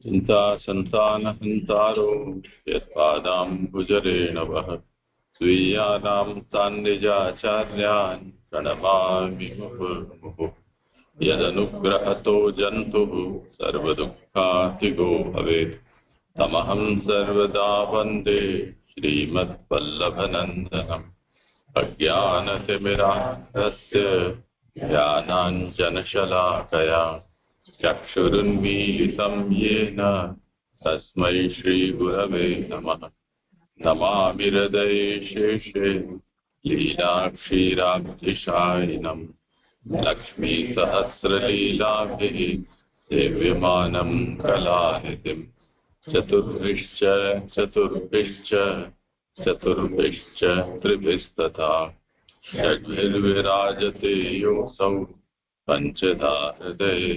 चिंता संतानहंतारो यत्पादाम्बुजरेणवः स्वीयानां सान्निजाचार्यान् प्रणमामि मुहुर्मुहुः। यदनुग्रहतो जन्तुः सर्वदुःखातिगो भवेत् तमहं सर्वदा वन्दे श्रीमद्वल्लभनन्दनम्। अज्ञानतिमिरान्धस्य ज्ञानाञ्जनशलाकया चक्षुरुन्मीलितं येन तस्मै श्रीगुरवे नमः। नमामि हृदये शेषे लीलाक्षीराब्धिशायिनम् लक्ष्मीसहस्रलीलाभिः सेव्यमानं कलानिधिम्। चतुर्भिश्च त्रिभिस्तथा षड्भिर्विराजते योऽसौ पंचधा हृदये।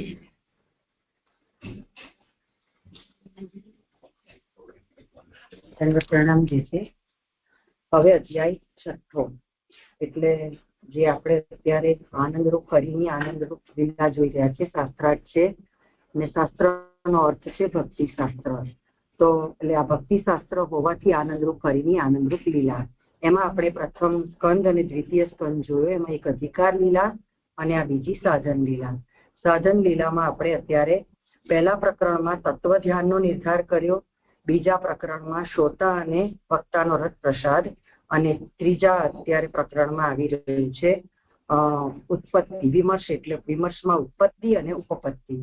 પ્રણામ જે છે હવે અધ્યાય 6 એટલે જે આપણે અત્યારે આનંદરૂપ હરિની આનંદરૂપ લીલા જોઈ રહ્યા છે શાસ્ત્રાર્થ છે અને શાસ્ત્રનો અર્થ છે ભક્તિ શાસ્ત્ર. તો એટલે આ ભક્તિ શાસ્ત્ર હોવાથી આનંદરૂપ હરિની આનંદરૂપ લીલા. એમાં આપણે પ્રથમ સ્કંદ અને દ્વિતીય સ્કંદ જોયો. એમાં એક અધિકાર લીલા અને આ બીજી સાધન લીલા. સાધન લીલામાં આપણે અત્યારે પહેલા પ્રકરણમાં તત્વ ધ્યાનનો નિર્ધાર કર્યો, બીજા પ્રકરણમાં શ્રોતા અને વક્તાનો રસ પ્રસાદ, અને ત્રીજા અત્યારે પ્રકરણમાં આવી રહ્યું છે ઉત્પત્તિ વિમર્શ, એટલે વિમર્શમાં ઉત્પત્તિ અને ઉપપત્તિ.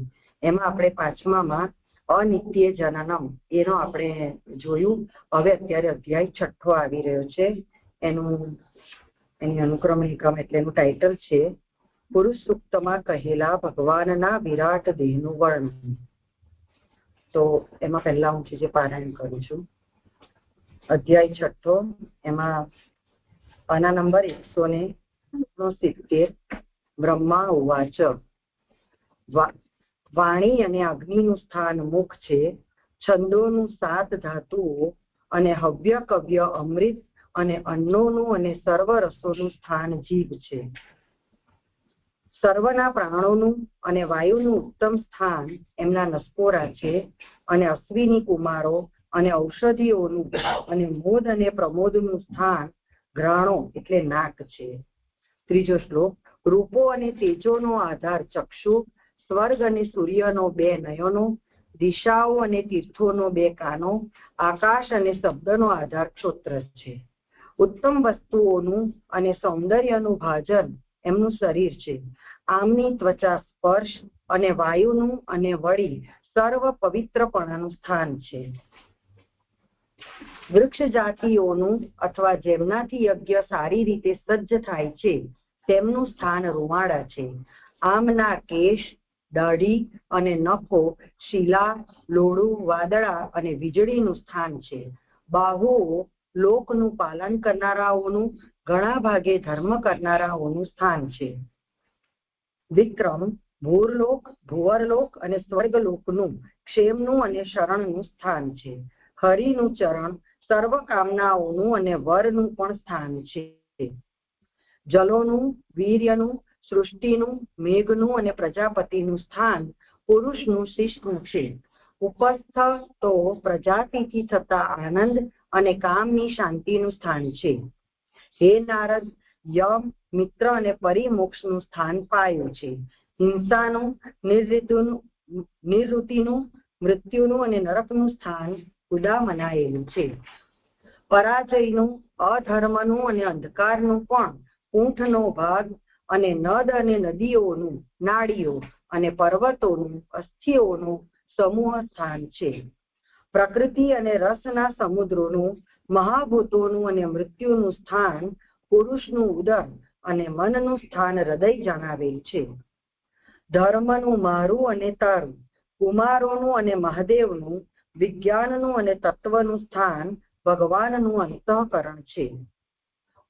એમાં આપણે પાંચમામાં અનિત્ય જનનમ એનો આપણે જોયું. હવે અત્યારે અધ્યાય 6 આવી રહ્યો છે. એની અનુક્રમણિકા એટલે એનું ટાઇટલ છે પુરુષ સૂક્તમાં કહેલા ભગવાનના વિરાટ દેહનું વર્ણન. તો એમાં પહેલા હું જે પારાયણ કરું છું અધ્યાય 6. એમાં આના નંબર 169. બ્રહ્મા ઉવાચ વાણી અને અગ્નિનું સ્થાન મુખ છે, છંદોનું 7 ધાતુઓ અને હવ્ય કવ્ય અમૃત અને અન્નોનું અને સર્વ રસોનું સ્થાન જીભ છે. સર્વના પ્રાણોનું અને વાયુનું ઉત્તમ સ્થાન એમના નસકોરા છે, અને અશ્વિની કુમારો અને ઔષધિઓનું અને મોદ અને પ્રમોદનું સ્થાન ઘ્રાણો એટલે નાક છે. ત્રીજો શ્લોક. રૂપો અને તેજોનો આધાર ચક્ષુ, સ્વર્ગ અને સૂર્યનો 2 નયનો, દિશાઓ અને તીર્થોનો 2 કાનો, આકાશ અને શબ્દનો આધાર શ્રોત્ર છે. ઉત્તમ વસ્તુઓનું અને સૌંદર્યનું ભાજન એમનું શરીર છે. આમની ત્વચા સ્પર્શ અને વાયુનું અને વળી સર્વ પવિત્રપણાનું સ્થાન છે. વૃક્ષ જાતિઓનું અથવા જેમનાથી યજ્ઞ સારી રીતે સજ્જ થાય છે તેમનું સ્થાન રૂવાડા છે. આમના કેશ, દાઢી અને નખો શિલા, લોડું, વાદળા અને વીજળીનું સ્થાન છે. બાહુઓ લોકનું પાલન કરનારાઓનું, ઘણા ભાગે ધર્મ કરનારાઓનું સ્થાન છે. વિક્રમ ભૂરલોક, ભુવરલોક અને સ્વર્ગલોકનું, ક્ષેમનું અને શરણનું સ્થાન છે. હરિનું ચરણ સર્વ કામનાઓનું અને વરનું પણ સ્થાન છે. જલોનું, વીર્યનું, સૃષ્ટિનું, મેઘનું અને પ્રજાપતિનું સ્થાન પુરુષનું શિષ્ટનું છે. ઉપસ્થ તો પ્રજાતિથી થતા આનંદ અને કામની શાંતિનું સ્થાન છે. હે નારદ, યમ, મિત્ર અને પરિમોક્ષનું સ્થાન પાયું છે. હિંસાનું, નિવૃત્તિનું, મૃત્યુનું અને નરકનું સ્થાન ખુદા મનાયેલું છે. પરાજયનું, અધર્મનું અને અંધકારનું પણ ઊંઠનો ભાગ, અને નદ અને નદીઓનું, નાળીઓ અને પર્વતોનું, અસ્થિઓનું સમૂહ સ્થાન છે. પ્રકૃતિ અને રસના સમુદ્રોનું, મહાભૂતોનું અને મૃત્યુનું સ્થાન પુરુષનું ઉદર અને મનનું સ્થાન હૃદય જણાવેલ છે. ધર્મનું મારું અને તારું, કુમારોનું અને મહાદેવનું, વિજ્ઞાનનું અને તત્વનું સ્થાન ભગવાનનું અંતઃકરણ છે.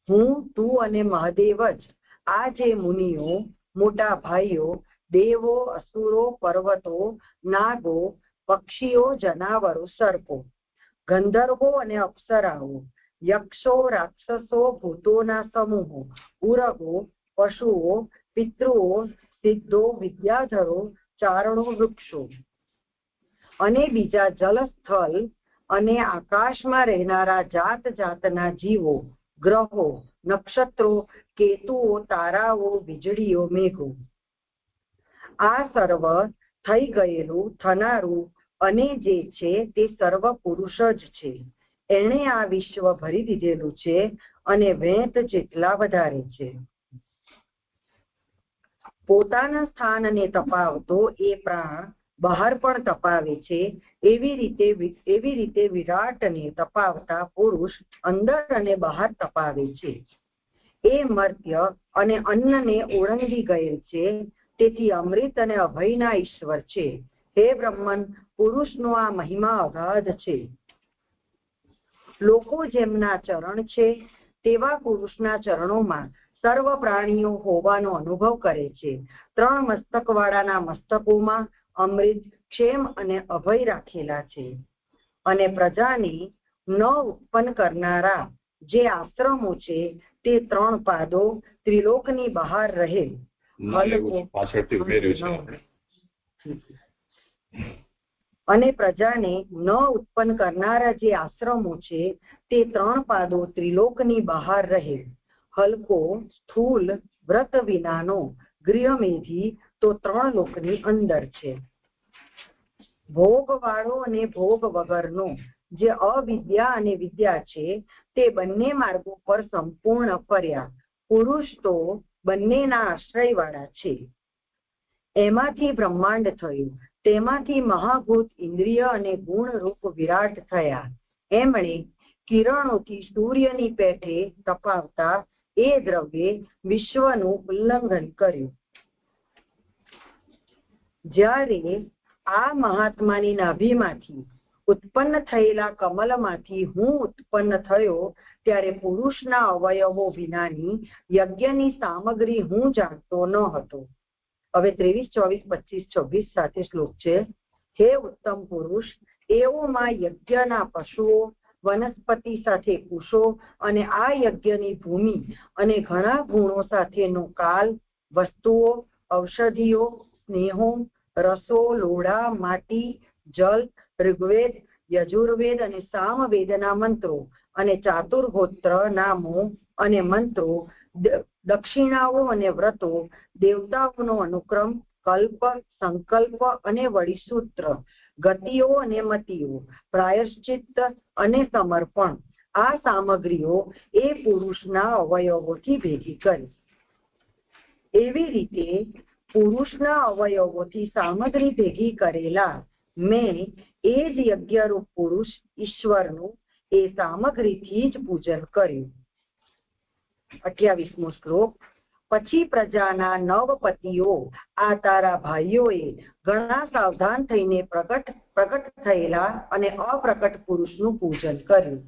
હું, તું અને મહાદેવ જ આ જે મુનિઓ, મોટા ભાઈઓ, દેવો, અસુરો, પર્વતો, નાગો, પક્ષીઓ, જનાવરો, સર્પો, ગંધર્વો અને અપ્સરાઓ, યક્ષો, રાક્ષસો, ભૂતોના સમૂહો, ઉરગો, પશુઓ, પિતૃઓ, સિદ્ધો, વિદ્યાધરો, ચારણો, વૃક્ષો, અને બીજા જલસ્થળ અને આકાશમાં રહેનારા જાત જાતના જીવો, ગ્રહો, નક્ષત્રો, કેતુઓ, તારાઓ, વીજળીઓ, મેઘો. આ સર્વ થઈ ગયેલું, થનારું અને જે છે તે સર્વ પુરુષ જ છે. એણે આ વિશ્વ ભરી દીધેલું છે અને વેંત જેટલા વધારે છે. પોતાના સ્થાનને તપાવતો એ પ્રાણ બહાર પણ તપાવે છે. એવી રીતે વિરાટને તપાવતા પુરુષ અંદર અને બહાર તપાવે છે. એ મર્ત્ય અને અન્નને ઓળંગી ગયેલ છે. તેથી અમૃત અને અભયના ઈશ્વર છે. હે બ્રહ્મન, પુરુષનો આ મહિમા અગાધ છે. લોકો જેમના ચરણ છે તેવા પુરુષના ચરણોમાં સર્વ પ્રાણીઓ હોવાનો અનુભવ કરે છે. 3 મસ્તકવાળાના મસ્તકોમાં અમૃત, ક્ષેમ અને અભય રાખેલા છે. અને પ્રજાને ન ઉત્પન્ન કરનારા જે આશ્રમો છે તે 3 પાદો ત્રિલોકની બહાર રહે. અને પ્રજાને ન ઉત્પન્ન કરનારા જે આશ્રમો છે તે 3 પાદો ત્રિલોકની બહાર રહે. હલકો, સ્થૂલ, વ્રત વિનાનો, ગૃહમેધી તો 3 લોકની અંદર છે. ભોગ વાળો અને ભોગ વગરનો જે અવિદ્યા અને વિદ્યા છે તે બંને માર્ગો પર સંપૂર્ણ ફર્યા. પુરુષ તો બંનેના આશ્રય વાળા છે. એમાંથી બ્રહ્માંડ થયું. તેમાંથી મહાભૂત, ઇન્દ્રિય અને ગુણરૂપ વિરાટ થયા. એમણે કિરણોથી સૂર્યની પેઠે તપાવતા એ દ્રવ્યે વિશ્વનું ઉલ્લંઘન કર્યું. જ્યારે આ મહાત્માની નાભીમાંથી ઉત્પન્ન થયેલા કમલમાંથી હું ઉત્પન્ન થયો ત્યારે પુરુષના અવયવો વિનાની યજ્ઞની સામગ્રી હું જાણતો ન હતો. હવે 23, 24, 25, 26 સાથે શ્લોક છે. હે ઉત્તમ પુરુષ, એઓમાં યજ્ઞના પશુઓ, વનસ્પતિ સાથે કુશો અને આ યજ્ઞની ભૂમિ અને ઘણા ગુણો સાથેનો કાલ, વસ્તુઓ, ઔષધિઓ, સ્નેહો, રસો, લોઢા, માટી, જલ, ઋગ્વેદ, યજુર્વેદ અને સામવેદના મંત્રો અને ચાતુર્ગોત્ર નામો અને મંત્રો, દક્ષિણાઓ અને વ્રતો, દેવતાઓનો અનુક્રમ, કલ્પ, સંકલ્પ અને વળી સૂત્ર, ગતિઓ અને મતિઓ, પ્રાયશ્ચિત્ત અને સમર્પણ, આ સામગ્રીઓ એ પુરુષના અવયવોથી ભેગી કરી. એવી રીતે પુરુષના અવયવોથી સામગ્રી ભેગી કરેલા મેં એ જ યજ્ઞરૂપ પુરુષ ઈશ્વરનું એ સામગ્રીથી જ પૂજન કર્યું. 28મો શ્લોક. પછી પ્રજાના નવપતિઓ આ તારા ભાઈઓએ ઘણા સાવધાન થઈને પ્રગટ થયેલા અને અપ્રકટ પુરુષનું પૂજન કર્યું.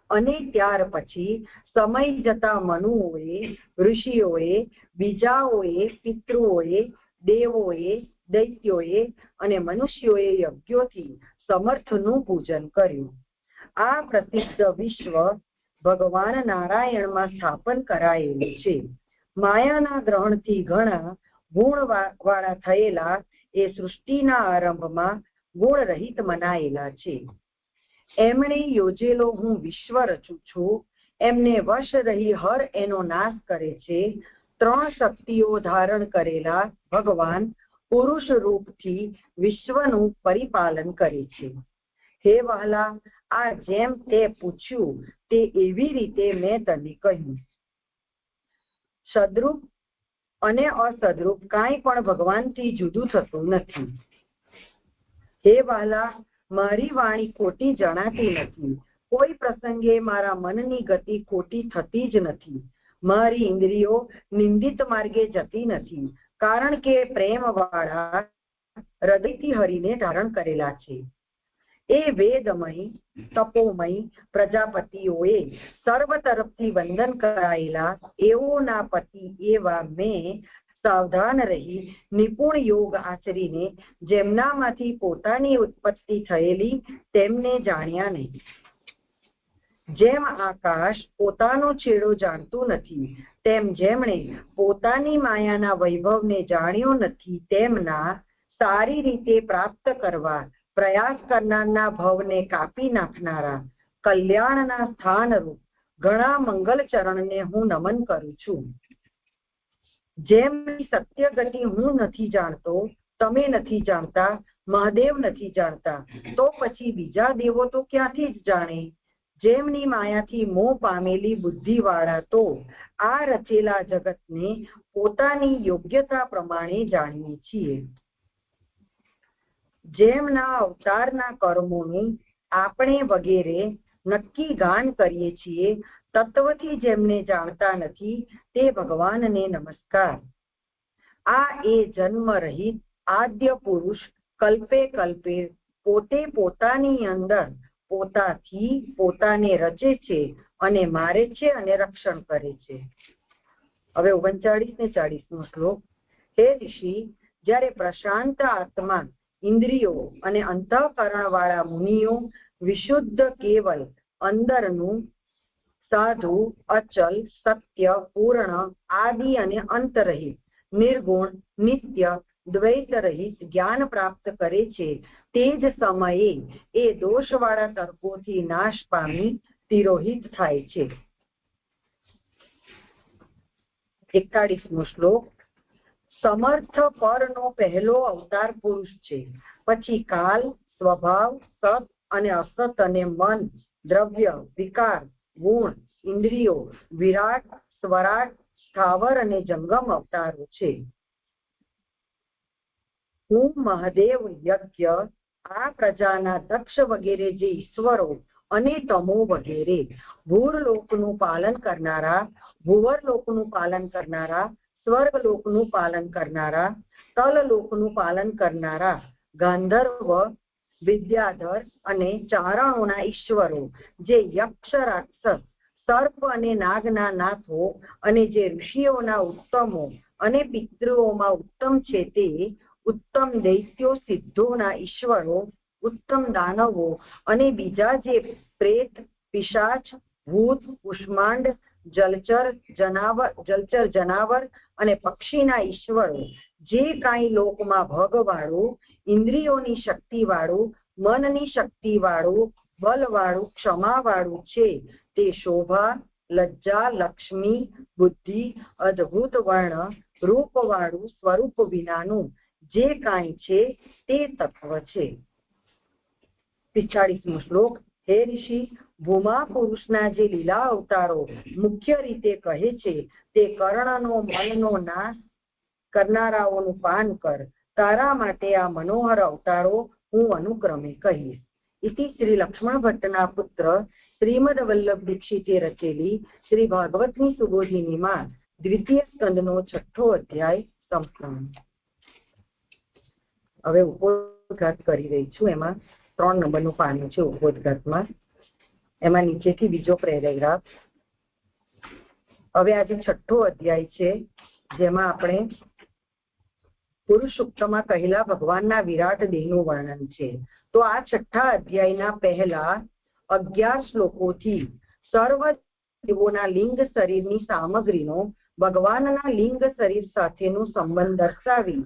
અને ત્યાર પછી સમય જતા મનુઓએ, ઋષિઓએ, બીજાઓએ, પિતૃઓએ, દેવોએ, દૈત્યોએ અને મનુષ્યોએ યજ્ઞોથી સમર્થનું પૂજન કર્યું. આ પ્રસિદ્ધ વિશ્વ ભગવાન નારાયણમાં સ્થાપન કરાયેલું છે. માયાના ગ્રહણથી ઘણા ગુણવાળા થયેલા એ સૃષ્ટિના આરંભમાં ગુણરહિત મનાયેલા છે. એમણે યોજેલો હું વિશ્વ રચું છું. એમને વશ રહી હર એનો નાશ કરે છે. 3 શક્તિઓ ધારણ કરેલા ભગવાન પુરુષ રૂપથી વિશ્વનું પરિપાલન કરે છે. હે વહાલા, આ જેમ તે પૂછ્યું તે એવી રીતે મેં તને કહ્યું. સદરૂપ અને અસદરૂપ કાંઈ પણ ભગવાનથી જુદું થતું નથી. હે વહાલા, મારી વાણી ખોટી જણાતી નથી. કોઈ પ્રસંગે મારા મનની ગતિ ખોટી થતી જ નથી. મારી ઇન્દ્રિયો નિંદિત માર્ગે જતી નથી, કારણ કે પ્રેમ વાળા હૃદયથી હરિને ધારણ કરેલા છે. એ વેદમય, તપોમય પ્રજાપતિઓએ સર્વ તરફથી વંદન કરાયેલા એઓના પતિ એવા મેં સાવધાન રહી નિપુણ યોગ આચરીને જેમનામાંથી પોતાની ઉત્પત્તિ થયેલી તેમને જાણ્યા નહીં. જેમ આકાશ પોતાનો છેડો જાણતું નથી, તેમ જેમણે પોતાની માયાના વૈભવને જાણ્યો નથી તેમના સારી રીતે પ્રાપ્ત કરવા પ્રયાસ કરનારના ભવને કાપી નાખનારા કલ્યાણના સ્થાનરૂપ ઘણા મંગલ ચરણને હું નમન કરું છું. જેમની સત્ય ગતિ હું નથી જાણતો, તમે નથી જાણતા, મહાદેવ નથી જાણતા, તો પછી બીજા દેવો તો ક્યાંથી જ જાણે? જેમની માયાથી મોહ પામેલી બુદ્ધિવાળા તો આ રચેલા જગતને પોતાની યોગ્યતા પ્રમાણે જાણીએ છીએ. જેમના અવતારના કર્મોનું આપણે વગેરે નક્કી ગાન કરીએ છીએ, તત્વથી જેમને જાણતા નથી તે ભગવાનને નમસ્કાર. આ એ જન્મ રહિત આદ્ય પુરુષ કલ્પે કલ્પે પોતે પોતાની અંદર પોતાથી પોતાને રચે છે અને મારે છે અને રક્ષણ કરે છે. હવે 39 ને 40 શ્લોક. હે ઋષિ, જ્યારે પ્રશાંત આત્મા, ઇન્દ્રિયો અને અંતઃકરણ વાળા મુનિઓ વિશુદ્ધ કેવલ અંદરનું સાધુ, અચલ, સત્ય, પૂર્ણ, આદિ અને અંતરહિત, નિર્ગુણ, નિત્ય, દ્વૈત રહિત જ્ઞાન પ્રાપ્ત કરે છે, તે જ સમયે એ દોષવાળા તર્કોથી નાશ પામી તિરોહિત થાય છે. 41મો શ્લોક. સમર્થ પરનો પહેલો અવતાર પુરુષ છે. પછી કાલ, સ્વભાવ, સત અને અસત અને મન, દ્રવ્ય, વિકાર, ગુણ, ઇન્દ્રિયો, વિરાટ, સ્વરાટ, સ્થાવર અને જંગમ અવતારો છે. હું મહાદેવ, યજ્ઞ, આ પ્રજાના દક્ષ વગેરે જે ઈશ્વરો અને તમો વગેરે, ભૂરલોકનું પાલન કરનારા, ભુવરલોકનું પાલન કરનારા, સ્વર્ગલોકનું પાલન કરનારા, તલલોકનું પાલન કરનારા, ગાંધર્વ, વિદ્યાધર અને ચારણોના ઈશ્વરો, જે યક્ષ, રાક્ષસ, સર્પ અને નાગના નાથો અને જે ઋષિઓના ઉત્તમો અને પિતૃઓમાં ઉત્તમ છે, તે ઉત્તમ દૈત્યો, સિદ્ધોના ઈશ્વરો, ઉત્તમ દાનવો અને બીજા જે પ્રેત, પિશાચ, ભૂત, કુષ્માંડ, જલચર જનાવર અને પક્ષીના ઈશ્વરો, જે કાંઈ લોકમાં ભગવાળું, ઇન્દ્રિયોની શક્તિવાળું, મનની શક્તિવાળું, બલવાળું, ક્ષમાવાળું છે, તે શોભા, લજ્જા, લક્ષ્મી, બુદ્ધિ, અદ્ભુત વર્ણ, રૂપવાળું, સ્વરૂપ વિનાનું જે કાંઈ છે તે તત્વ છે. 45મો શ્લોક. હે ઋષિ, ભૂમા પુરુષના જે લીલા અવતારો મુખ્ય રીતે કહે છે, તે કર્ણનો મનનો નાશ કરનારાઓનું પાન કર. તારા માટે આ મનોહર અવતારો હું અનુક્રમે કહીશ. ઇતિ શ્રી લક્ષ્મણ ભટ્ટના પુત્ર શ્રીમદ વલ્લભ દીક્ષિતે રચેલી શ્રી ભાગવતની સુબોધિનીમાં દ્વિતીય સ્કંદનો 6થો અધ્યાય સંપૂર્ણ. હવે ઉपोद्घात કરી રહી છું. એમાં 3 નંબરનું પાનું છે ઉपोद्घातમાં. એમાં નીચેથી બીજો પેરેગ્રાફ. હવે આજે 6થો અધ્યાય છે, જેમાં આપણે પુરુષ સૂક્તમાં કહેલા ભગવાનના વિરાટ દેહનું વર્ણન છે. તો આ 6થા અધ્યાયના પહેલા 11 શ્લોકોથી સર્વ જીવોના લિંગ શરીરની સામગ્રીનો ભગવાનના લિંગ શરીર સાથેનો સંબંધ દર્શાવી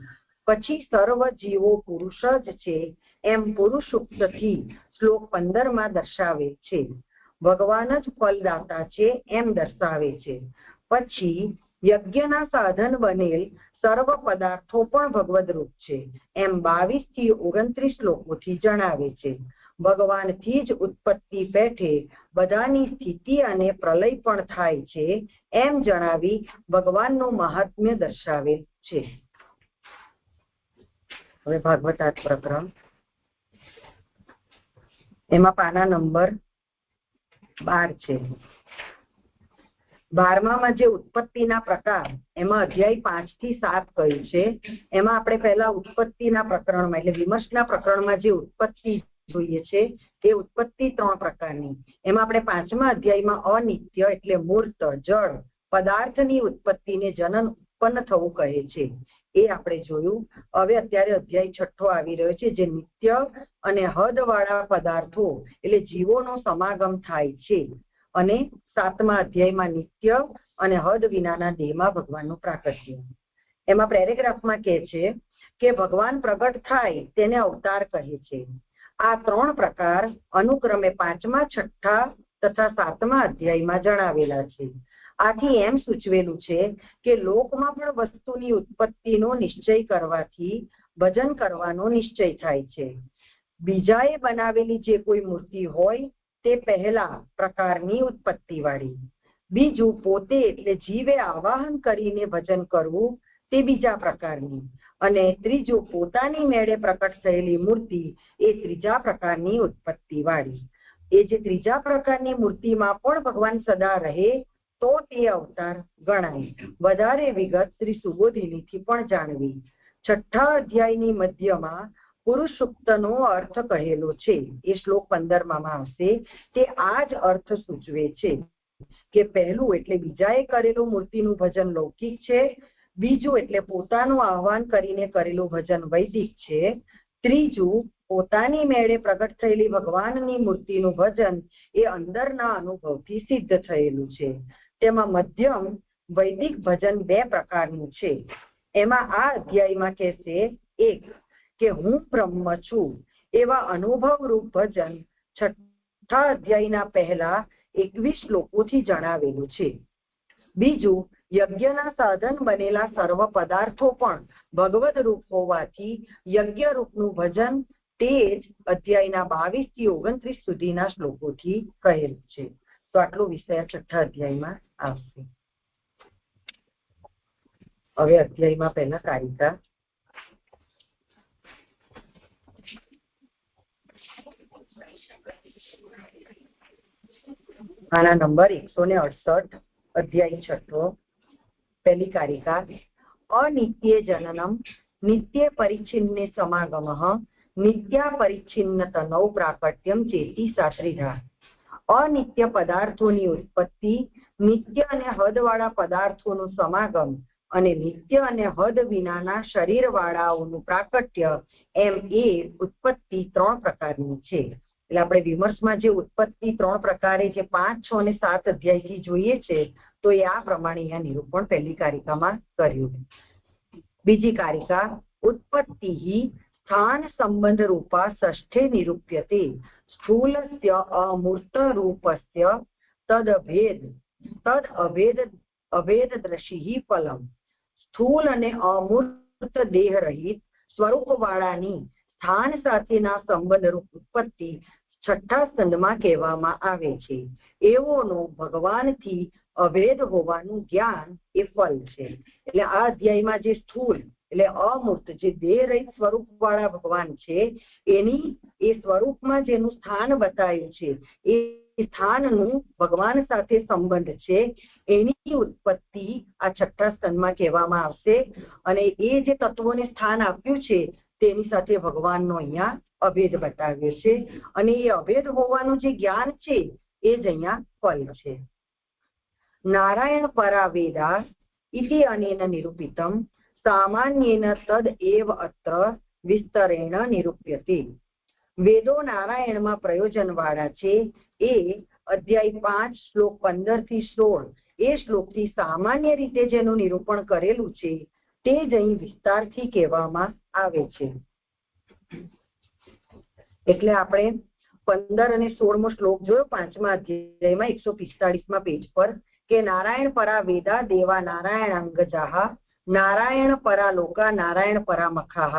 પછી સર્વ જીવો પુરુષ જ છે એમ પુરુષ સૂક્તથી શ્લોક 15માં દર્શાવે છે. ભગવાન જ ફલદાતા છે એમ દર્શાવે છે. પછી યજ્ઞના સાધન બનેલ સર્વ પદાર્થો પણ ભગવદ રૂપ છે એમ 22 થી 29 શ્લોકોથી જણાવે છે. ભગવાનથી જ ઉત્પત્તિ પેઠે બધાની સ્થિતિ અને પ્રલય પણ થાય છે એમ જણાવી ભગવાનનું મહાત્મ્ય દર્શાવે છે. હવે ભાગવતાર્થ પ્રકરણ. એમાં પાના નંબર 12 છે. 12માં જે ઉત્પત્તિના પ્રકાર, એમાં અધ્યાય 5 થી 7 કહ્યું છે. એમાં આપણે પહેલા ઉત્પત્તિના પ્રકરણમાં એટલે વિમર્શના પ્રકરણમાં જે ઉત્પત્તિ જોઈએ છે એ ઉત્પત્તિ 3 પ્રકારની. એમાં આપણે 5મા અધ્યાયમાં અનિત્ય એટલે મૂર્ત, જળ પદાર્થની ઉત્પત્તિને જનન ઉત્પન્ન થવું કહે છે, એ આપણે જોયું. હવે અત્યારે અધ્યાય 6થો આવી રહ્યો છે, જે નિત્ય અને હદવાળા પદાર્થો એટલે જીવોનો સમાગમ થાય છે. અને 7મા અધ્યાયમાં નિત્ય અને હદ વિનાના દેહમાં ભગવાનનું પ્રાકટ્ય. એમાં પેરેગ્રાફમાં કહે છે કે ભગવાન પ્રગટ થાય તેને અવતાર કહે છે. આ 3 પ્રકાર અનુક્રમે 5મા, 6ઠા તથા 7મા અધ્યાયમાં જણાવેલા છે. આથી એમ સૂચવેલું છે કે લોકમાં પણ વસ્તુની ઉત્પત્તિનો નિશ્ચય કરવાથી ભજન કરવાનો નિશ્ચય થાય છે. બીજાએ બનાવેલી જે કોઈ મૂર્તિ હોય તે પહેલા પ્રકારની ઉત્પત્તિ વાળી, બીજું પોતે એટલે જીવે આવાહન કરીને ભજન કરવું તે બીજા પ્રકારની, અને ત્રીજું પોતાની મેળે પ્રકટ થયેલી મૂર્તિ એ ત્રીજા પ્રકારની ઉત્પત્તિ વાળી. એ જે ત્રીજા પ્રકારની મૂર્તિમાં પણ ભગવાન સદા રહે તો તે અવતાર ગણાય. વધારે વિગત શ્રી સુબોધિનીથી પણ જાણવી. 6ઠા અધ્યાયની મધ્યમાં પુરુષ સૂક્તનો અર્થ કહેલો છે. એ શ્લોક 15માં આવશે. તે આ જ અર્થ સૂચવે છે કે પહેલું એટલે બીજાએ કરેલું મૂર્તિનું ભજન લૌકિક છે, બીજું એટલે પોતાનું આહ્વાન કરીને કરેલું ભજન વૈદિક છે, ત્રીજું પોતાની મેળે પ્રગટ થયેલી ભગવાનની મૂર્તિનું ભજન એ અંદરના અનુભવથી સિદ્ધ થયેલું છે. તેમાં મધ્યમ વૈદિક ભજન 2 પ્રકારનું છે. એમાં આ અધ્યાયમાં કહેશે એક કે હું બ્રહ્મ છું એવા અનુભવ રૂપ ભજન 6ઠા અધ્યાયના પહેલા 21 શ્લોકોથી જણાવેલું છે. બીજું યજ્ઞના સાધન બનેલા સર્વ પદાર્થો પણ ભગવદ રૂપ હોવાથી યજ્ઞ રૂપનું ભજન તે જ અધ્યાયના 22 થી 29 સુધીના શ્લોકોથી કહેલું છે. તો આટલો વિષય 6ઠા અધ્યાયમાં આવશે. હવે અધ્યાયમાં પહેલા કારિકા. આના નંબર 168, અધ્યાય 6. પહેલી કારિકા. અનિત્ય જનનમ નિત્ય પરિચ્છિન્ને સમાગમઃ નિત્યા પરિચ્છિન્ન તનૌ પ્રાકટ્યમ ચેતી શાસ્ત્રીધા. અનિત્ય પદાર્થોની ઉત્પત્તિ, નિત્ય અને હદવાળા પદાર્થોનું સમાગમ અને નિત્ય અને હદ વિનાના શરીર વાળાઓનું પ્રાકટ્ય, એમ એ ઉત્પત્તિ 3 પ્રકારની છે. એટલે આપણે વિમર્શમાં જે ઉત્પત્તિ 3 પ્રકારે જે 5, 6 અને 7 અધ્યાયથી જોઈએ છે તો એ આ પ્રમાણે અહીંયા નિરૂપણ પહેલી કારિકામાં કર્યું. બીજી કારિકા. ઉત્પત્તિ સ્થાન સંબંધ રૂપા ષષ્ઠે નિરૂપ્યતે સ્થૂલસ્ય અમૂર્ત રૂપસ્ય તદ અભેદ દ્રશિ ફલમ. સ્થૂલ અને અમૂર્ત દેહ રહિત સ્વરૂપ વાળાની સ્થાન સાથેના સંબંધ રૂપ ઉત્પત્તિ 6ઠા સ્કંદમાં કહેવામાં આવે છે. એવોનો ભગવાનથી અભેદ હોવાનું જ્ઞાન એ ફલ છે. એટલે આ અધ્યાયમાં જે સ્થૂલ એટલે અમૂર્ત જે દેહ રહિત સ્વરૂપ વાળા ભગવાન છે એની એ સ્વરૂપમાં જેનું સ્થાન બતાવ્યું છે એ સ્થાનનું ભગવાન સાથે સંબંધ છે એની ઉત્પત્તિ આ 6ઠા સ્કંદમાં કહેવામાં આવશે. અને એ જે તત્વોને સ્થાન આપ્યું છે તેની સાથે ભગવાનનો અહીંયા અભેદ બતાવ્યો છે. અને એ અભેદ હોવાનું જે જ્ઞાન છે એ જ અહીંયા ફલ છે. નારાયણ પરા વેદા ઇતિ અનેન નિરૂપિતમ સામાન્યેન તદ એવ અત્ર વિસ્તરેણ નિરૂપ્યતે. વેદો નારાયણમાં પ્રયોજન વાળા છે એ અધ્યાય 5 શ્લોક 15 થી 16 એ શ્લોકથી સામાન્ય રીતે જેનું નિરૂપણ કરેલું છે તે જ અહીં વિસ્તારથી કહેવામાં આવે છે. એટલે આપણે 15 અને 16મો શ્લોક જોયો 5મા અધ્યાયમાં 145મા પેજ પર કે નારાયણ પરા વેદા દેવા નારાયણ અંગજાહ નારાયણ પરા લોકા નારાયણ પરા મખાહ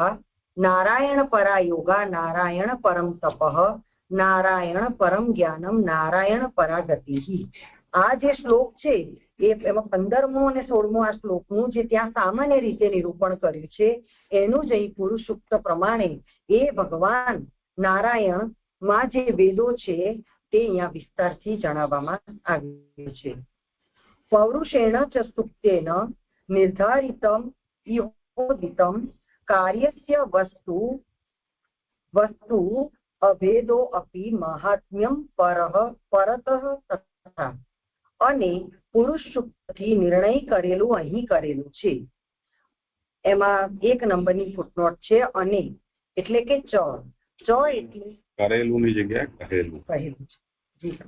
નારાયણ પરા યોગા નારાયણ પરમ તપઃ નારાયણ પરમ જ્ઞાનમ નારાયણ પરા ગતિઃ. આ જે શ્લોક છે એમાં 15મો અને 16મો આ શ્લોકનું જે ત્યાં સામાન્ય રીતે નિરૂપણ કર્યું છે એનું જ અહીં પુરુષ સૂક્ત પ્રમાણે એ ભગવાન નારાયણ માં જે વેદો છે તે અહીંયા વિસ્તારથી જણાવવામાં આવ્યું છે. પૌરુષેણ ચ સૂક્તેન નિર્ધારિતમ ઇહોદિતમ કાર્યસ્ય વસ્તુ અભેદો અપી મહાત્મ્યમ પરતઃ તથા. અને પુરુષ સૂક્તથી નિર્ણય કરેલું અહીં કરેલું છે. એમાં 1 નંબરની ફૂટનોટ છે અને એટલે કે ચ એટલે કરેલું ની જગ્યાએ કહેલું છે. જી.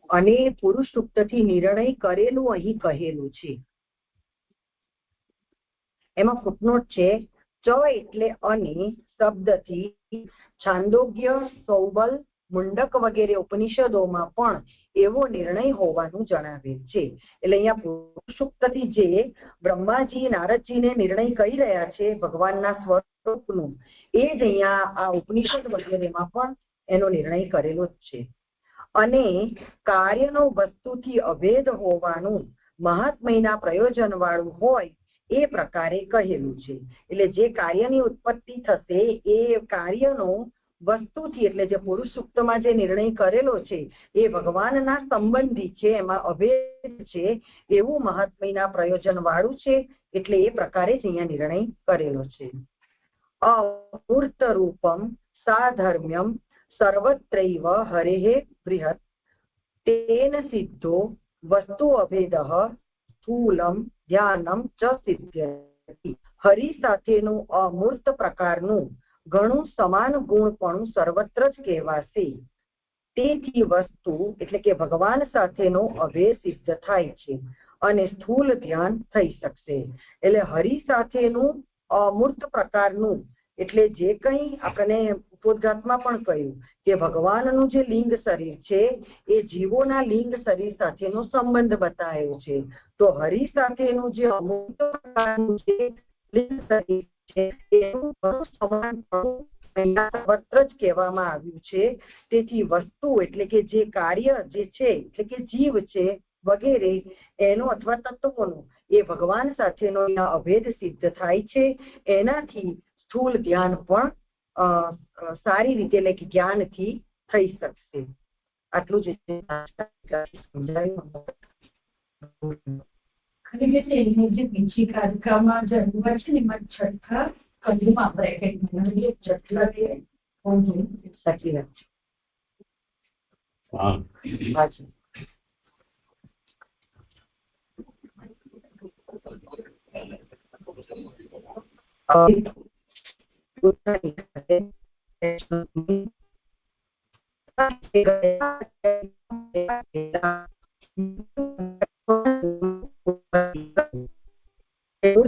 અને પુરુષ સૂક્તથી નિર્ણય કરેલું અહીં કહેલું છે. એમાં ફૂટનોટ છે ચ એટલે અને શબ્દથી છાંદોગ્ય, સૌબલ, મુંડક વગેરે ઉપનિષદોમાં પણ એવો નિર્ણય હોવાનું જણાવેલ છે. એટલે અહીંયા પુરુષોક્તથી જે બ્રહ્માજી નારદજીને નિર્ણય કહી રહ્યા છે ભગવાનના સ્વરૂપનું, એ જ અહીંયા આ ઉપનિષદ વગેરેમાં પણ એનો નિર્ણય કરેલો જ છે. અને કાર્યનો વસ્તુથી અભેદ હોવાનું મહાત્મયના પ્રયોજન વાળું હોય એ પ્રકારે કહેલું છે. એટલે જે કાર્યની ઉત્પત્તિ થશે એ કાર્યનો વસ્તુથી, એટલે જે પુરુષ સૂક્તમાં જે નિર્ણય કરેલો છે એ ભગવાનના સંબંધી છે, એમાં અભેદ છે એવું મહાત્મયના પ્રયોજન વાળું છે. એટલે એ પ્રકારે જ અહીંયા નિર્ણય કરેલો છે. અમૂર્ત રૂપમ સાધર્મ્યમ સર્વત્રૈવ હરેહે બૃહત તેન સિદ્ધો વસ્તુ અભેદઃ સ્થૂલમ ધ્યાનમ ચ સિદ્ધ્યતિ. હરિ સાથેનું અમૂર્ત પ્રકારનું ઘણું સમાન ગુણપણું સર્વત્ર જ કહેવાશે. તેથી વસ્તુ એટલે કે ભગવાન સાથેનો અભેદ સિદ્ધ થાય છે અને સ્થૂલ ધ્યાન થઈ શકશે. એટલે હરિ સાથેનું અમૂર્ત પ્રકારનું એટલે જે કંઈ આપણે ઉपोद्घातમાં પણ કહ્યું કે ભગવાનનું જે લિંગ શરીર છે એ જીવોના લિંગ શરીર સાથેનો સંબંધ બતાવ્યો છે. તો હરિ સાથેનું જે અમૂર્ત પ્રકારનું જે લિંગ શરીર છે એનું ઘણું સમાનપણું સર્વત્ર જ કહેવામાં આવ્યું છે. તેથી વસ્તુ એટલે કે જે કાર્ય જે છે એટલે કે જીવ છે વગેરે એનો અથવા તત્વોનો એ ભગવાન સાથેનો અભેદ સિદ્ધ થાય છે. એનાથી સ્થૂલ ધ્યાન પણ સારી રીતે એટલે કે જ્ઞાનથી થઈ શકશે. આટલું જ સમજાયું. બીજી કારિકામાં જરૂર છે ને એમાં છઠ્ઠા કલમાં બ્રેકેટમાં છઠ્ઠા સાચી વાત છે.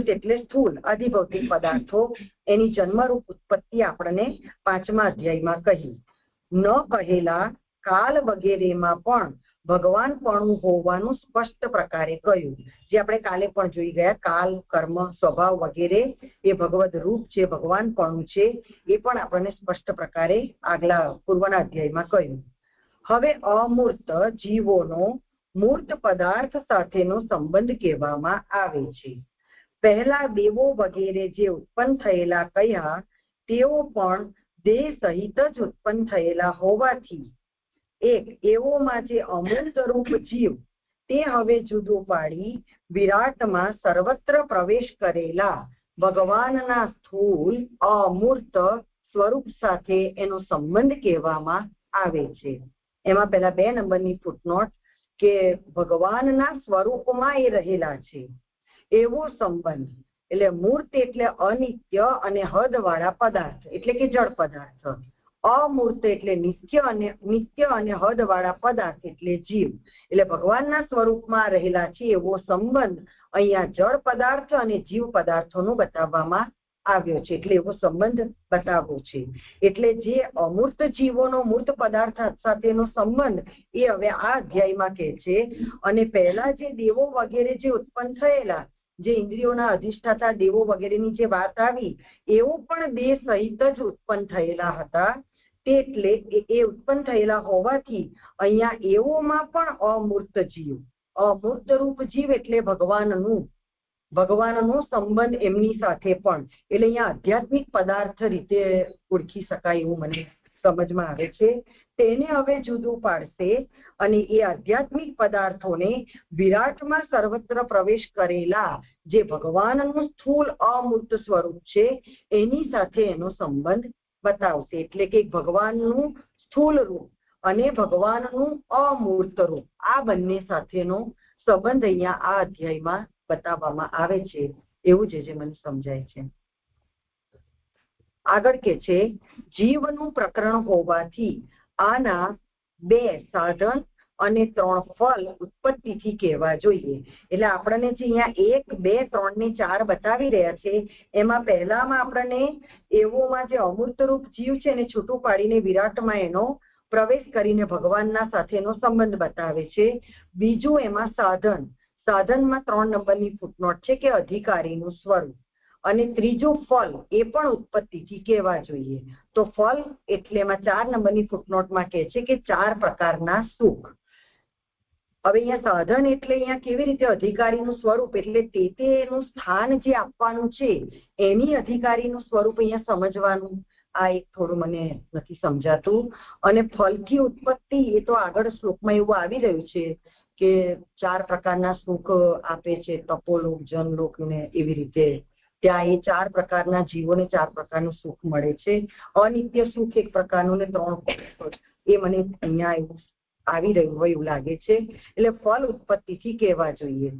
એટલે સ્થૂલ અધિભૌતિક પદાર્થો એની જન્મરૂપ ઉત્પત્તિ આપણને 5મા અધ્યાયમાં કહી. ન કહેલા કાલ વગેરેમાં પણ ભગવાનપણું હોવાનું સ્પષ્ટ પ્રકારે કહ્યું. જે આપણે કાલે પણ જોઈ ગયા, કાલ, કર્મ, સ્વભાવ વગેરે એ ભગવદ રૂપ છે, ભગવાનપણું છે, એ પણ આપણને સ્પષ્ટ પ્રકારે આગલા પૂર્વના અધ્યાયમાં કહ્યું. હવે અમૂર્ત જીવોનો મૂર્ત પદાર્થ સાથેનો સંબંધ કહેવામાં આવે છે. પહેલા દેવો વગેરે જે ઉત્પન્ન થયેલા કયા તેઓ પણ દેહ સહિત જ ઉત્પન્ન થયેલા હોવાથી એક એવોમાં જે અમૂર્ત રૂપ જીવ તે હવે જુદું પાડી વિરાટમાં સર્વત્ર પ્રવેશ કરેલા ભગવાનના સ્થૂલ અમૂર્ત સ્વરૂપ સાથે એનો સંબંધ કહેવામાં આવે છે. એમાં પેલા 2 નંબરની ફૂટનોટ કે ભગવાનના સ્વરૂપમાં એ રહેલા છે એવો સંબંધ. એટલે મૂર્ત એટલે અનિત્ય અને હદ વાળા પદાર્થ એટલે કે જળ પદાર્થ. અમૂર્ત એટલે નિત્ય અને હદ વાળા પદાર્થ એટલે જીવ. એટલે ભગવાનના સ્વરૂપમાં રહેલા છે એવો સંબંધ અહીંયા જળ પદાર્થ અને જીવ પદાર્થોનો બતાવવામાં આવ્યો છે. એટલે એવો સંબંધ બતાવવો છે. એટલે જે અમૂર્ત જીવોનો મૂર્ત પદાર્થ સાથેનો સંબંધ એ હવે આ અધ્યાયમાં કહે છે. અને પહેલા જે દેવો વગેરે જે ઉત્પન્ન થયેલા, જે ઇન્દ્રિયોના અધિષ્ઠાતા દેવો વગેરેની જે વાત આવી, એવો પણ દેહ સહિત જ ઉત્પન્ન થયેલા હતા. એટલે એ ઉત્પન્ન થયેલા હોવાથી અહીંયા એવોમાં પણ અમૂર્ત જીવ, અમૂર્ત રૂપ જીવ એટલે ભગવાનનો સંબંધ એમની સાથે પણ, એટલે અહીંયા આધ્યાત્મિક પદાર્થ રીતે ઓળખી શકાય એવું મને સમજમાં આવે છે. તેને હવે જુદું પાડશે અને એ આધ્યાત્મિક પદાર્થોને વિરાટમાં સર્વત્ર પ્રવેશ કરેલા જે ભગવાનનું સ્થૂળ અમૂર્ત સ્વરૂપ છે એની સાથે એનો સંબંધ બતાવશે. એટલે કે ભગવાનનું સ્થૂળ રૂપ અને ભગવાનનું અમૂર્ત રૂપ આ બંને સાથેનો સંબંધ અહીંયા આ અધ્યાયમાં બતાવવામાં આવે છે. એવું જે મને સમજાય છે. આગળ કે છે જીવનું પ્રકરણ હોવાથી આના 2 સાધન અને 3 ફલ ઉત્પત્તિથી કહેવા જોઈએ. એટલે આપણને જે અહીંયા 1, 2, 3 ને 4 બતાવી રહ્યા છે એમાં પહેલામાં આપણને એવોમાં જે અમૂર્તરૂપ જીવ છે એને છૂટું પાડીને વિરાટમાં એનો પ્રવેશ કરીને ભગવાનના સાથેનો સંબંધ બતાવે છે. બીજું એમાં સાધનમાં 3 નંબરની ફૂટનોટ છે કે અધિકારીનું સ્વરૂપ. અને ત્રીજું ફલ એ પણ ઉત્પત્તિથી કહેવા જોઈએ. તો ફલ એટલે એમાં 4 નંબરની ફૂટનોટમાં કહે છે કે 4 પ્રકારના સુખ. હવે અહીંયા સાધન એટલે અહીંયા કેવી રીતે અધિકારીનું સ્વરૂપ, એટલે તે એનું સ્થાન જે આપવાનું છે એની અધિકારીનું સ્વરૂપ અહીંયા સમજવાનું. આ એક થોડું મને નથી સમજાતું. અને ફલથી ઉત્પત્તિ એ તો આગળ શ્લોકમાં એવું આવી રહ્યું છે કે 4 પ્રકારના સુખ આપે છે, તપોલોક, જનલોક ને એવી રીતે. ત્યાં એ 4 પ્રકારના જીવોને 4 પ્રકારનું સુખ મળે છે. અનિત્ય સુખ એક પ્રકારનું ને 3 એ મને અહીંયા એવું આવી રહ્યું હોય એવું લાગે છે. એટલે ફલ ઉત્પત્તિથી કહેવા જોઈએ.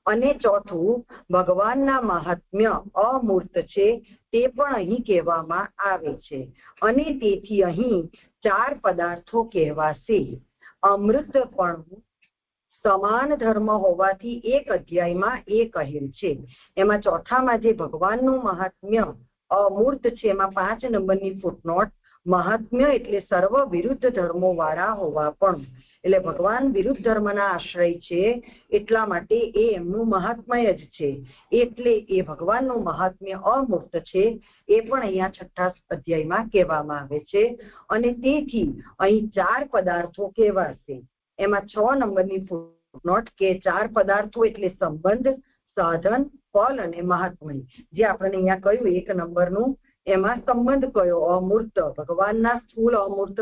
અને ચોથું ભગવાનના મહાત્મ્ય અમૂર્ત છે તે પણ અહીં કહેવામાં આવે છે. અને તેથી અહીં 4 પદાર્થો કહેવાશે. અમૃતપણું સમાન ધર્મ હોવાથી 1 અધ્યાયમાં એ કહેલ છે. એમાં ચોથામાં જે ભગવાનનું મહાત્મ્ય અમૂર્ત છે એમાં 5 નંબરની ફૂટનોટ, મહાત્મ્ય એટલે સર્વ વિરુદ્ધ ધર્મો વાળા હોવા પણ. એટલે ભગવાન વિરુદ્ધ ધર્મના આશ્રય છે એટલા માટે એ એમનું મહાત્મ્ય જ છે. એટલે એ ભગવાનનું મહાત્મ્ય અમૂર્ત છે એ પણ અહીંયા 6થા અધ્યાયમાં કહેવામાં આવે છે. અને તેથી અહીં 4 પદાર્થો કહેવાશે. એમાં 6 નંબરની ફૂટનોટ કે 4 પદાર્થો એટલે સંબંધ, સાધન, ફલ અને મહાત્મ્ય. જે આપણને અહીંયા કહ્યું 1 નંબરનું એમાં સંબંધ કયો? અમૂર્ત, ભગવાનના સ્થૂળ અમૂર્ત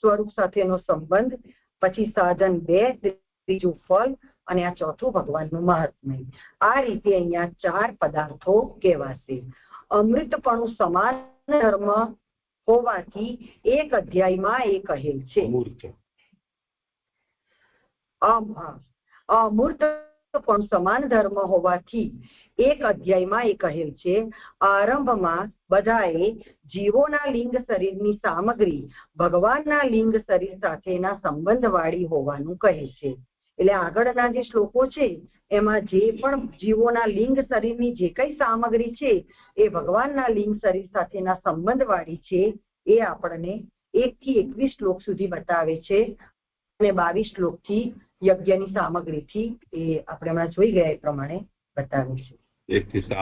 સ્વરૂપ સાથેનો સંબંધ. પછી સાધન 2, ત્રીજું ફલ અને આ ચોથું ભગવાનનું મહાત્મ્ય. આ રીતે અહીંયા 4 પદાર્થો કહેવાશે. અમૃતપણું સમાન ધર્મ હોવાથી 1 અધ્યાયમાં એ કહેલ છે. અમૂર્ત પણ સમાન ધર્મ હોવાથી 1 અધ્યાયમાં એ કહેલ છે. આરંભમાં બધાએ જીવોના લિંગ શરીરની સામગ્રી ભગવાનના લિંગ શરીર સાથેના સંબંધ વાળી હોવાનું કહે છે. એટલે આગળના જે શ્લોકો છે એમાં જે પણ જીવોના લિંગ શરીરની જે કઈ સામગ્રી છે એ ભગવાનના લિંગ શરીર સાથેના સંબંધ વાળી છે. એ આપણને 1 થી 21 શ્લોક સુધી બતાવે છે. અને 22 શ્લોકથી યજ્ઞની સામગ્રીથી એ આપણે હમણાં જોઈ ગયા એ પ્રમાણે બતાવે છે. 1 થી 7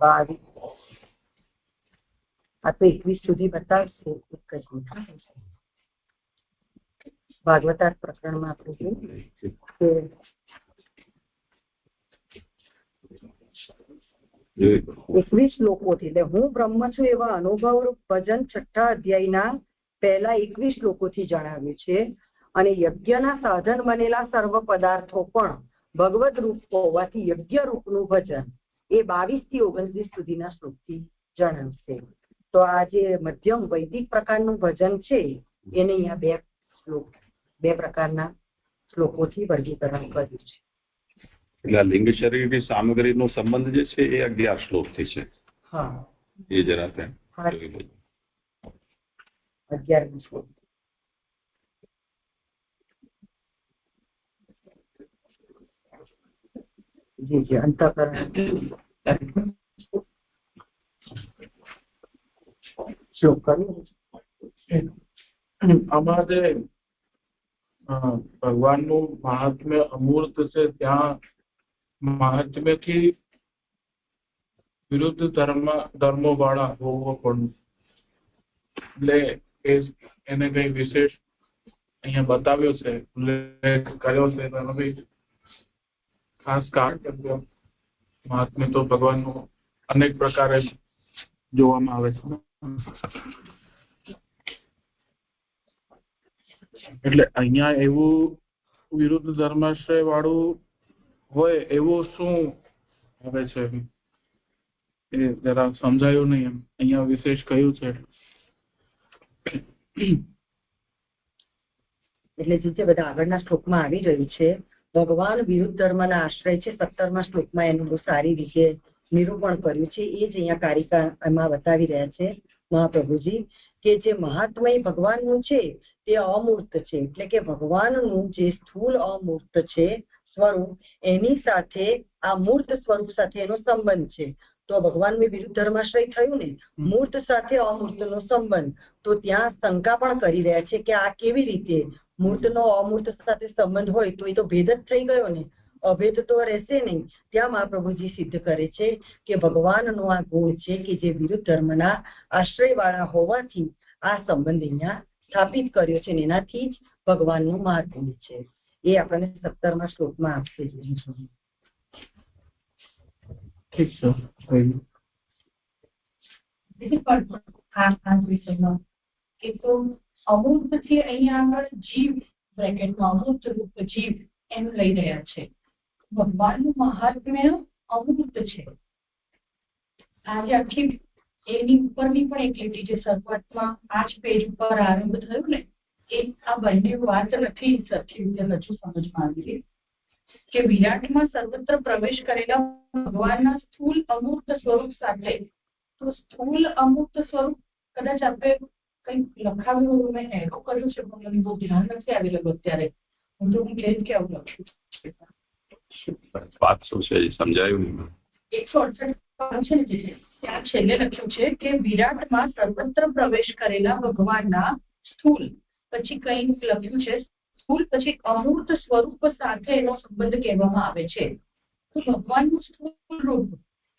22 આ તો 21 સુધી બતાવશે. એક જ મિનિટ. ભાગવતાર્થ પ્રકરણમાં આપણે જોઈએ કે 21 શ્લોકોથી એટલે હું બ્રહ્મ છું એવા અનુભવરૂપ ભજન 6થા અધ્યાયના પહેલા 21 શ્લોકોથી જણાવ્યું છે. અને યજ્ઞના સાધન બનેલા સર્વ પદાર્થો પણ ભગવદ રૂપ હોવાથી યજ્ઞ રૂપનું ભજન એ 22 થી 29 સુધીના શ્લોકથી જણાવશે. તો આ જે મધ્યમ વૈદિક પ્રકારનું ભજન છે એને અહીંયા 2 પ્રકારના શ્લોકોથી વર્ગીકરણ કર્યું છે. એટલે લિંગ શરીરની સામગ્રીનો સંબંધ જે છે એ 11 શ્લોકથી છે. હા, એ જરા ત્યાં 11 શ્લોક. જી અંતઃકરણ શ્લોક કર્યું. આમાં જે ભગવાનનું મહાત્મ્ય અમૂર્ત છે ત્યાં મહાત્મ્યથી વિરુદ્ધ ધર્મો વાળા હોવો પણ એટલે એને કઈ વિશેષ અહીંયા બતાવ્યો છે, ઉલ્લેખ કર્યો છે. એનો કઈ ખાસ કારણ મહાત્મ્ય તો ભગવાનનું અનેક પ્રકારે જોવામાં આવે છે. એટલે અહીંયા એવું વિરુદ્ધ ધર્માશ્રય વાળું હોય એવું શું આવે છે એ જરા સમજાયું નહીં. એમ અહીંયા વિશેષ કયું છે એટલે જે બધા આગળના શ્લોકમાં આવી રહ્યું છે ભગવાન વિરુદ્ધ ધર્મના આશ્રય છે. 17મા શ્લોકમાં એનું બહુ સારી રીતે નિરૂપણ કર્યું છે. એ જ અહીંયા કારિકા એમાં બતાવી રહ્યા છે. મહાપ્રભુજી કે જે મહાત્મય ભગવાનનું છે તે અમૂર્ત છે, એટલે કે ભગવાનનું જે સ્થૂળ અમૂર્ત છે સ્વરૂપ એની સાથે આ મૂર્ત સ્વરૂપ સાથે એનો સંબંધ છે. તો ભગવાનનું વિરુદ્ધ ધર્માશ્રય થયું ને, મૂર્ત સાથે અમૂર્તનો સંબંધ. તો ત્યાં શંકા પણ કરી રહ્યા છે કે આ કેવી રીતે મૂર્તનો અમૂર્ત સાથે સંબંધ હોય તો એ તો ભેદ જ થઈ ગયો ને, અભેદ તો રહેશે નહીં. ત્યાં મહાપ્રભુજી સિદ્ધ કરે છે કે ભગવાનનો આ ગુણ છે કે જે વિરુદ્ધ ધર્મના આશ્રય વાળા હોવાથી આ સંબંધ અહીંયા સ્થાપિત કર્યો છે, એનાથી જ ભગવાનનું મહાત્મ્ય છે. એ આપણને 17મા શ્લોકમાં આપશે. ઠીક છે. એ તો અમૂર્ત થી અહીંયા આગળ જીવ બ્રેકેટમાં અમૂર્ત રૂપ જીવ એમ લઈ રહ્યા છે. ભગવાનનું મહાત્મ્ય અમૂર્ત છે. આજે આખી એની ઉપરની પણ એક લીટી જે શરૂઆતમાં આ જ પેજ ઉપર આરંભ થયું ને, એ આ બંને વાત નથી સરખી રીતે હજુ સમજમાં આવી કે વિરાટમાં સર્વત્ર પ્રવેશ કરેલા ભગવાનના સ્થૂલ અમૂર્ત સ્વરૂપ સાથે. તો સ્થૂલ અમૂર્ત સ્વરૂપ કદાચ આપણે કંઈક લખાવ્યું, મેં એરો કર્યું છે પણ મને બહુ ધ્યાન નથી આવેલું અત્યારે. હું તો હું કેમ કે આવું લખ્યું વાત શું છે સમજાયું નહીં. 168 છે ને, ત્યાં છેલ્લે લખ્યું છે કે વિરાટમાં સર્વત્ર પ્રવેશ કરેલા ભગવાનના સ્થૂલ, પછી કંઈક લખ્યું છે સ્થૂલ પછી અમૂર્ત સ્વરૂપ સાથે એનો સંબંધ કહેવામાં આવે છે. તો ભગવાનનું સ્થૂલ રૂપ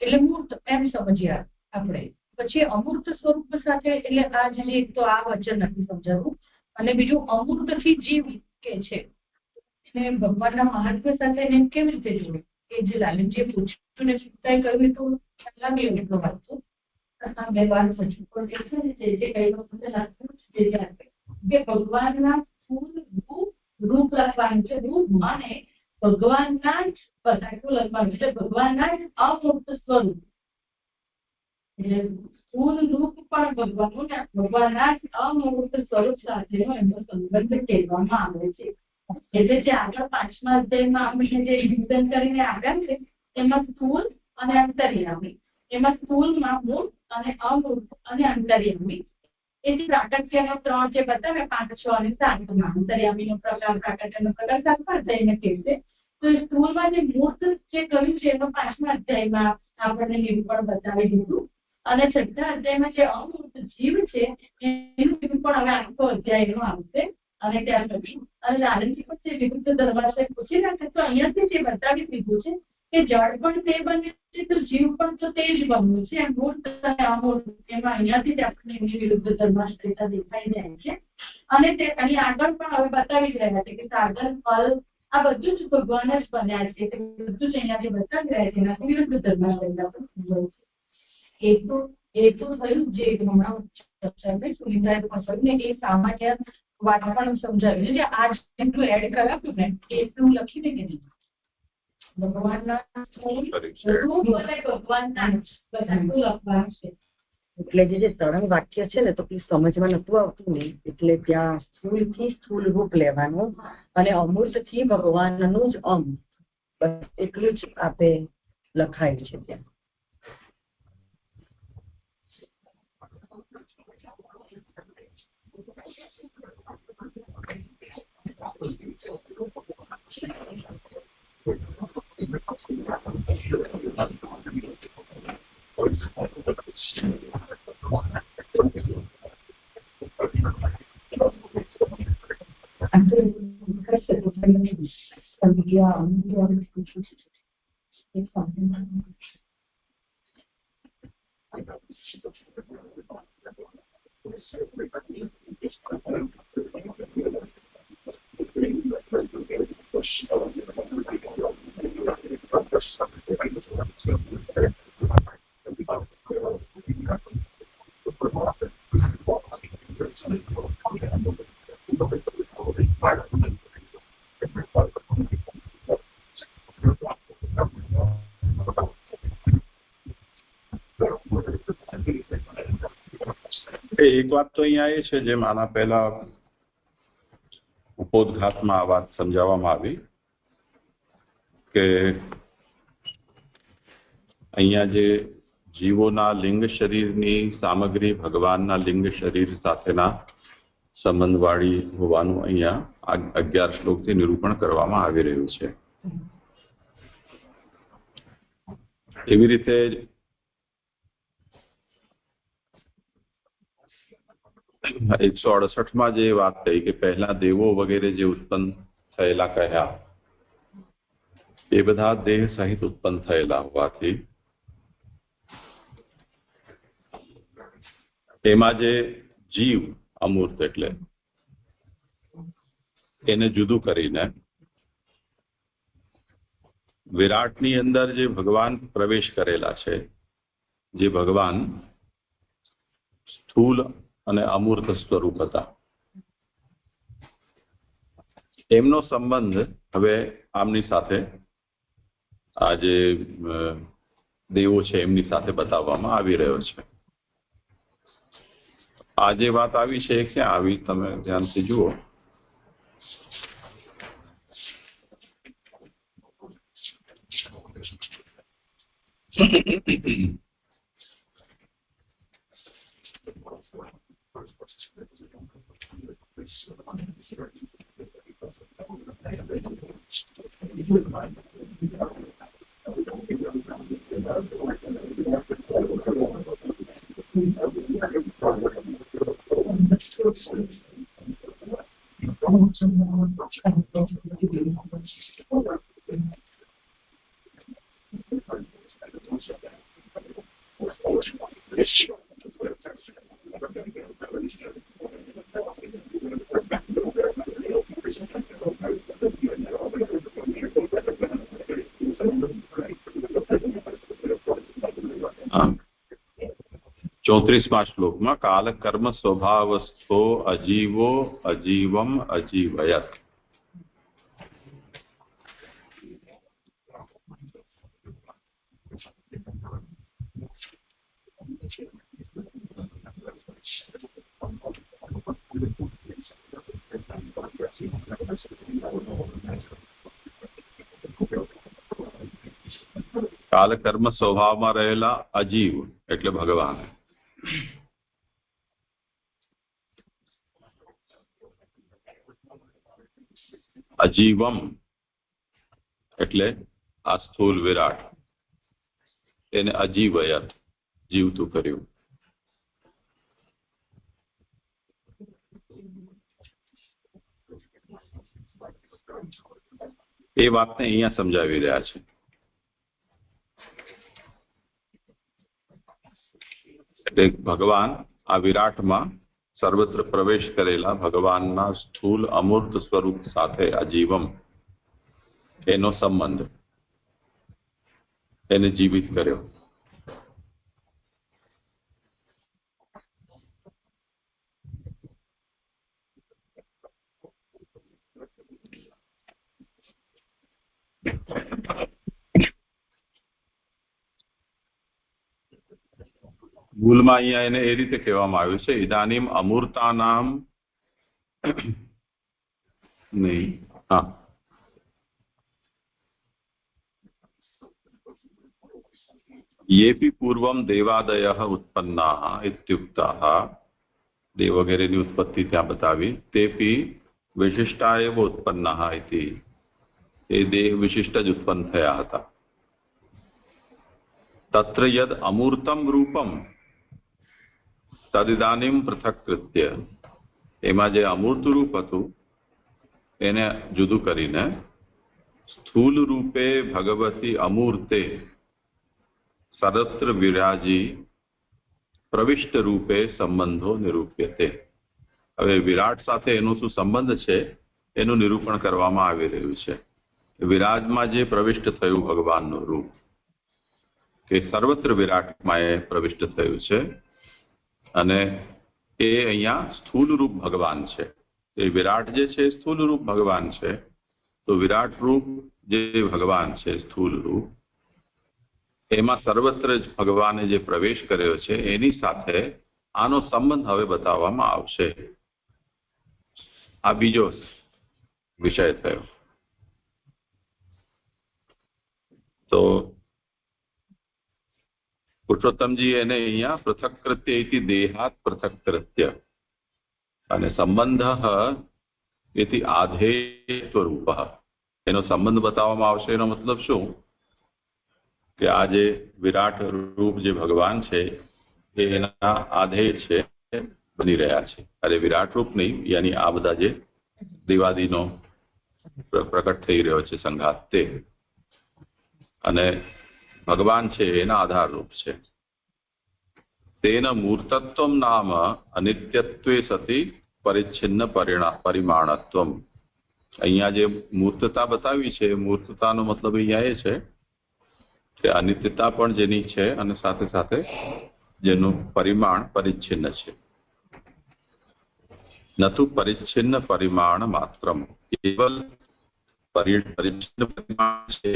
એટલે મૂર્ત એમ સમજ્યા આપણે, પછી અમૂર્ત સ્વરૂપ સાથે એટલે આ જે એક તો આ વચન નથી સમજાવું, અને બીજું અમૂર્ત થી જીવ કે છે ભગવાનના મહાત્મ્ય સાથે એને કેવી રીતે જોડે, એ જે લાલનજીએ પૂછ્યું ને સીતાએ કહ્યું તો ખ્યાલ લાગ્યો એટલો વાંચો. આ બે વાર પૂછ્યું પણ એટલું જ છે જે કઈ વખતે લાગતું કે ભગવાનના સ્થૂલ રૂપ લખવાનું છે, રૂપ અને ભગવાનના જ પદાર્થો લખવાનું છે, ભગવાનના જ અમૂર્ત સ્વરૂપ. એટલે સ્થૂલ રૂપ પણ ભગવાનનું ને ભગવાનના જ અમૂર્ત સ્વરૂપ સાથેનો એનો સંબંધ કહેવામાં આવે છે. એટલે જે આગળ 5મા અધ્યાયમાં આપણે જે રિવિઝન કરીને આવ્યા છે એમાં સ્થૂલ અને અંતર્યામી, એમાં સ્થૂલમાં મૂર્ત અને અમૂર્ત અને અંતર્યામી એ જે પ્રાકટ્યનો 3 જે બતાવ્યા 5, 6 અને 7માં અંતર્યામીનો પ્રકાર, પ્રાકટ્યનો પ્રકાર 7મા અધ્યાયને કહેશે. તો એ સ્થૂલમાં જે મૂર્ત જે કહ્યું છે એમાં 5મા અધ્યાયમાં આપણને નિરૂપણ બતાવી દીધું, અને 6થા અધ્યાયમાં જે અમૂર્ત જીવ છે એનું નિરૂપણ હવે આખો અધ્યાયનો આવશે. અને ત્યાર પછી અને લાલનજી પણ જે વિરુદ્ધ ધર્માશ્રય પૂછી રહ્યા છે તો અહીંયાથી જે બતાવી દીધું છે કે જળ પણ તે બને છે તો જીવ પણ તો તે જ બનવું છે. મૂર્ત અને અમૂર્ત એમાં અહીંયાથી જ આપણને એમની વિરુદ્ધ ધર્માશ્રયતા દેખાઈ જાય છે. અને તે અહીં આગળ પણ હવે બતાવી રહ્યા છે કે સાધન ફળ આ બધું જ ભગવાન જ બન્યા છે, બધું જ અહીંયાથી બતાવી રહ્યા છે, એનાથી વિરુદ્ધ ધર્માશ્રયતા પણ સમજાય છે. એ તો થયું જે હમણાં ચર્ચા સુનિતાએ કહ્યું ને એ સામાન્ય વાત પણ સમજાવી છે. આ જેટલું એડ કરાવ્યું ને એટલું લખીને કીધું ભગવાનના રૂપ અને ભગવાનના બધું લખવાનું છે. એટલે જે સળંગ વાક્ય છે ને તો સમજમાં નતું આવતું ને, એટલે ત્યાં સ્થૂલ થી સ્થૂલ રૂપ લેવાનું અને અમૂર્ત થી ભગવાનનું જ બસ એટલું જ આપે લખાયું છે ત્યાં. એક વાત તો અહીંયા એ છે જેમ આના પહેલા ઉपोદઘાતમાં આ વાત સમજાવવામાં આવી કે અહીંયા જે જીવોના લિંગ શરીરની સામગ્રી ભગવાનના લિંગ શરીર સાથેના સંબંધવાળી હોવાનું અહીંયા 11 શ્લોકથી નિરૂપણ કરવામાં આવી રહ્યું છે. એવી રીતે 168માં જે વાત થઈ કે પહેલા દેવો વગેરે જે ઉત્પન્ન થયેલા કહ્યા એ બધા દેહ સહિત ઉત્પન્ન થયેલા હોવાથી એમાં જે જીવ અમૂર્ત એટલે એને જુદું કરીને વિરાટની અંદર જે ભગવાન પ્રવેશ કરેલા છે, જે ભગવાન સ્થૂલ અને અમૂર્ત સ્વરૂપ હતા, એમનો સંબંધ હવે આમની સાથે આ જે દેવો છે એમની સાથે બતાવવામાં આવી રહ્યો છે. આ જે વાત આવી છે ક્યાં આવી તમે ધ્યાનથી જુઓ. ચોત્રીસમાં શ્લોકમાં કાલ કર્મ સ્વભાવસ્થો અજીવો અજીવમ અજીવયત. કાલ કર્મ સ્વભાવમાં રહેલા અજીવ એટલે ભગવાન, અજીવમ એટલે આ સ્થૂલ વિરાટ, એને અજીવયત જીવતું કર્યું. એ વાતને અહીંયા સમજાવી રહ્યા છે. એટલે ભગવાન આ વિરાટમાં સર્વત્ર પ્રવેશ કરેલા ભગવાનના સ્થૂલ અમૂર્ત સ્વરૂપ સાથે અજીવમ એનો સંબંધ, એને જીવિત કર્યો. ભૂલમાં અહીંયા એને એ રીતે કહેવામાં આવ્યું છે ઇદાનીમ અમૂર્તાનામ નહીં, હા, યેપી પૂર્વમ દેવાદયઃ ઉત્પન્નાઃ ઇત્યુક્તાઃ. દેવ વગેરેની ઉત્પત્તિ ત્યાં બતાવી. તેપી વિશિષ્ટા એવ ઉત્પન્નાઃ ઇતિ. એ દેહ વિશિષ્ટ જ ઉત્પન્ન થયા હતા. તત્ર યદ અમૂર્તમ રૂપમ તદિદાનીમ પૃથક્કૃત્ય. એમાં જે અમૂર્ત રૂપ હતું એને જુદું કરીને સ્થૂલ રૂપે ભગવતી અમૂર્તે સર્વત્ર વિરાજી પ્રવિષ્ટ રૂપે સંબંધો નિરૂપ્યતે. હવે વિરાટ સાથે એનો શું સંબંધ છે એનું નિરૂપણ કરવામાં આવી રહ્યું છે. વિરાજમાં જે પ્રવિષ્ટ થયું ભગવાનનું રૂપ, કે સર્વત્ર વિરાટમાં એ પ્રવિષ્ટ થયું છે અને એ અહીંયા સ્થૂલ રૂપ ભગવાન છે. એ વિરાટ જે છે સ્થૂલ રૂપ ભગવાન છે. તો વિરાટ રૂપ જે ભગવાન છે સ્થૂલ રૂપ, એમાં સર્વત્ર જ ભગવાને જે પ્રવેશ કર્યો છે એની સાથે આનો સંબંધ હવે બતાવવામાં આવશે. આ બીજો વિષય થયો. તો પુરુષોત્તમજી એને અહીંયા પૃથક્કૃત્ય ઇતિ દેહાત પૃથક્કૃત્ય અને સંબંધ એથી આધેયસ્વરૂપ, એનો સંબંધ બતાવવામાં આવશે. એનો મતલબ શું કે આ જે વિરાટ રૂપ જે ભગવાન છે એ એના આધેય છે, બની રહ્યા છે. અરે વિરાટ રૂપ નહીં, યાની આ બધા જે દિવાદીનો પ્રકટ થઈ રહ્યો છે સંઘાત, તે અને ભગવાન છે એના આધાર રૂપ છે. તેન મૂર્તત્વમ નામ અનિત્યત્વે સતી પરિચ્છિન્ન પરિમાણત્વમ. અહીંયા જે મૂર્તતા બતાવી છે, મૂર્તતાનો મતલબ અહીંયા એ છે કે અનિત્યતા પણ જેની છે અને સાથે સાથે જેનું પરિમાણ પરિચ્છિન્ન છે. નતુ પરિચ્છિન્ન પરિમાણ માત્રમ, કેવલ પરિચ્છિન્ન પરિમાણ છે.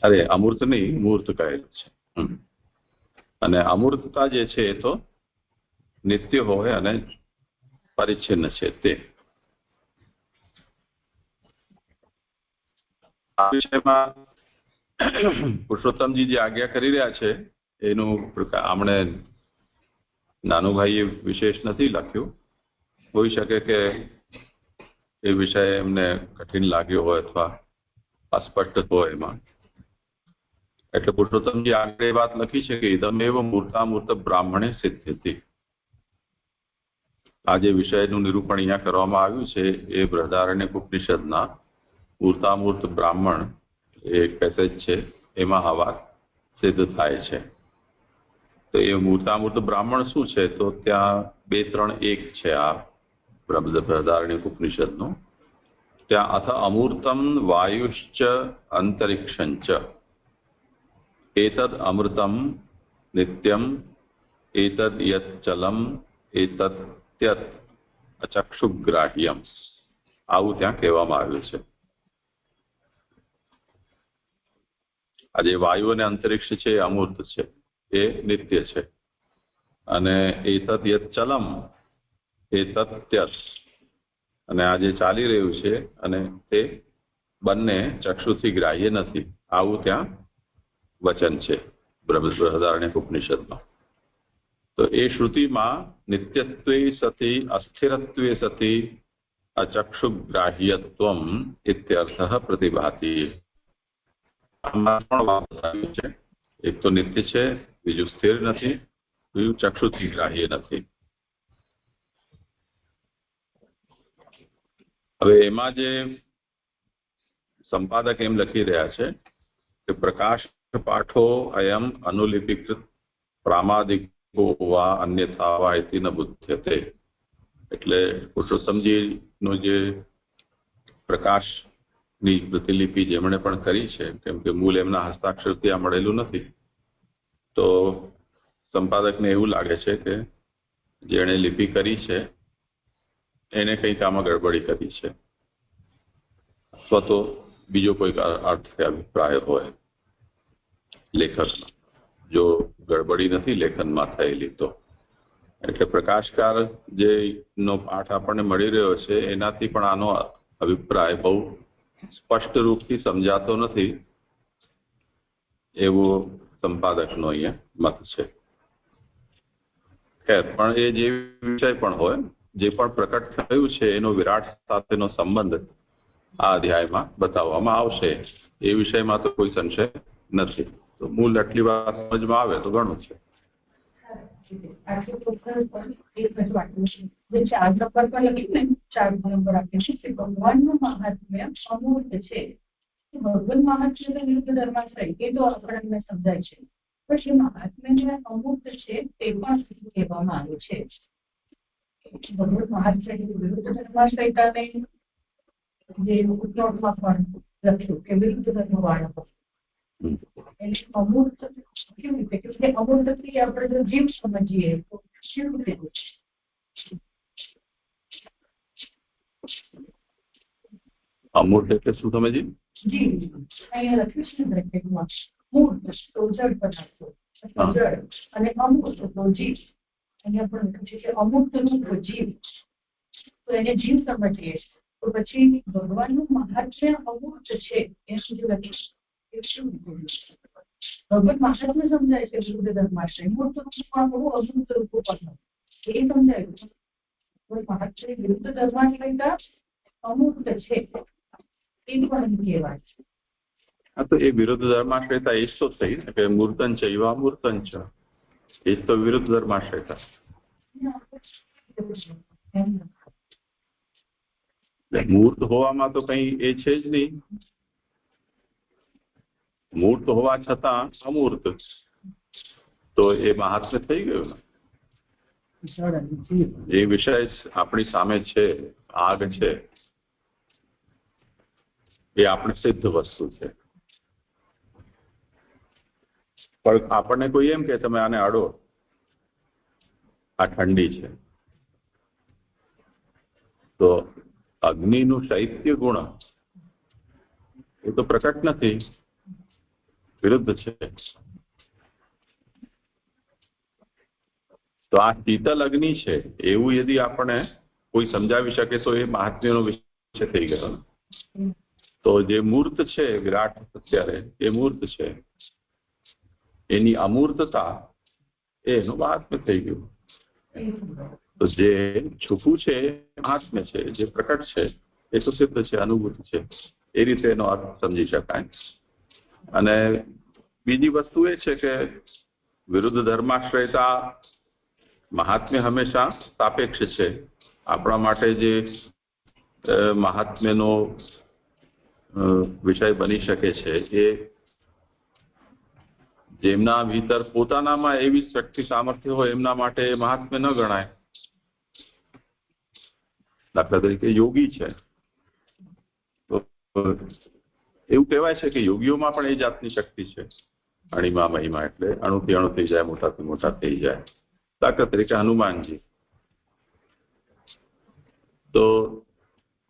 અરે અમૂર્ત નહીં, મૂર્ત કહેલું છે. અને અમૂર્તતા જે છે એ તો નિત્ય હોય અને પરિચ્છિન્ન છે. તે આ વિષયમાં પુરુષોત્તમજી જે આજ્ઞા કરી રહ્યા છે એનું આમણે નાનુભાઈએ વિશેષ નથી લખ્યું. હોઈ શકે કે એ વિષય એમને કઠિન લાગ્યો હોય અથવા અસ્પષ્ટ હોય એમાં, એટલે પુરુષોત્તમજી આગળ એ વાત લખી છે કે ઇદમેવ મૂર્તામૂર્ત બ્રાહ્મણે સિદ્ધ્યતિ. આ જે વિષયનું નિરૂપણ અહીંયા કરવામાં આવ્યું છે એ બૃહદારણ્યક ઉપનિષદના મૂર્તામૂર્ત બ્રાહ્મણ એક પેસેજ છે, એમાં આ વાત સિદ્ધ થાય છે. તો એ મૂર્તામૂર્ત બ્રાહ્મણ શું છે? તો ત્યાં 2-3-1 છે આ બૃહદારણ્યક ઉપનિષદનું. ત્યાં અથ અમૂર્તમ વાયુશ્ચ અંતરિક્ષંચ એતદ અમૃતમ નિત્યમ એતદ યત ચલમ એતદ ત્યત અચક્ષુગ્રાહ્યમ. આવું ત્યાં કહેવામાં આવ્યું છે. આ જે વાયુ અને અંતરિક્ષ છે એ અમૂર્ત છે, એ નિત્ય છે. અને એતદ યત ચલમ એતદ ત્યત, અને આ જે ચાલી રહ્યું છે અને તે બંને ચક્ષુથી ગ્રાહ્ય નથી, આવું ત્યાં વચન છે બૃહદારણ્યક ઉપનિષદમાં. તો એ શ્રુતિમાં નિત્યત્વે સતી અસ્થિરત્વે સતી અચક્ષુગ્રાહ્યત્વમ ઇત્યર્થઃ પ્રતિભાતિ. આમાં પણ વાત બતાવી છે. એક તો નિત્ય છે, બીજું સ્થિર નથી, બીજું ચક્ષુથી ગ્રાહ્ય નથી. હવે એમાં જે સંપાદક એમ લખી રહ્યા છે કે પ્રકાશ પાઠો અયમ અનુલિપિકૃત પ્રામાદિકો વા અન્યથા વા ઇતિ ન બુધ્યતે. એટલે પુરુષોત્તમજીનું જે પ્રકાશની પ્રતિલિપિ જેમણે પણ કરી છે, કેમ કે મૂળ એમના હસ્તાક્ષરથી આ મળેલું નથી, તો સંપાદકને એવું લાગે છે કે જેણે લિપિ કરી છે એને કંઈક આમાં ગડબડી કરી છે, અથવા તો બીજો કોઈક અર્થ કે અભિપ્રાય હોય લેખકનો. જો ગડબડી નથી લેખનમાં થયેલી તો. એટલે પ્રકાશકાર જે નો પાઠ આપણને મળી રહ્યો છે એનાથી પણ આનો અભિપ્રાય બહુ સ્પષ્ટ રૂપથી સમજાતો નથી, એવો સંપાદકનો અહીંયા મત છે. ખેર, પણ એ જે વિષય પણ હોય, જે પણ પ્રકટ થયું છે એનો વિરાટ સાથેનો સંબંધ આ અધ્યાયમાં બતાવવામાં આવશે. એ વિષયમાં તો કોઈ સંશય નથી. તો મૂળ આટલી વાત સમજમાં આવે તો ઘણું છે. ભગવાનનું મહાત્મ્ય અમૂર્ત છે. ભગવાન મહાત્મ્ય વિરુદ્ધ ધર્માશ્રય એ તો આપણને સમજાય છે, પણ એ મહાત્મ્ય અમૂર્ત છે તે પણ કહેવામાં આવે છે. ભગવત મહાત્મ્ય વિરુદ્ધ ધર્માશ્રયતાને જે ઉદ્યોગમાં પણ લખ્યું કે વિરુદ્ધ ધર્મ વાળા એને અમૂર્ત કેવી રીતે, કે અમૂર્તથી આપણે જો જીવ સમજીએ તો કેવું રીતે અમૂર્ત એટલે શું સમજી? જીવ અહીંયા લખ્યું છે બ્રેકેટમાં મૂર્ત તો જળ પદાર્થો, જળ અને અમૂર્તનો જીવ. અહીંયા પણ લખ્યું છે કે અમૂર્તનો જીવ, તો એને જીવ સમજીએ તો પછી ભગવાનનું મહાત્મ્ય અમૂર્ત છે એ સુધી લખ્યું. ભગવત મહાત્મ્ય સમજાય છે વિરુદ્ધ ધર્માશ્રય. મૂર્ત રૂપમાં બહુ અમૂર્ત રૂપો પણ એ સમજાયું. મહાત્મ્ય વિરુદ્ધ ધર્માશ્રયતા અમૂર્ત છે એ પણ કહેવાય છે. હા, તો એ વિરુદ્ધ ધર્માશ્રયતા એ જ તો થઈ ને કે મૂર્તન છે એવા મૂર્તન છે, એ જ તો વિરુદ્ધ ધર્માશ્રયતા. મૂર્ત હોવામાં તો કઈ એ છે જ નહીં. મૂર્ત હોવા છતાં અમૂર્ત, તો એ મહાત્મ્ય થઈ ગયું ને. એ વિષય આપણી સામે છે, આગ છે, એ આપણે સિદ્ધ વસ્તુ છે. પણ આપણને કોઈ એમ કે તમે આને અડો, આ ઠંડી છે, તો અગ્નિનું શૈત્ય ગુણ એ તો પ્રકટ નથી, વિરુદ્ધ છે. તો આ શીતલ અગ્નિ છે એવું યદિ આપણે કોઈ સમજાવી શકે તો એ મહાત્મ્યનો વિષય થઈ ગયો. તો જે મૂર્ત છે વિરાટ અત્યારે એ મૂર્ત છે, એની અમૂર્તતા એનું મહાત્મ્ય થઈ ગયું. તો જે છુપું છે મહાત્મ્ય છે, જે પ્રકટ છે એ તો સિદ્ધ છે, અનુભૂત છે. એ રીતે એનો અર્થ સમજી શકાય. અને બીજી વસ્તુ એ છે કે વિરુદ્ધ ધર્માશ્રયતા મહાત્મ્ય હંમેશા સાપેક્ષ છે. આપણા માટે જે મહાત્મ્યનો વિષય બની શકે છે એ જેમના ભીતર પોતાનામાં એવી શક્તિ સામર્થ્ય હોય એમના માટે મહાત્મ્ય ન ગણાય. દાખલા તરીકે યોગી છે, તો એવું કહેવાય છે કે યોગીઓમાં પણ એ જાતની શક્તિ છે. અણિમા મહિમા એટલે અણુથી અણુ થઈ જાય, મોટાથી મોટા થઈ જાય. દાખલા તરીકે હનુમાનજી. તો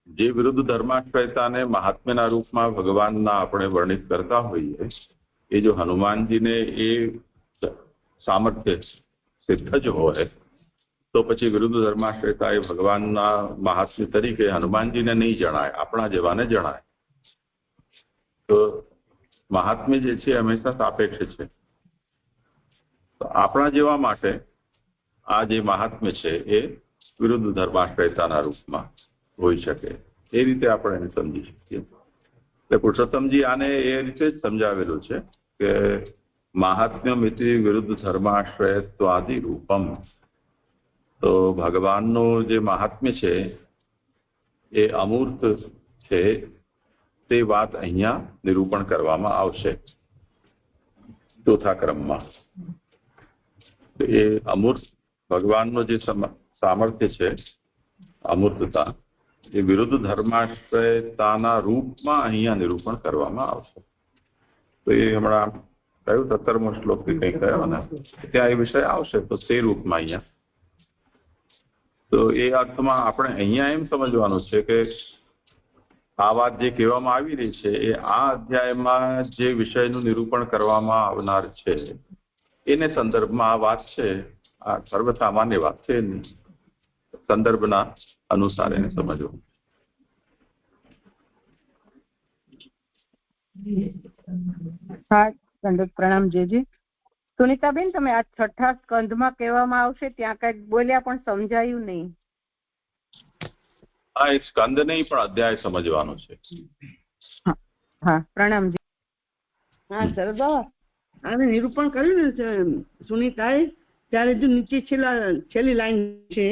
જે વિરુદ્ધ ધર્માશ્રયતાને મહાત્મ્યના રૂપમાં ભગવાનના આપણે વર્ણિત કરતા હોઈએ, એ જો હનુમાનજીને એ સામર્થ્ય સિદ્ધ જ હોય તો પછી વિરુદ્ધ ધર્માશ્રયતા એ ભગવાનના મહાત્મ્ય તરીકે હનુમાનજીને નહીં જણાય, આપણા જેવાને જણાય. તો મહાત્મ્ય જે છે હંમેશા સાપેક્ષ છે. તો આપણા જેવા માટે આ જે મહાત્મ્ય છે એ વિરુદ્ધ ધર્માશ્રયતાના રૂપમાં હોઈ શકે. એ રીતે આપણે એને સમજી શકીએ. એટલે પુરુષોત્તમજી આને એ રીતે જ સમજાવેલું છે કે મહાત્મ્યમિતિ વિરુદ્ધ ધર્માશ્રયત્વાદિ રૂપમ. તો ભગવાનનું જે મહાત્મ્ય છે એ અમૂર્ત છે તે વાત અહીંયા નિરૂપણ કરવામાં આવશે ચોથા ક્રમમાં. એ અમૂર્ત ભગવાનનું જે સામર્થ્ય છે, અમૂર્તતા, એ વિરુદ્ધ ધર્માશ્રયતાના રૂપમાં અહીંયા નિરૂપણ કરવામાં આવશે. તો એ હમણાં કયું 17મો શ્લોક કંઈ કયો ને ત્યાં એ વિષય આવશે. તો તે રૂપમાં અહીંયા, તો એ અર્થમાં આપણે અહીંયા એમ સમજવાનું છે કે આ વાત જે કહેવામાં આવી રહી છે એ આ અધ્યાયમાં જે વિષયનું નિરૂપણ કરવામાં આવનાર છે એને સંદર્ભમાં આ વાત છે. આ સર્વસામાન્ય વાત છે, સંદર્ભના અનુસાર એને સમજવું. હા, દંડોત પ્રણામ જેજી. સુનિતાબેન, તમે આ છઠ્ઠા સ્કંધમાં કહેવામાં આવશે ત્યાં કઈક બોલ્યા પણ સમજાયું નહીં. હા, એક સ્કંદ નહીં પણ અધ્યાય સમજવાનો છે. હા, પ્રણામજી. હા સરસ બાબા, આને નિરૂપણ કર્યું ને સુનિતાએ, ત્યારે જો નીચે છેલ્લી લાઈન છે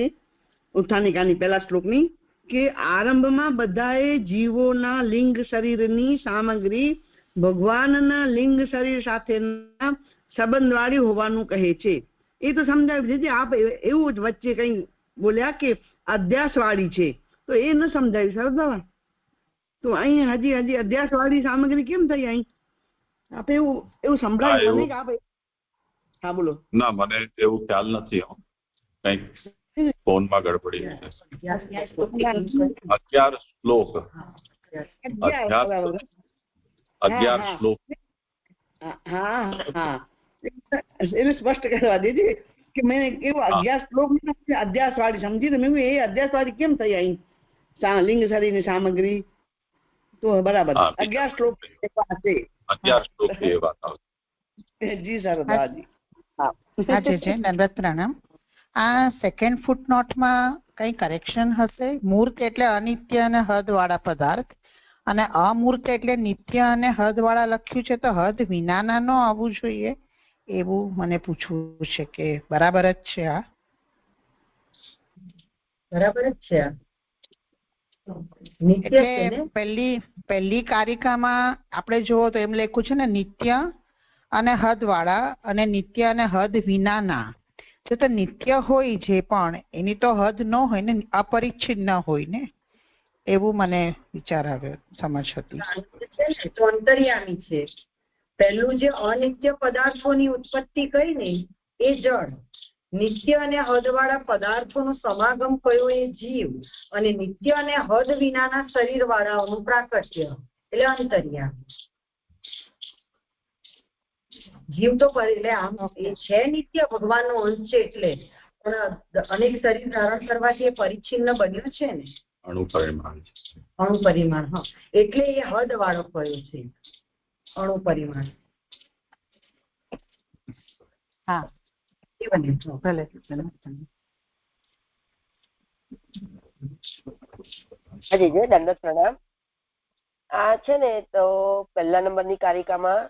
ઉત્થાનિકાની પહેલા શ્લોકની કે આરંભમાં બધાએ જીવોના લિંગ શરીરની સામગ્રી ભગવાનના લિંગ શરીર સાથેના સંબંધવાળી હોવાનું કહે છે. એ તો સમજાવ્યું છે. આપ એવું જ વચ્ચે કઈ બોલ્યા કે અધ્યાસવાળી છે, તો એ ન સમજાયું સરસ બાબા. તો અહીં હજી અધ્યાસવાળી સામગ્રી કેમ થઈ? અહીં આપે એવું સંભળાયું મને કે આપે. હા બોલો. ના, મને એવું ખ્યાલ નથી. કંઈક ફોનમાં ગડબડી છે. 11 શ્લોક 11 શ્લોક. હા હા, એને સ્પષ્ટ કરવા દેજે કે મેં કેવું અધ્યાસ શ્લોક અધ્યાસવાળી સમજી. મેં એ અધ્યાસવાળી કેમ થઈ અહીં લિંગ શરીરની સામગ્રી તો બરાબર અગિયાર શ્લોક પાસે જી શારદાજી. હા છે દંડવત પ્રણામ. આ સેકન્ડ ફૂટનોટમાં કઈ કરેક્શન હશે? મૂર્ત એટલે અનિત્ય અને હદ વાળા પદાર્થ અને અમૂર્ત એટલે નિત્ય અને હદ વાળા લખ્યું છે, તો હદ વિનાના નો આવવું જોઈએ એવું મને પૂછવું છે કે બરાબર જ છે? આ બરાબર જ છે. એટલે પહેલી કારિકામાં આપણે જુઓ તો એમ લખ્યું છે ને નિત્ય અને હદ વાળા અને નિત્ય અને હદ વિનાના. તો નિત્ય હોય જે પણ એની તો હદ ન હોય ને, અપરિચ્છિન્ન હોય ને, એવું મને વિચાર આવ્યો, સમજ હતી. તો અંતર્યામી છે. પહેલું જે અનિત્ય પદાર્થોની ઉત્પત્તિ કરી ને એ જળ, નિત્ય અને હદ વાળા પદાર્થોનો સમાગમ કયો એ જીવ, અને નિત્ય અને હદ વિનાના શરીર વાળાઓનું પ્રાકટ્ય એટલે અંતર્યામી. જીવ તો એટલે આમ એ છે નિત્ય, ભગવાનનો અંશ છે એટલે, પણ અનેક શરીર ધારણ કરવાથી એ પરિચ્છિન્ન બન્યો છે ને, અણુપરિમાણ. હા, એટલે એ હદ વાળો કયો છે, અણુપરિમાણ. હા ભલે. દંડવત પ્રણામ. આ છે ને તો પહેલા નંબરની કારિકામાં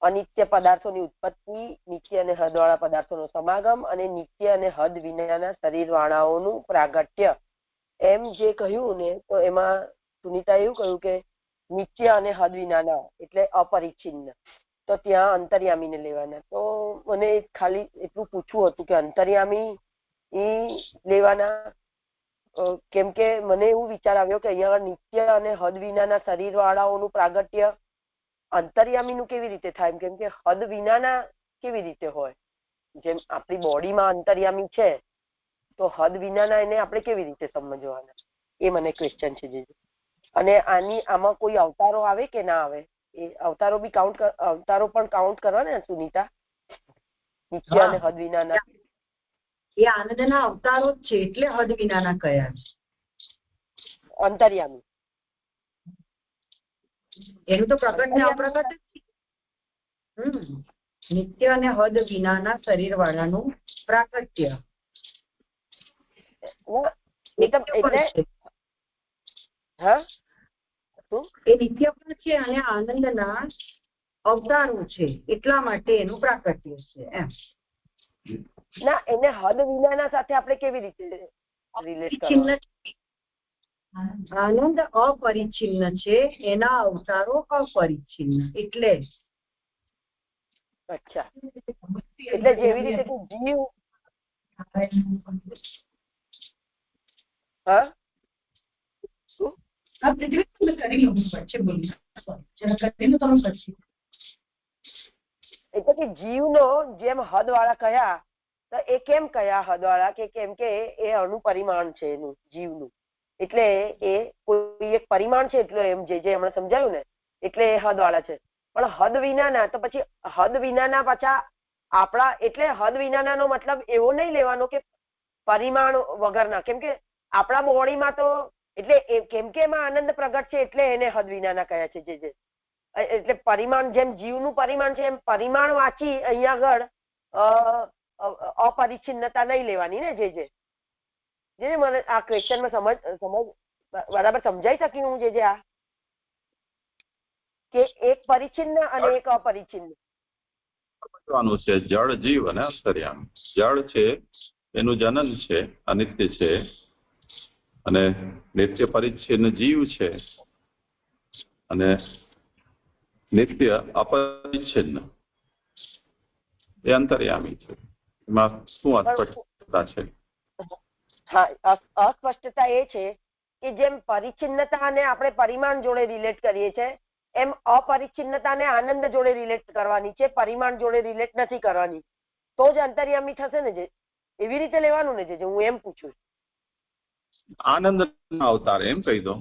અનિત્ય પદાર્થોની ઉત્પત્તિ, નિત્ય અને હદ વાળા પદાર્થોનો સમાગમ અને નિત્ય અને હદ વિનાના શરીર વાળાઓનું પ્રાગટ્ય એમ જે કહ્યું ને, તો એમાં સુનિતા એવું કહ્યું કે નિત્ય અને હદ વિનાના એટલે અપરિચ્છિન્ન, તો ત્યાં અંતર્યામીને લેવાના. તો મને ખાલી એટલું પૂછવું હતું કે અંતર્યામી લેવાના, કેમ કે મને એવું વિચાર આવ્યો કે અહીંયા નિત્ય અને હદ વિનાના શરીર વાળાઓનું પ્રાગટ્ય અંતર્યામીનું કેવી રીતે થાય, કેમ કે હદ વિનાના કેવી રીતે હોય? જેમ આપણી બોડીમાં અંતર્યામી છે, તો હદ વિનાના એને આપણે કેવી રીતે સમજવાના? એ મને ક્વેશ્ચન છે. અને આમાં કોઈ અવતારો આવે કે ના આવે? એ અવતારો પણ કાઉન્ટ કરવા ને સુનીતા? નિત્ય અને હદ વિનાના એ આનંદના અવતારો જ છે, એટલે હદ વિનાના કયા છે અંતર્યામી. એનું તો પ્રગટ ને અપ્રગટ જ. નિત્ય અને હદ વિનાના શરીર વાળાનું પ્રાકટ્ય એ નિત્ય પણ છે અને આનંદના અવતારો છે, એટલા માટે એનું પ્રાકટ્ય છે એમ. ના, એને હદ વિનાના સાથે આપણે કેવી રીતે રિલેટ કરવાના? આનંદ અપરિચ્છિન્ન છે, એના અવતારો અપરિચ્છિન્ન એટલે. અચ્છા, એટલે જેવી રીતે જીવ એટલે કે જીવનો જેમ હદ વાળા કયા, તો એ કેમ કયા હદ વાળા? કે કેમ કે એ અણુપરિમાણ છે એનું, જીવનું, એટલે એ કોઈ એક પરિમાણ છે, એટલે એમ જે હમણાં સમજાયું ને, એટલે એ હદ વાળા છે. પણ હદ વિનાના, તો પછી હદ વિનાના પાછા આપણા, એટલે હદ વિનાના નો મતલબ એવો નહીં લેવાનો કે પરિમાણ વગરના, કેમ કે આપણા બોડીમાં તો એટલે કેમ કે એમાં આનંદ પ્રગટ છે એટલે એને હદ વિનાના કયા છે. જે એટલે પરિમાણ, જેમ જીવનું પરિમાણ છે એમ પરિમાણ વાંચી અહીંયા આગળ અપરિચ્છિન્નતા નહીં લેવાની ને. જે મને આ ક્વેશ્ચનમાં સમજ બરાબર સમજાઈ શકી હું? જે આ કે એક પરિચ્છિન્ન અને એક અપરિચ્છિન્ન સમજવાનું છે. જળ, જીવ અને અંતર્યામી. જળ છે એનું જનન છે, અનિત્ય છે, અને નિત્ય પરિચ્છિન્ન જીવ છે, અને નિત્ય અપરિચ્છિન્ન એ અંતર્યામી છે. એમાં શું અસ્પષ્ટતા છે? હા, અસ્પષ્ટતા એ છે કે જેમ પરિચ્છિન્નતાને આપણે પરિમાણ જોડે રિલેટ કરીએ છીએ, એમ અપરિચ્છિન્નતાને આનંદ જોડે રિલેટ કરવાની છે, પરિમાણ જોડે રિલેટ નથી કરવાની. તો જ અંતર્યામી થશે ને. જે એવી રીતે લેવાનું ને, જે હું એમ પૂછું. આનંદ અવતાર એમ કહી દો.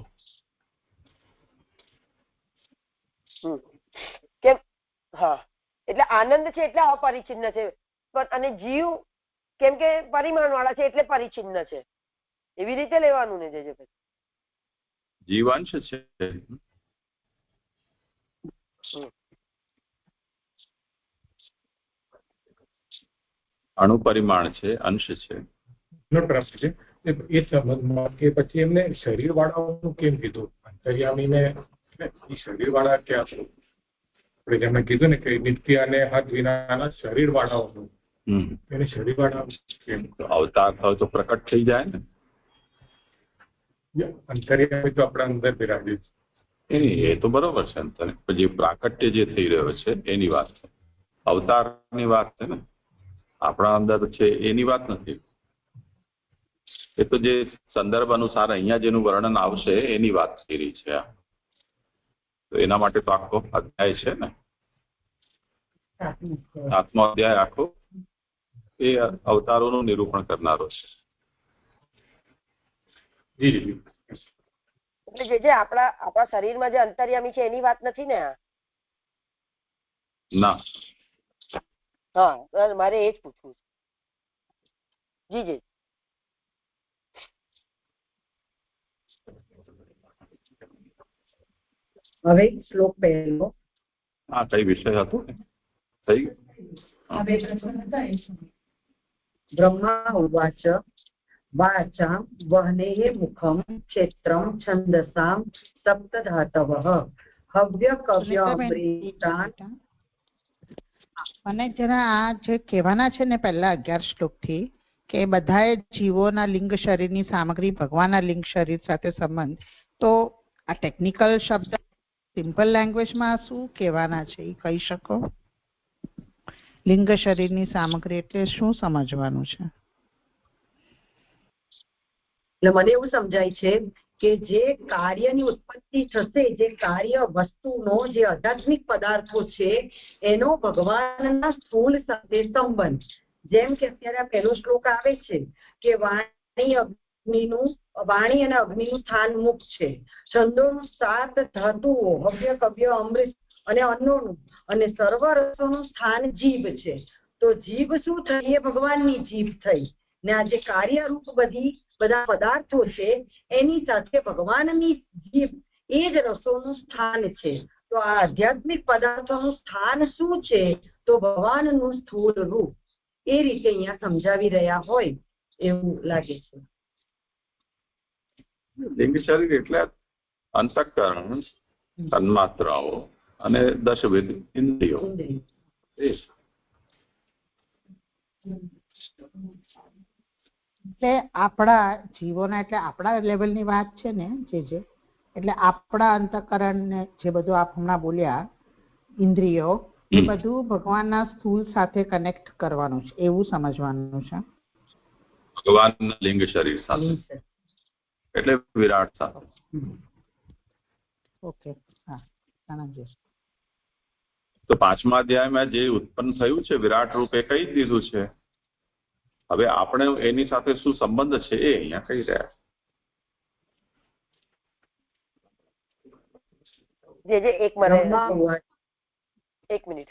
કેમ? હા, એટલે આનંદ છે એટલે અપરિચ્છિન્ન છે, અને જીવ કેમ કે પરિમાણ વાળા છે એટલે પરિચ્છિન્ન છે, એવી રીતે લેવાનું ને જે પછી જીવાંશ છે, અણુપરિમાણ છે, અંશ છે. પ્રશ્ન છે એ સંબંધમાં કે પછી એમને શરીર વાળાઓનું કેમ કીધું? અંતર્યામીને શરીર વાળા ક્યાં છે? આપણે જેમણે કીધું ને કે નિત્ય અને હદ વિનાના શરીર વાળાઓનું, એને શરીર વાળા કેમ? અવતાર થાય તો પ્રકટ થઈ જાય ને. અંતર્યામી તો આપણા અંદર બિરાજે છે. એ તો બરોબર છે. જે પ્રાકટ્ય જે થઈ રહ્યો છે એની વાત છે, અવતારની વાત છે ને, આપણા અંદર છે એની વાત નથી. એ તો જે સંદર્ભ અનુસાર અહીંયા જેનું વર્ણન આવશે એની વાત થઈ રહી છે. તો એના માટે તો આખો અધ્યાય છે ને, 7મો અધ્યાય આખો એ અવતારોનું નિરૂપણ કરનારો છે. એટલે જે આપણા શરીરમાં જે અંતર્યામી છે એની વાત નથી ને? ના. હા, મારે એ જ પૂછવું છે. જી જી. હવે શ્લોક પહેલો. હા, કઈ વિષય હતો થઈ બ્રહ્મા ઉવાચ વાચામ વહનેઃ મુખમ ક્ષેત્રમ છંદસામ સપ્તધાતવઃ હવ્ય કવ્ય અમૃતાન. અને જરા આ જે કહેવાના છે ને પહેલા 11 શ્લોક થી કે બધાએ જીવોના લિંગ શરીરની સામગ્રી ભગવાનના લિંગ શરીર સાથે સંબંધ, તો આ ટેકનિકલ શબ્દ સિમ્પલ લેંગ્વેજમાં શું કહેવાના છે એ કહી શકો? લિંગ શરીરની સામગ્રી એટલે શું સમજવાનું છે? એટલે મને એવું સમજાય છે કે જે કાર્યની ઉત્પત્તિ થશે, જે કાર્ય વસ્તુનો જે આધ્યાત્મિક પદાર્થો છે એનો ભગવાનના સ્થૂળ સાથે સંબંધ. જેમ કે અત્યારે આ પહેલો શ્લોક આવે છે કે વાણી અને અગ્નિનું સ્થાન મુખ છે, છંદોનું 7 ધાતુઓ હવ્ય કવ્ય અમૃત અને અન્નોનું, અને સર્વ રસોનું સ્થાન જીભ છે. તો જીભ શું થઈ? એ ભગવાનની જીભ થઈ ને આ જે કાર્યરૂપ બધા પદાર્થો છે એની સાથે ભગવાનની જીભ એ જ રસોનું સ્થાન છે. તો આ આધ્યાત્મિક પદાર્થોનું સ્થાન શું છે? તો ભગવાનનું સ્થૂળ રૂપ. એ રીતે અહીંયા સમજાવી રહ્યા હોય એવું લાગે છે. લિંગ શરીર એટલે અંતઃકરણ, તન્માત્રાઓ અને 10 ઇન્દ્રિયો. એટલે આપણા જીવોના, એટલે આપણા લેવલની વાત છે ને જે એટલે આપણા અંતઃકરણ ને જે બધું આપ હમણાં બોલ્યા ઇન્દ્રિયો, એ બધું ભગવાનના સ્થૂળ સાથે કનેક્ટ કરવાનું છે એવું સમજવાનું છે. ભગવાનના લિંગ શરીર સાથે એટલે વિરાટ સાથે. ઓકે, હા, આનંદ. તો 5મા અધ્યાયમાં જે ઉત્પન્ન થયું છે વિરાટ રૂપે કહી દીધું છે. હવે આપણે એની સાથે શું સંબંધ છે એ અહીંયા કહી રહ્યા. એક મિનિટ,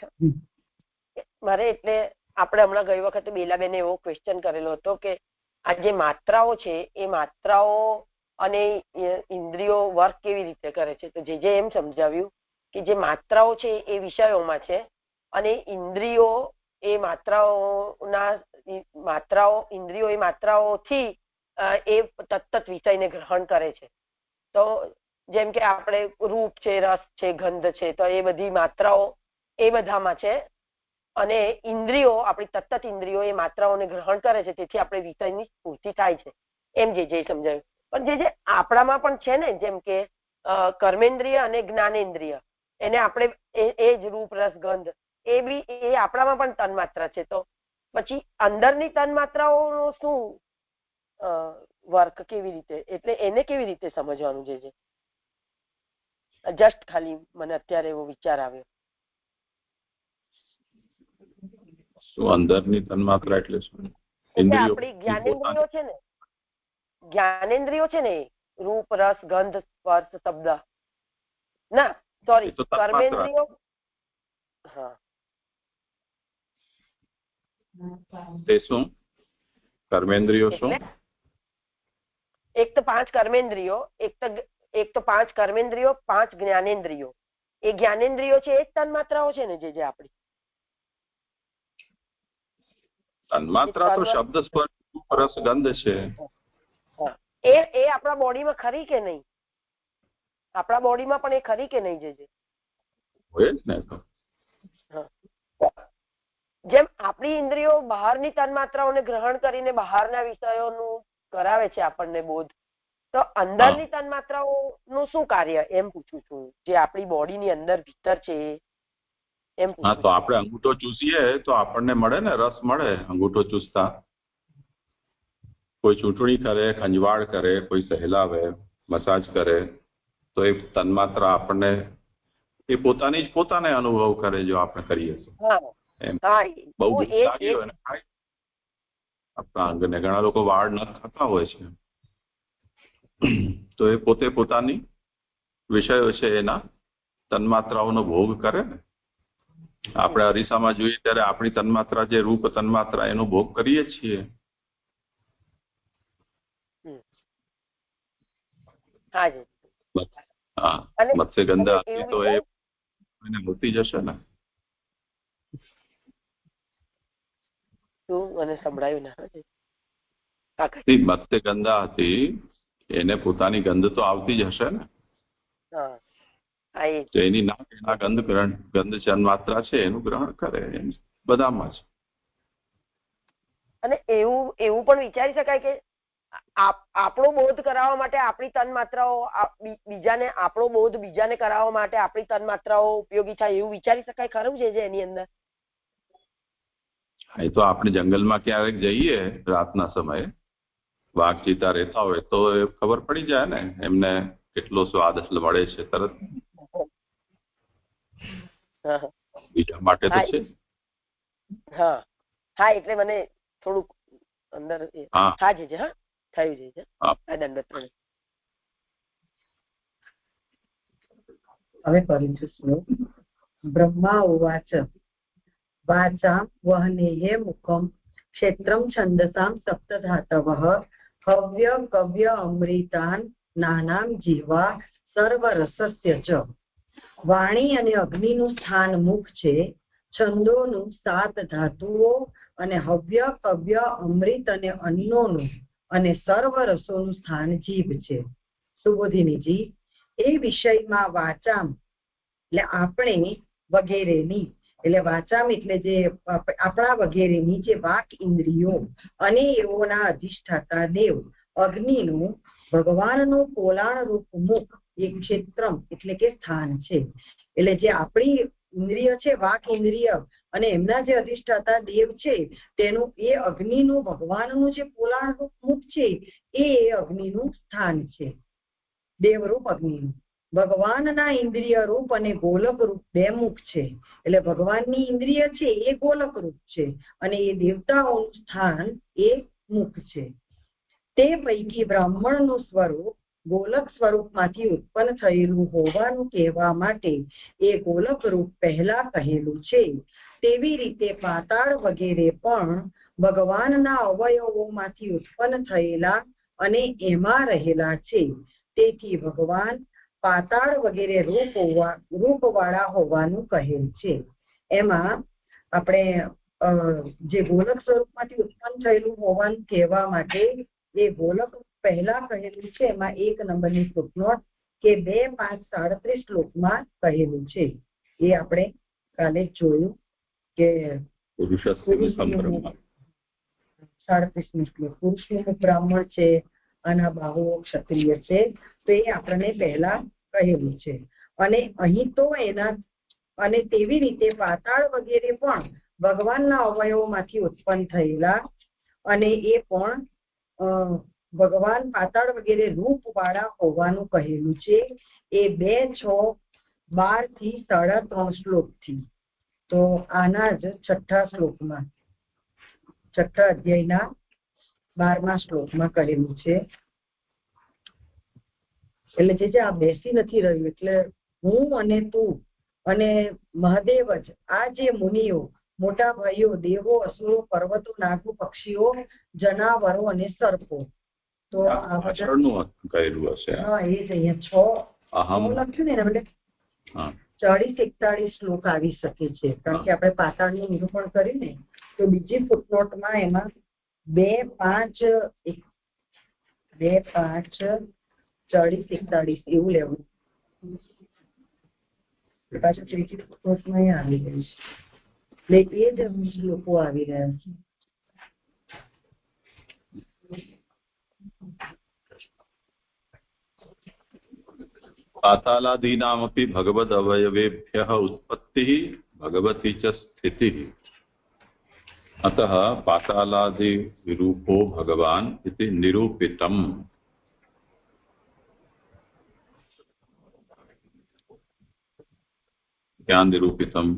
મારે એટલે આપણે હમણાં ગઈ વખતે બેલાબેને એવો ક્વેશ્ચન કરેલો હતો કે આ જે માત્રાઓ છે એ માત્રાઓ અને ઇન્દ્રિયો વર્ક કેવી રીતે કરે છે. તો જે એમ સમજાવ્યું કે જે માત્રાઓ છે એ વિષયોમાં છે અને ઇન્દ્રિયો એ માત્રાઓથી એ તત્ત વિષયને ગ્રહણ કરે છે. તો જેમ કે આપણે રૂપ છે, રસ છે, ગંધ છે, તો એ બધી માત્રાઓ એ બધામાં છે અને ઇન્દ્રિયો, આપણી તત્ત ઇન્દ્રિયો એ માત્રાઓને ગ્રહણ કરે છે, તેથી આપણે વિષયની સ્ફૂર્તિ થાય છે. એમ જે સમજાયું. પણ જે આપણામાં પણ છે ને, જેમ કે કર્મેન્દ્રિય અને જ્ઞાનેન્દ્રિય, એને આપણે એ જ રૂપ રસ ગંધ એ આપણામાં પણ તન્માત્રા છે. તો પછી અંદરની તન્માત્રાઓનો શું વર્ક કેવી રીતે, એટલે એને કેવી રીતે સમજવાનું છે? જસ્ટ ખાલી મને અત્યારે એવો વિચાર આવ્યો. શું અંદરની તન્માત્રા એટલે શું? આપણી જ્ઞાનેન્દ્રિયો છે ને, જ્ઞાનેન્દ્રિયો છે ને, રૂપ રસ ગંધ સ્પર્શ શબ્દ, ના સોરી કર્મેન્દ્રિયો. હા, તે શું? કર્મેન્દ્રિયો શું? એક તો 5 કર્મેન્દ્રિયો, એક તો 5 કર્મેન્દ્રિયો, 5 જ્ઞાનેન્દ્રિયો. એ જ્ઞાનેન્દ્રિયો છે એ જ તન્માત્રાઓ છે ને જે આપણી તન્માત્રા તો શબ્દ સ્પર્શ રૂપ રસ ગંધ છે. એ આપણા બોડીમાં ખરી કે નહીં? આપણા બોડીમાં પણ એ ખરી કે નહીં? જે હોય જ ને. જેમ આપણી ઇન્દ્રિયો બહારની તન્માત્રાઓને ગ્રહણ કરીને બહારના વિષયોનું કરાવે છે આપણને બોધ, તો અંદરની તન્માત્રાઓનું શું કાર્ય એમ પૂછું છું, જે આપણી બોડીની અંદર ભીતર છે એમ. હા, તો આપણે અંગૂઠો ચૂસીએ તો આપણને મળે ને, રસ મળે. અંગૂઠો ચૂસતા કોઈ ચૂંટણી કરે, ખંજવાળ કરે, કોઈ સહેલાવે, મસાજ કરે, તો એ તન્માત્રા આપણને એ પોતાની જ પોતાને અનુભવ કરે જો આપણે કરીએ તો. બહુ લાગી હોય ને આપણા અંગને. ઘણા લોકો વાળ ન ખાતા હોય છે, તો એ પોતે પોતાની વિષયો છે એના તન્માત્રાઓનો ભોગ કરે ને. આપણે અરીસામાં જોઈએ ત્યારે આપણી તન્માત્રા જે રૂપ તન્માત્રા એનો ભોગ કરીએ છીએ. હા, મત્સ્ય ગંધા હતી તો એ હોતી જશે ને. મત્સ્ય ગંધા હતી એને પોતાની ગંધ તો આવતી જ હશે ને. તો એની એના ગંધ તન્માત્રા છે એનું ગ્રહણ કરે એમ બધામાં જ. અને એવું પણ વિચારી શકાય કે આપણો બોધ કરાવવા માટે આપણી તન્માત્રાઓ બીજાને, આપણો બોધ બીજાને કરાવવા માટે આપણી તન્માત્રાઓ ઉપયોગી થાય એવું વિચારી શકાય ખરું છે એની અંદર? એ તો આપણે જંગલમાં ક્યારેક જઈએ રાતના સમયે, વાઘ ચીતા રહેતા હોય તો એ ખબર પડી જાય ને એમને કેટલો સ્વાદ મળે છે તરત. બીજા માટે તો છે. હા, એટલે મને થોડુંક અંદર થયું છે. હવે કરીશું શ્લોક. બ્રહ્મા ઉવાચ વાચામ વહનેહે મુખમ ક્ષેત્રમ છંદસામ સપ્તધાતવઃ હવ્ય કવ્ય અમૃતાન નાનામ જીવા સર્વરસસ્ય ચ. વાણી અને અગ્નિનું સ્થાન મુખ છે, છંદોનું 7 ધાતુઓ અને હવ્ય કવ્ય અમૃત અને અન્નોનું અને સર્વ રસોનું સ્થાન જીભ છે. સુબોધિનીજી, એ વિષયમાં વાચામ એટલે આપણે વગેરેની, એટલે વાચામ એટલે જે આપણા વગેરેની જે વાક ઇન્દ્રિયો અને એઓના અધિષ્ઠાતા દેવ અગ્નિનું ભગવાનનું પોલાણ રૂપ મુખ એ ક્ષેત્રમ એટલે કે સ્થાન છે. એટલે જે આપણી ઇન્દ્રિય છે, વાક ઇન્દ્રિય અને એમના જે અધિષ્ઠાતા દેવ છે તેનું એ અગ્નિનું ભગવાનનું જે પોલાણ રૂપ મુખ છે એ અગ્નિનું સ્થાન છે, દેવરૂપ અગ્નિનું. ભગવાનના ઇન્દ્રિય રૂપ અને ગોલક રૂપ 2 મુખ છે. એટલે ભગવાનની ઇન્દ્રિય છે એ ગોલક રૂપ છે અને એ દેવતાઓનું સ્થાન એ મુખ છે. તે પૈકી બ્રાહ્મણનું સ્વરૂપ ગોલક સ્વરૂપમાંથી ઉત્પન્ન થયેલું હોવાનું કહેવા માટે એ ગોલક રૂપ પહેલા કહેલું છે. તેવી રીતે પાતાળ વગેરે પણ ભગવાનના અવયવોમાંથી ઉત્પન્ન થયેલા અને એમાં રહેલા છે. તેથી ભગવાન પાતાળ વગેરે રૂપવાળા હોવાનું કહેલ છે. એમાં આપણે જે ગોલક સ્વરૂપમાંથી ઉત્પન્ન થયેલું હોવાનું કહેવા માટે એ ગોલક પહેલા કહેલું છે. એમાં 1 નંબરની ફૂટનોટ કે 2, 5, 37 શ્લોકમાં કહેલું છે. એ આપણે કાલે જોયું કે 37 શ્લોક પુરુષનું બ્રાહ્મણ છે, આના બાહુઓ ક્ષત્રિય છે, તો એ આપણને પહેલા કહેલું છે. અને અહીં તો એના અને તેવી રીતે પાતાળ વગેરે પણ ભગવાનના અવયવોમાંથી ઉત્પન્ન થયેલા અને એ પણ ભગવાન પાતાળ વગેરે રૂપવાળા હોવાનું કહેલું છે. એ 2, 6, 12 થી 3.5 શ્લોકથી. તો આના જ 6થા શ્લોકમાં, 6થા અધ્યાયના 12મા શ્લોકમાં કહેલું છે. એટલે જે આ બેસી નથી રહ્યું, એટલે હું અને તું અને મહાદેવ જ આ જે મુનિઓ મોટા ભાઈઓ દેવો, અસુરો, પર્વતો, નાગો, પક્ષીઓ, જનાવરો અને સર્પો. તો આ પાછળનું કહેલું હશે. હા, એ જ અહીંયા 6 લખ્યું ને એના બદલે 40-41 શ્લોક આવી શકે છે, કારણ કે આપણે પાતાળનું નિરૂપણ કર્યું ને. તો બીજી ફૂટનોટમાં એમાં 2, 5, 40-41 એવું લેવું. પાછું ત્રીજી ફૂટનોટમાં આવી ગયું છે, એટલે એ જ શ્લોકો આવી રહ્યા છે. पातालादीनामपि भगवद अवयवेभ्यः उत्पत्तिः भगवती च स्थितिः अतः पातालादि विरूपो भगवान् इति निरूपितम्. क्या निरूपितम्?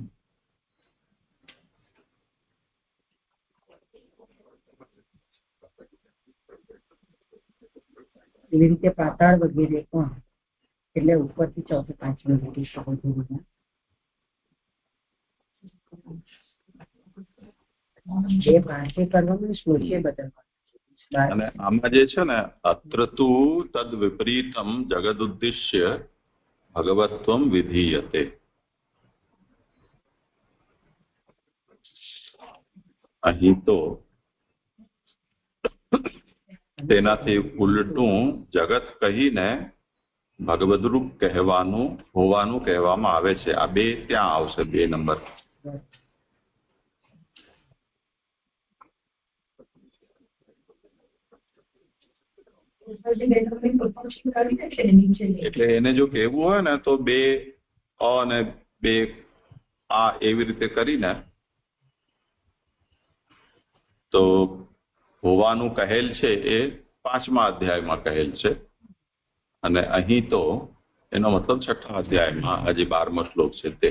એવી રીતે પાતાળ વગેરે પણ, એટલે ઉપરથી 4-5 શબ્દો કરવાનું, શ્લોકે બદલવાનું. અને આમાં જે છે ને, અત્ર તુ તદ વિપરીતમ જગદુદ્દિશ્ય ભગવત્વમ વિધીયતે. અહીં તો તેનાથી ઉલટું જગત કહીને ભગવદરૂપ હોવાનું કહેવામાં આવે છે. આ 2 ત્યાં આવશે, 2 નંબર. એટલે એને જો કહેવું હોય ને તો 2 અ અને 2 આ એવી રીતે કરીને તો હોવાનું કહેલ છે એ 5મા અધ્યાયમાં કહેલ છે, અને અહીં તો એનો મતલબ 6થા અધ્યાયમાં હજી 12મો શ્લોક છે તે.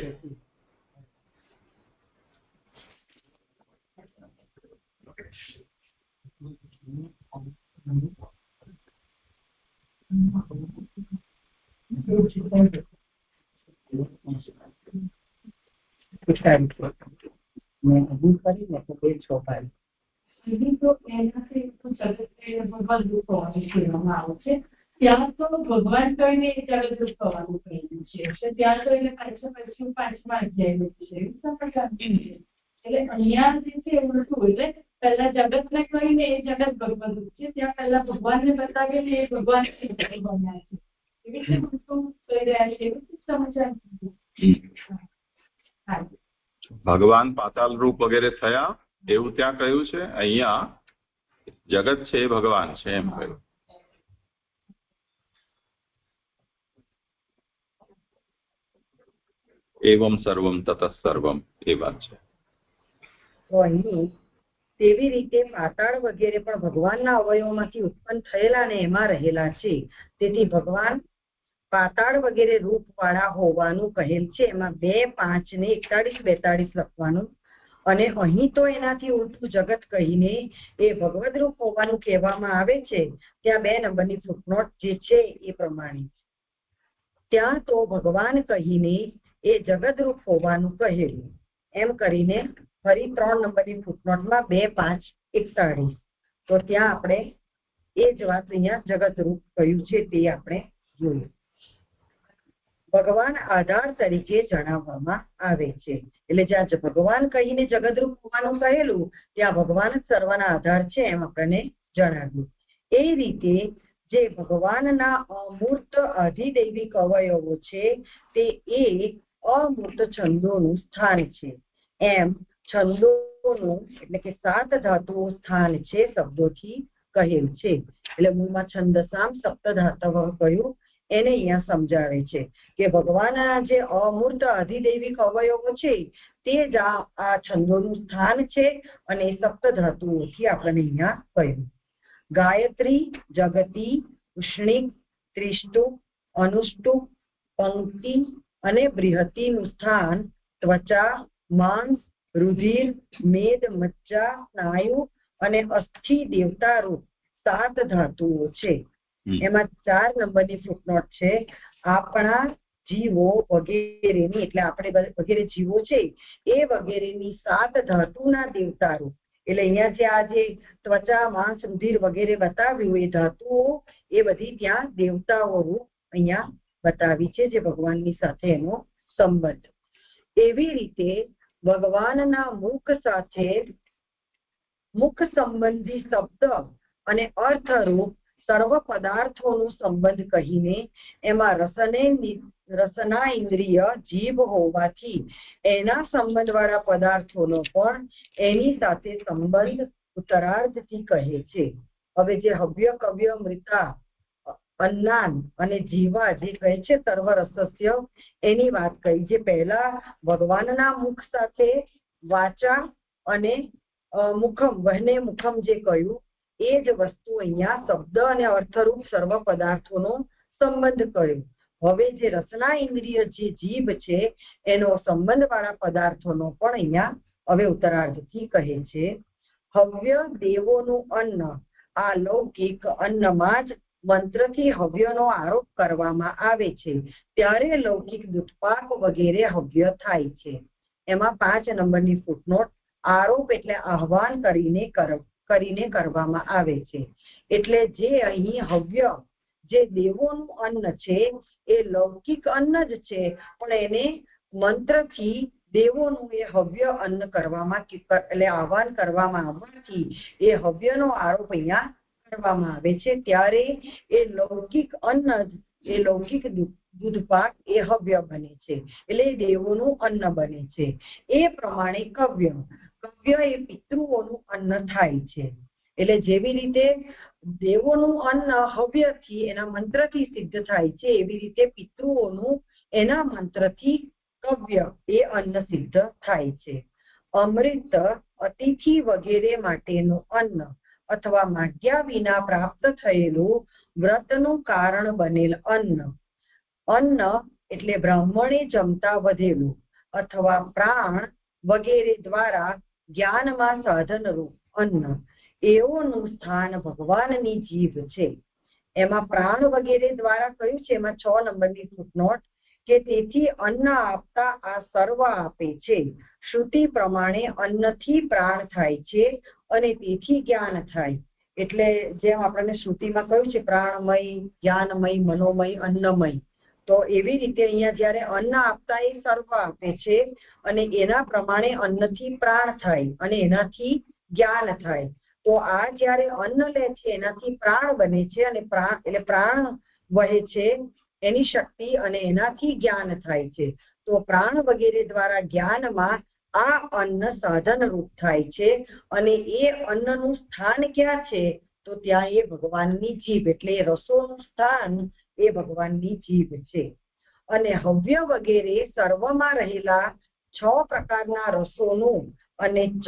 તો એનાથી ભગવાન રૂપ હોવાનું કહેવામાં આવે છે. ત્યાં તો ભગવાન કહીને એ જગતરૂપ હોવાનું કહેલું છે, એટલે ત્યાં તો એને પાછું 5મા અધ્યાયનું છે. એટલે અહીંયા જે છે ઉલટું, એટલે પહેલા જગતને કહીને એ જગત ભગવાન રૂપ છે, ત્યાં પહેલા ભગવાનને બતાવેલી એ ભગવાન બન્યા છે. એવી રીતે ઉલટું કહી રહ્યા છે, એવી રીતે સમજાય. ભગવાન પાતાલ રૂપ વગેરે થયા એવું ત્યાં કહ્યું છે. અહીંયા જગત છે એ ભગવાન છે એમ કહ્યું. એવમ સર્વમ તતઃ સર્વમ એ વાત છે. તો અહીં તેવી રીતે પાતાળ વગેરે પણ ભગવાનના અવયવોમાંથી ઉત્પન્ન થયેલા અને એમાં રહેલા છે. તેથી ભગવાન પાતાળ વગેરે રૂપ વાળા હોવાનું કહેલ છે. એમાં 2, 5 ને 41-42 લખવાનું. અને અહીં તો એનાથી ઉલટું જગત કહીને એ ભગવદ રૂપ હોવાનું કહેવામાં આવે છે. ત્યાં 2 નંબરની ફૂટનોટ જે છે એ પ્રમાણે, ત્યાં તો ભગવાન કહીને એ જગદરૂપ હોવાનું કહેલું. એમ કરીને ફરી 3 નંબરની ફૂટનોટમાં 2, 5, 41. તો ત્યાં આપણે એ જ વાત અહીંયા જગતરૂપ કહ્યું છે તે આપણે જોયું. ભગવાન આધાર તરીકે જણાવવામાં આવે છે. એટલે જ્યાં ભગવાન કહીને જગદરૂપ હોવાનું કહેલું ત્યાં ભગવાન જ સર્વના આધાર છે એમ આપણને જણાવ્યું. એ રીતે જે ભગવાનના અમૂર્ત અધિદૈવિક અવયવો છે તે એ અમૂર્ત છંદોનું સ્થાન છે. એમ છંદોનું એટલે કે 7 ધાતુઓ સ્થાન છે શબ્દોથી કહેલ છે. એટલે મૂળમાં છંદસામ સપ્તધાતવ કહ્યું, એને અહીંયા સમજાવે છે કે ભગવાનના જે અમૂર્ત અધિદૈવિક અવયવો છે તે જ આ છંદોનું સ્થાન છે, અને સપ્તધાતુઓથી આપણને અહીંયા કહ્યું. ગાયત્રી, જગતી, ઉષ્ણિક, ત્રિષ્ટુપ, અનુષ્ટુપ, પંક્તિ અને બૃહતિનું સ્થાન ત્વચા, માંસ, રુધિર, મેદ, મજ્જા, સ્નાયુ અને અસ્થિ દેવતા રૂપ 7 ધાતુઓ છે. એમાં 4 નંબરની ફૂટનોટ છે. આપણા જીવો વગેરેની, એટલે આપણે વગેરે જીવો છે એ વગેરેની 7 ધાતુના દેવતા રૂપ. એટલે અહીંયા જે આ જે ત્વચા, માંસ, રુધિર વગેરે બતાવ્યું એ ધાતુઓ એ બધી ત્યાં દેવતાઓ રૂપ અહીંયા બતાવી છે, જે ભગવાનની સાથે એનો સંબંધ. એવી રીતે ભગવાનના મુખ સાથે મુખ સંબંધી શબ્દ અને અર્થરૂપ સર્વ પદાર્થોનો સંબંધ કહીને એમાં રસના ઇન્દ્રિય જીભ હોવાથી એના સંબંધ વાળા પદાર્થોનો પણ એની સાથે સંબંધ ઉત્તરાર્ધથી કહે છે. હવે જે હવ્ય, કવ્ય, મૃતા, અન્નાન અને જીવા જે કહે છે સર્વ રસસ્ય, એની વાત કહી. જે પહેલા ભગવાનના મુખ સાથે વાચા અને મુખમ, વહને મુખમ જે કહ્યું એ જ વસ્તુ અહીંયા શબ્દ અને અર્થરૂપ સર્વ પદાર્થોનો સંબંધ કર્યો. હવે જે રસના ઇન્દ્રિય જે જીભ છે એનો સંબંધ વાળા પદાર્થોનો પણ અહીંયા હવે ઉત્તરાર્ધથી કહે છે. હવ્ય દેવોનું અન્ન, આ લૌકિક અન્નમાં જ મંત્રથી હવ્યનો આરોપ કરવામાં આવે છે ત્યારે લૌકિક દુષ્પાક વગેરે હવ્ય થાય છે. એમાં 5 નંબરની ફૂટનોટ. આરોપ એટલે આહવાન કરીને કરવામાં આવે છે. એટલે જે અહીં હવ્ય જે દેવોનું અન્ન છે એ લૌકિક અન્ન જ છે, પણ એને મંત્રથી દેવોનું એ હવ્ય અન્ન કરવામાં એટલે આહવાન કરવામાં આવવાથી એ હવ્યનો આરોપ અહીંયા કરવામાં આવે છે. ત્યારે એ લૌકિક અન્ન જ એ લૌકિક દૂધપાક એ હવ્ય બને છે, એટલે દેવોનું અન્ન બને છે. એ પ્રમાણે કવ્ય એ પિતૃઓનું અન્ન થાય છે. એટલે જેવી રીતે દેવોનું અન્ન હવ્યથી એના મંત્રથી સિદ્ધ થાય છે, એવી રીતે પિતૃઓનું એના મંત્રથી કવ્ય એ અન્ન સિદ્ધ થાય છે. અમૃત અતિથિ વગેરે માટેનું અન્ન અથવા માગ્યા વિના પ્રાપ્ત થયેલું વ્રતનું કારણ બનેલ અન્ન. અન્ન એટલે બ્રાહ્મણે જમતા વધેલું અથવા પ્રાણ વગેરે દ્વારા જ્ઞાનમાં સાધનરૂપ અન્ન, એઓનું સ્થાન ભગવાનની જીભ છે. એમાં પ્રાણ વગેરે દ્વારા કહ્યું છે, એમાં 6 નંબરની ફૂટનોટ કે તેથી અન્ન આપતા આ સર્વ આપે છે. શ્રુતિ પ્રમાણે અન્નથી પ્રાણ થાય છે અને તેથી જ્ઞાન થાય. એટલે જેમ આપણને શ્રુતિમાં કહ્યું છે પ્રાણમય, જ્ઞાનમય, મનોમય, અન્નમય, તો એવી રીતે અહીંયા જયારે અન્ન આપતા એ સર્વ આપે છે અને એના પ્રમાણે અન્નથી પ્રાણ થાય અને એનાથી જ્ઞાન થાય. તો આ જયારે અન્ન લે છે એનાથી પ્રાણ બને છે અને પ્રાણ એટલે પ્રાણ વહે છે એની શક્તિ અને એનાથી જ્ઞાન થાય છે. તો પ્રાણ વગેરે દ્વારા જ્ઞાનમાં આ અન્ન સાધન રૂપ થાય છે અને એ અન્નનું સ્થાન ક્યાં છે તો ત્યાં એ ભગવાનની જીભ, એટલે રસોનું સ્થાન એ ભગવાનની જીભ છે. અને હવ્ય વગેરે સર્વમાં રહેલા 6 પ્રકારના રસોનું અને ચ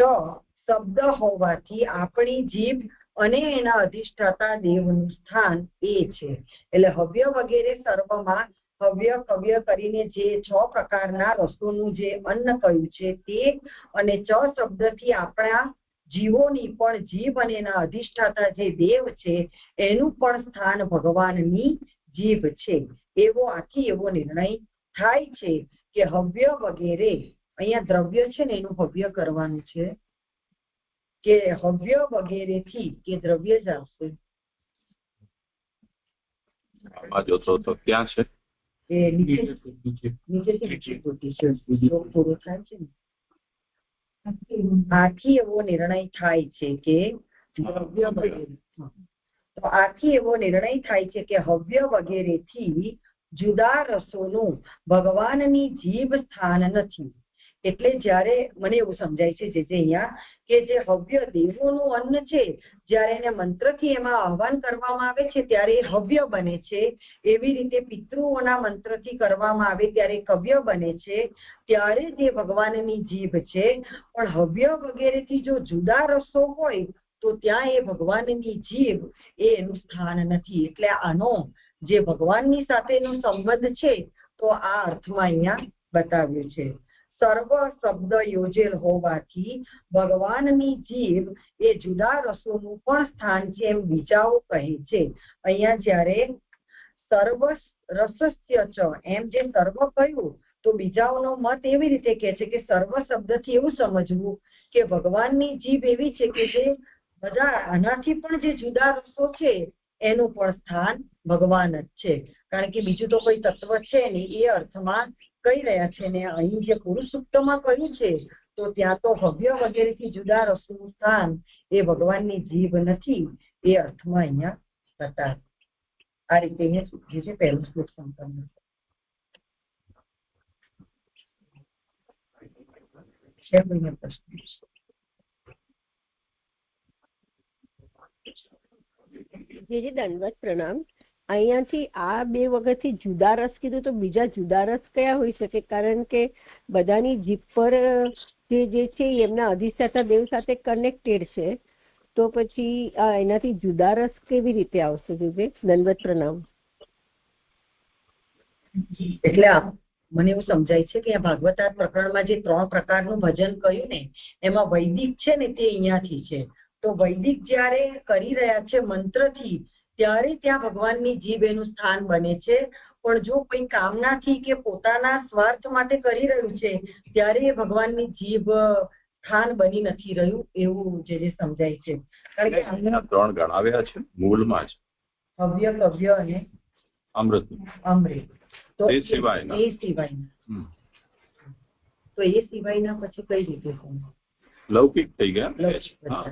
શબ્દ હોવાથી આપણી જીભ અને એના અધિષ્ઠાતા દેવનું સ્થાન એ છે. એટલે હવ્ય વગેરે સર્વમાં હવ્ય, કવ્ય કરીને જે 6 પ્રકારના રસોનું જે અન્ન કહ્યું છે તે અને ચ શબ્દથી આપણા જીવોની પણ જીભ અને એના અધિષ્ઠાતા જે દેવ છે એનું પણ સ્થાન ભગવાનની જીભ છે. એવો આથી એવો નિર્ણય થાય છે કે હવ્ય વગેરે, અહીંયા દ્રવ્ય છે ને એનું હવ્ય કરવાનું છે કે હવ્ય વગેરેથી કે દ્રવ્ય જ આવશે. તો ક્યાં છે એ નીચેથી પૂરો થાય છે ને. આથી એવો નિર્ણય થાય છે કે દ્રવ્ય વગેરે, તો આથી એવો નિર્ણય થાય છે કે હવ્ય વગેરેથી જુદા રસોનું ભગવાનની જીભ સ્થાન નથી. એટલે જ્યારે મને એવું સમજાય છે જે અહીંયા કે જે હવ્ય દેવોનું અન્ન છે જ્યારે એને મંત્રથી એમાં આહવાન કરવામાં આવે છે ત્યારે એ હવ્ય બને છે. એવી રીતે પિતૃઓના મંત્રથી કરવામાં આવે ત્યારે કવ્ય બને છે. ત્યારે જે ભગવાનની જીભ છે, પણ હવ્ય વગેરેથી જો જુદા રસો હોય તો ત્યાં એ ભગવાનની જીભ એનું સ્થાન નથી. એટલે આનો જે ભગવાનની સાથેનો સંબંધ છે તો આ અર્થમાં અહીંયા બતાવ્યું છે. સર્વ શબ્દ યોજેલ હોવાથી ભગવાનની જીભ એ જુદા રસોનું પણ સ્થાન છે એમ બીજાઓ કહે છે. અહીંયા જયારે સર્વ રસસ્ય ચ એમ જે સર્વ કહ્યું તો બીજાઓનો મત એવી રીતે કહે છે કે સર્વ શબ્દથી એવું સમજવું કે ભગવાનની જીભ એવી છે કે જે બધા આનાથી પણ જે જુદા રસો છે એનું પણ સ્થાન ભગવાન જ છે, કારણ કે બીજું તો કોઈ તત્વ છે નહીં એ અર્થમાં કહી રહ્યા છે. ને અહીં જે પુરુષ સૂક્તમાં કહ્યું છે તો ત્યાં તો હવ્ય વગેરેથી જુદા રસોનું સ્થાન એ ભગવાનની જીભ નથી એ અર્થમાં અહીંયા બતાવે. આ રીતે અહીંયા જે છે પહેલું શ્લોક સંપન્ન છે. કોઈને પ્રશ્ન? જી દંડવત પ્રણામ. અહીંયાથી આ બે વખતથી જુદા રસ કીધું તો બીજા જુદા રસ કયા હોઈ શકે? કારણ કે બધાની જીભ પર જે છે એમના અધિષ્ઠાતા દેવ સાથે કનેક્ટેડ છે, તો પછી એનાથી જુદા રસ કેવી રીતે આવશે? દંડવત પ્રણામ. એટલે મને એવું સમજાય છે કે ભાગવતાર પ્રકરણમાં જે 3 પ્રકારનું ભજન કહ્યું ને એમાં વૈદિક છે ને તે અહીંયાથી છે. તો વૈદિક જયારે કરી રહ્યા છે મંત્રથી ત્યારે ત્યાં ભગવાનની જીભ એનું સ્થાન બને છે, પણ જો કોઈ કામનાથી કે પોતાના સ્વાર્થ માટે કરી રહ્યું છે ત્યારે એ ભગવાનની જીભ સ્થાન બની નથી રહ્યું એવું જે સમજાય છે. કારણ કે 3 ગણાવ્યા છે મૂળમાં જ, હવ્ય, કવ્ય અને અમૃત. તો એ સિવાયના તો એ સિવાયના પછી કઈ રીતે લૌકિક થઈ ગયા? હા,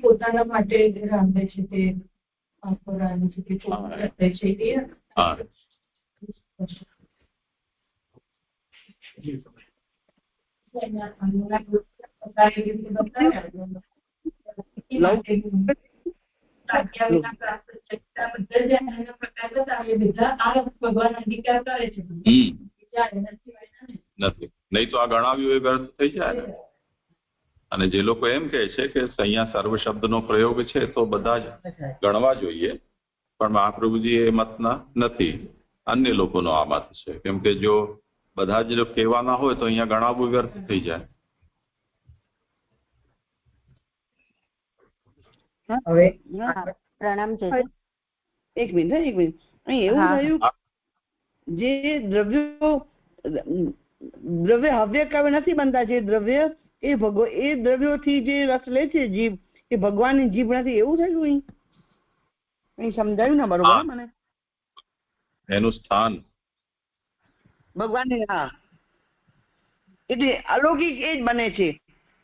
પોતાના માટે રાંધે છે તે ભગવાન અંગીકાર કરે છે નથી, નહીં તો આ ગણાવ્યું એ વ્યર્થ થઈ જાય ને. અને જે લોકો એમ કહે છે કે અહીંયા સર્વ શબ્દનો પ્રયોગ છે તો બધા જ ગણવા જોઈએ, પણ મહાપ્રભુજી એ મતના નથી, અન્ય લોકોનો આ મત છે. કેમ કે જો બધા જ કહેવાના હોય તો અહીંયા ગણાવવું વ્યર્થ થઈ જાય. હવે પ્રણામ છે. એક મિનિટ અહીં એવું થયું જે દ્રવ્ય હવ્ય કવે નથી બનતા, જે દ્રવ્ય એ દ્રવ્યોથી જે રસ લે છે જીભ એ ભગવાનની જીભ નથી, એવું થયું અહીં સમજાયું ને બરોબર? મને એનું સ્થાન ભગવાનની, હા, એટલે અલૌકિક એ જ બને છે,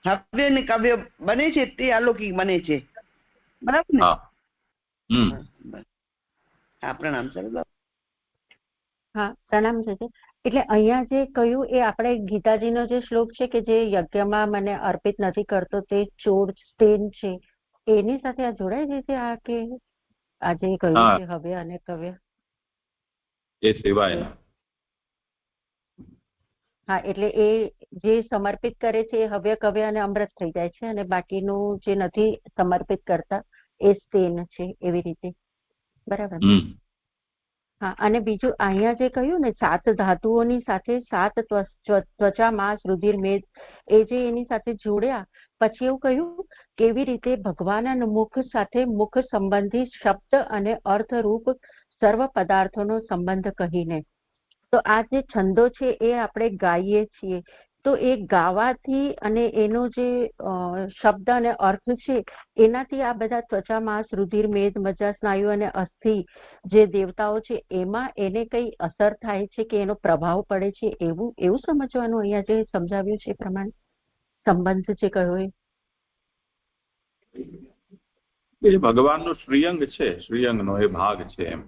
હવ્ય ને કવ્ય બને છે તે અલૌકિક બને છે, બરાબર ને? હા, પ્રણામ સર. હા, પ્રણામ છે. એટલે અહીંયા જે કહ્યું એ આપણે ગીતાજીનો જે શ્લોક છે કે જે યજ્ઞમાં મને અર્પિત નથી કરતો તે ચોર તેન છે, એની સાથે આ જોડાઈ જાય છે આ કે આ જે કહ્યું છે હવ્ય અને કવ્ય એ સિવાયના? હા, એટલે એ જે સમર્પિત કરે છે એ હવ્ય કવ્ય અને અમૃત થઈ જાય છે, અને બાકીનું જે નથી સમર્પિત કરતા એ સ્તેન છે, એવી રીતે, બરાબર? હા, અને બીજું અહીંયા જે કહ્યું ને 7 ધાતુઓની સાથે 7 ત્વચા, માંસ, રુધિર, મેદ એ જે એની સાથે જોડ્યા પછી એવું કહ્યું કેવી રીતે ભગવાન મુખ સાથે મુખ સંબંધી શબ્દ અને અર્થરૂપ સર્વ પદાર્થોનો સંબંધ કહીને. તો આ જે છંદો છે એ આપણે ગાઈએ છીએ તો એ ગાવાથી અને એનો જે શબ્દ અને અર્થ છે એનાથી આ બધા ત્વચા, માંસ, રુધિર, મેદ, મજ્જા, સ્નાયુ અને અસ્થિ જે દેવતાઓ છે એમાં એને કઈ અસર થાય છે કે એનો પ્રભાવ પડે છે, એવું સમજવાનું અહીંયા જે સમજાવ્યું છે એ પ્રમાણે સંબંધ જે કહ્યો એ ભગવાનનો શ્રીઅંગ છે, શ્રીઅંગનો એ ભાગ છે એમ,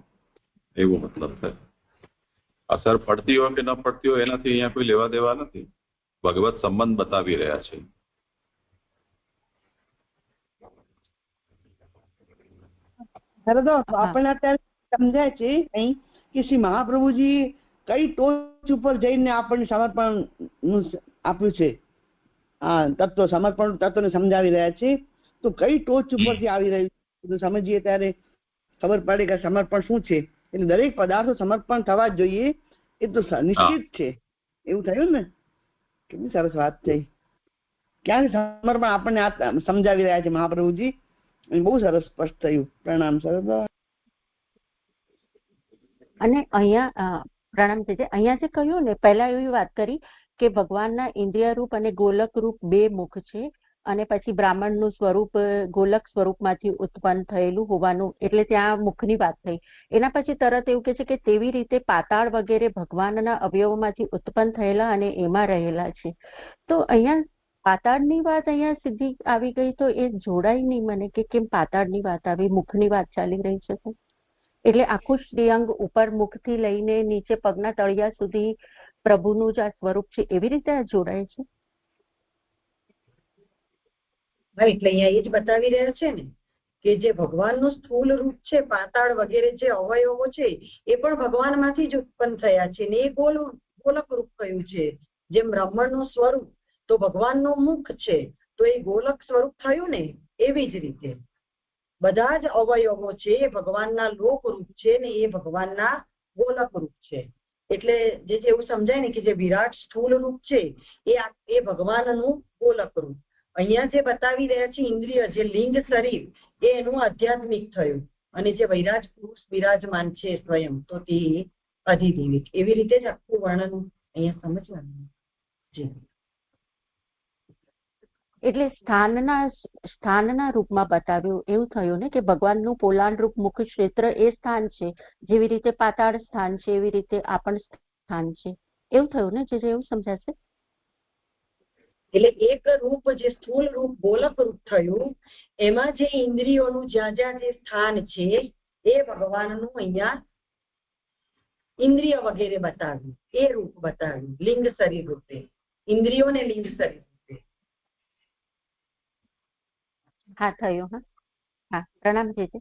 એવો મતલબ થાય. અસર પડતી હોય કે ન પડતી હોય એનાથી અહીંયા કોઈ લેવા દેવા નથી, ભગવત સંબંધ બતાવી રહ્યા છે. આપણને અત્યારે સમજાય છે અહીં કે શ્રી મહાપ્રભુજી કઈ ટોચ ઉપર જઈને આપણને સમર્પણ આપ્યું છે, તત્વ સમર્પણ તત્વને સમજાવી રહ્યા છે. તો કઈ ટોચ ઉપરથી આવી રહ્યું છે સમજીએ ત્યારે ખબર પડે કે સમર્પણ શું છે. એટલે દરેક પદાર્થો સમર્પણ થવા જ જોઈએ એ તો નિશ્ચિત છે. એવું થયું ને? કેટલી સરસ વાત થઈ. ક્યાં સમર્પણ આપણને સમજાવી રહ્યા છે મહાપ્રભુજી. બહુ સરસ સ્પષ્ટ થયું. પ્રણામ સરસ. અને અહીંયા પ્રણામ છે અહીંયા જે કહ્યું ને પહેલા એવી વાત કરી કે ભગવાનના ઇન્દ્રિય રૂપ અને ગોલક રૂપ બે મુખ છે અને પછી બ્રાહ્મણનું સ્વરૂપ ગોલક સ્વરૂપમાંથી ઉત્પન્ન થયેલું હોવાનું, એટલે ત્યાં મુખની વાત થઈ. એના પછી તરત એવું કે છે કે તેવી રીતે પાતાળ વગેરે ભગવાનના અવયવોમાંથી ઉત્પન્ન થયેલા અને એમાં રહેલા છે. તો અહીંયા પાતાળની વાત અહીંયા સીધી આવી ગઈ તો એ જોડાય નહીં મને કે કેમ પાતાળની વાત આવી, મુખની વાત ચાલી રહી છે. એટલે આખું શ્રીઅંગ ઉપર મુખથી લઈને નીચે પગના તળિયા સુધી પ્રભુનું જે સ્વરૂપ છે એવી રીતે જોડાય છે. એટલે અહીંયા એ જ બતાવી રહ્યા છે ને કે જે ભગવાનનું સ્થૂલ રૂપ છે, પાતાળ વગેરે જે અવયવો છે એ પણ ભગવાનમાંથી જ ઉત્પન્ન થયા છે ને એ ગોલક રૂપ કયું છે. જેમ બ્રાહ્મણનું સ્વરૂપ તો ભગવાનનું મુખ છે તો એ ગોલક સ્વરૂપ થયું ને, એવી જ રીતે બધા જ અવયવો છે એ ભગવાનના લોક રૂપ છે ને એ ભગવાનના ગોલક રૂપ છે. એટલે જે એવું સમજાય ને કે જે વિરાટ સ્થૂલ રૂપ છે એ ભગવાનનું ગોલક રૂપ. અહીંયા જે બતાવી રહ્યા છે ઇન્દ્રિય જે લિંગ શરીર એ એનું આધ્યાત્મિક થયું અને જે વૈરાજ પુરુષ બિરાજમાન છે સ્વયં તો તે અધિદૈવિક. એવી રીતે જ આખું વર્ણન અહીંયા સમજવાનું. જી એટલે સ્થાનના રૂપમાં બતાવ્યું એવું થયું ને કે ભગવાનનું પોલાણ રૂપ મુખ ક્ષેત્ર એ સ્થાન છે, જેવી રીતે પાતાળ સ્થાન છે એવી રીતે આ પણ સ્થાન છે, એવું થયું ને જે એવું સમજાશે. એટલે એક રૂપ જે સ્થૂલ રૂપ ગોલક રૂપ થયું એમાં જે ઇન્દ્રિયોનું જ્યાં જ્યાં જે સ્થાન છે એ ભગવાનનું અહીંયા ઇન્દ્રિય વગેરે બતાવ્યું, એ રૂપ બતાવ્યું લિંગ શરીર રૂપે, ઇન્દ્રિયોને લિંગ શરીર રૂપે. હા થયું. હા પ્રણામ છે.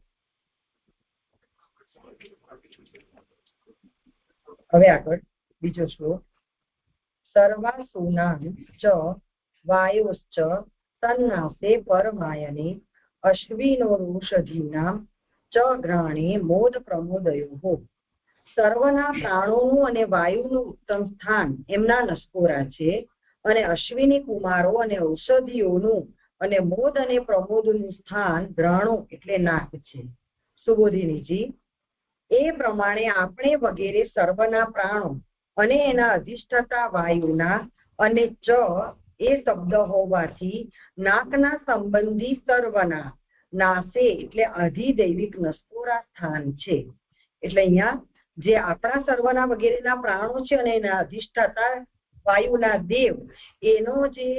હવે આગળ બીજો શ્લોક. સર્વાસુનાં ચ વાયુશ્ચ તન્નાસે પરમાયને અશ્વિનોરુષધીનાં ચ ઘ્રાણે મોદ પ્રમોદયોઃ. સર્વના પ્રાણોનું અને વાયુનું ઉત્તમ સ્થાન એમના નસકોરા છે અને અશ્વિની કુમારો અને ઔષધિઓનું અને મોદ અને પ્રમોદનું સ્થાન ગ્રહણો એટલે નાક છે. સુબોધિનીજી, એ પ્રમાણે આપણે વગેરે સર્વના પ્રાણો અને એના અધિષ્ઠાતા વાયુના અને ચ એ શબ્દ હોવાથી નાકના સંબંધી સર્વના નાસે એટલે અધિદૈવિક નસકોરા સ્થાન છે. એટલે અહીંયા જે આપણા સર્વના વગેરેના પ્રાણો છે અને એના અધિષ્ઠાતા વાયુના દેવ એનો જે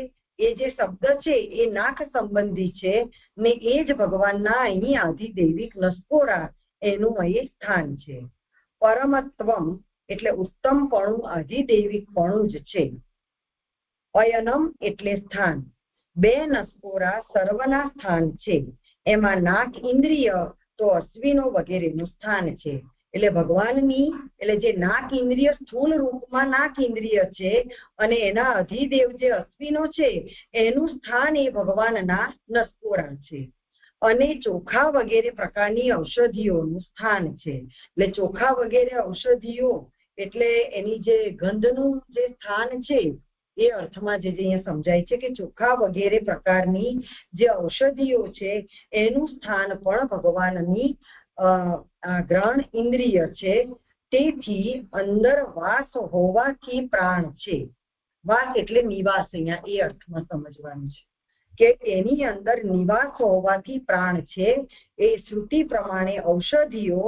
શબ્દ છે એ નાક સંબંધી છે ને એ જ ભગવાનના અહીં અધિદૈવિક નસકોરા એનું અહીં સ્થાન છે. પરમત્વમ એટલે ઉત્તમપણું અધિદૈવિકપણું જ છે. અયનમ એટલે સ્થાન. બે નસકોરા સર્વના સ્થાન છે. એમાં નાક ઇન્દ્રિય તો અશ્વિનો વગેરેનું સ્થાન છે. એટલે ભગવાનની એટલે જે નાક ઇન્દ્રિય સ્થૂળ રૂપમાં નાક ઇન્દ્રિય છે અને એના અધિદેવ જે અશ્વિનો છે એનું સ્થાન એ ભગવાનના નસકોરા છે. અને ચોખા વગેરે પ્રકારની ઔષધિઓનું સ્થાન છે. એટલે ચોખા વગેરે ઔષધિઓ એટલે એની જે ગંધનું જે સ્થાન છે એ અર્થમાં જે અહીંયા સમજાય છે કે ચોખા વગેરે પ્રકારની જે ઔષધિઓ છે એનું સ્થાન પણ ભગવાનની ગ્રહણ ઇન્દ્રિય છે. તેથી અંદર વાસ હોવાથી પ્રાણ છે. વાસ એટલે નિવાસ, અહીંયા એ અર્થમાં સમજવાનું છે કે એની અંદર નિવાસ હોવાથી પ્રાણ છે. એ શ્રુતિ પ્રમાણે ઔષધિઓ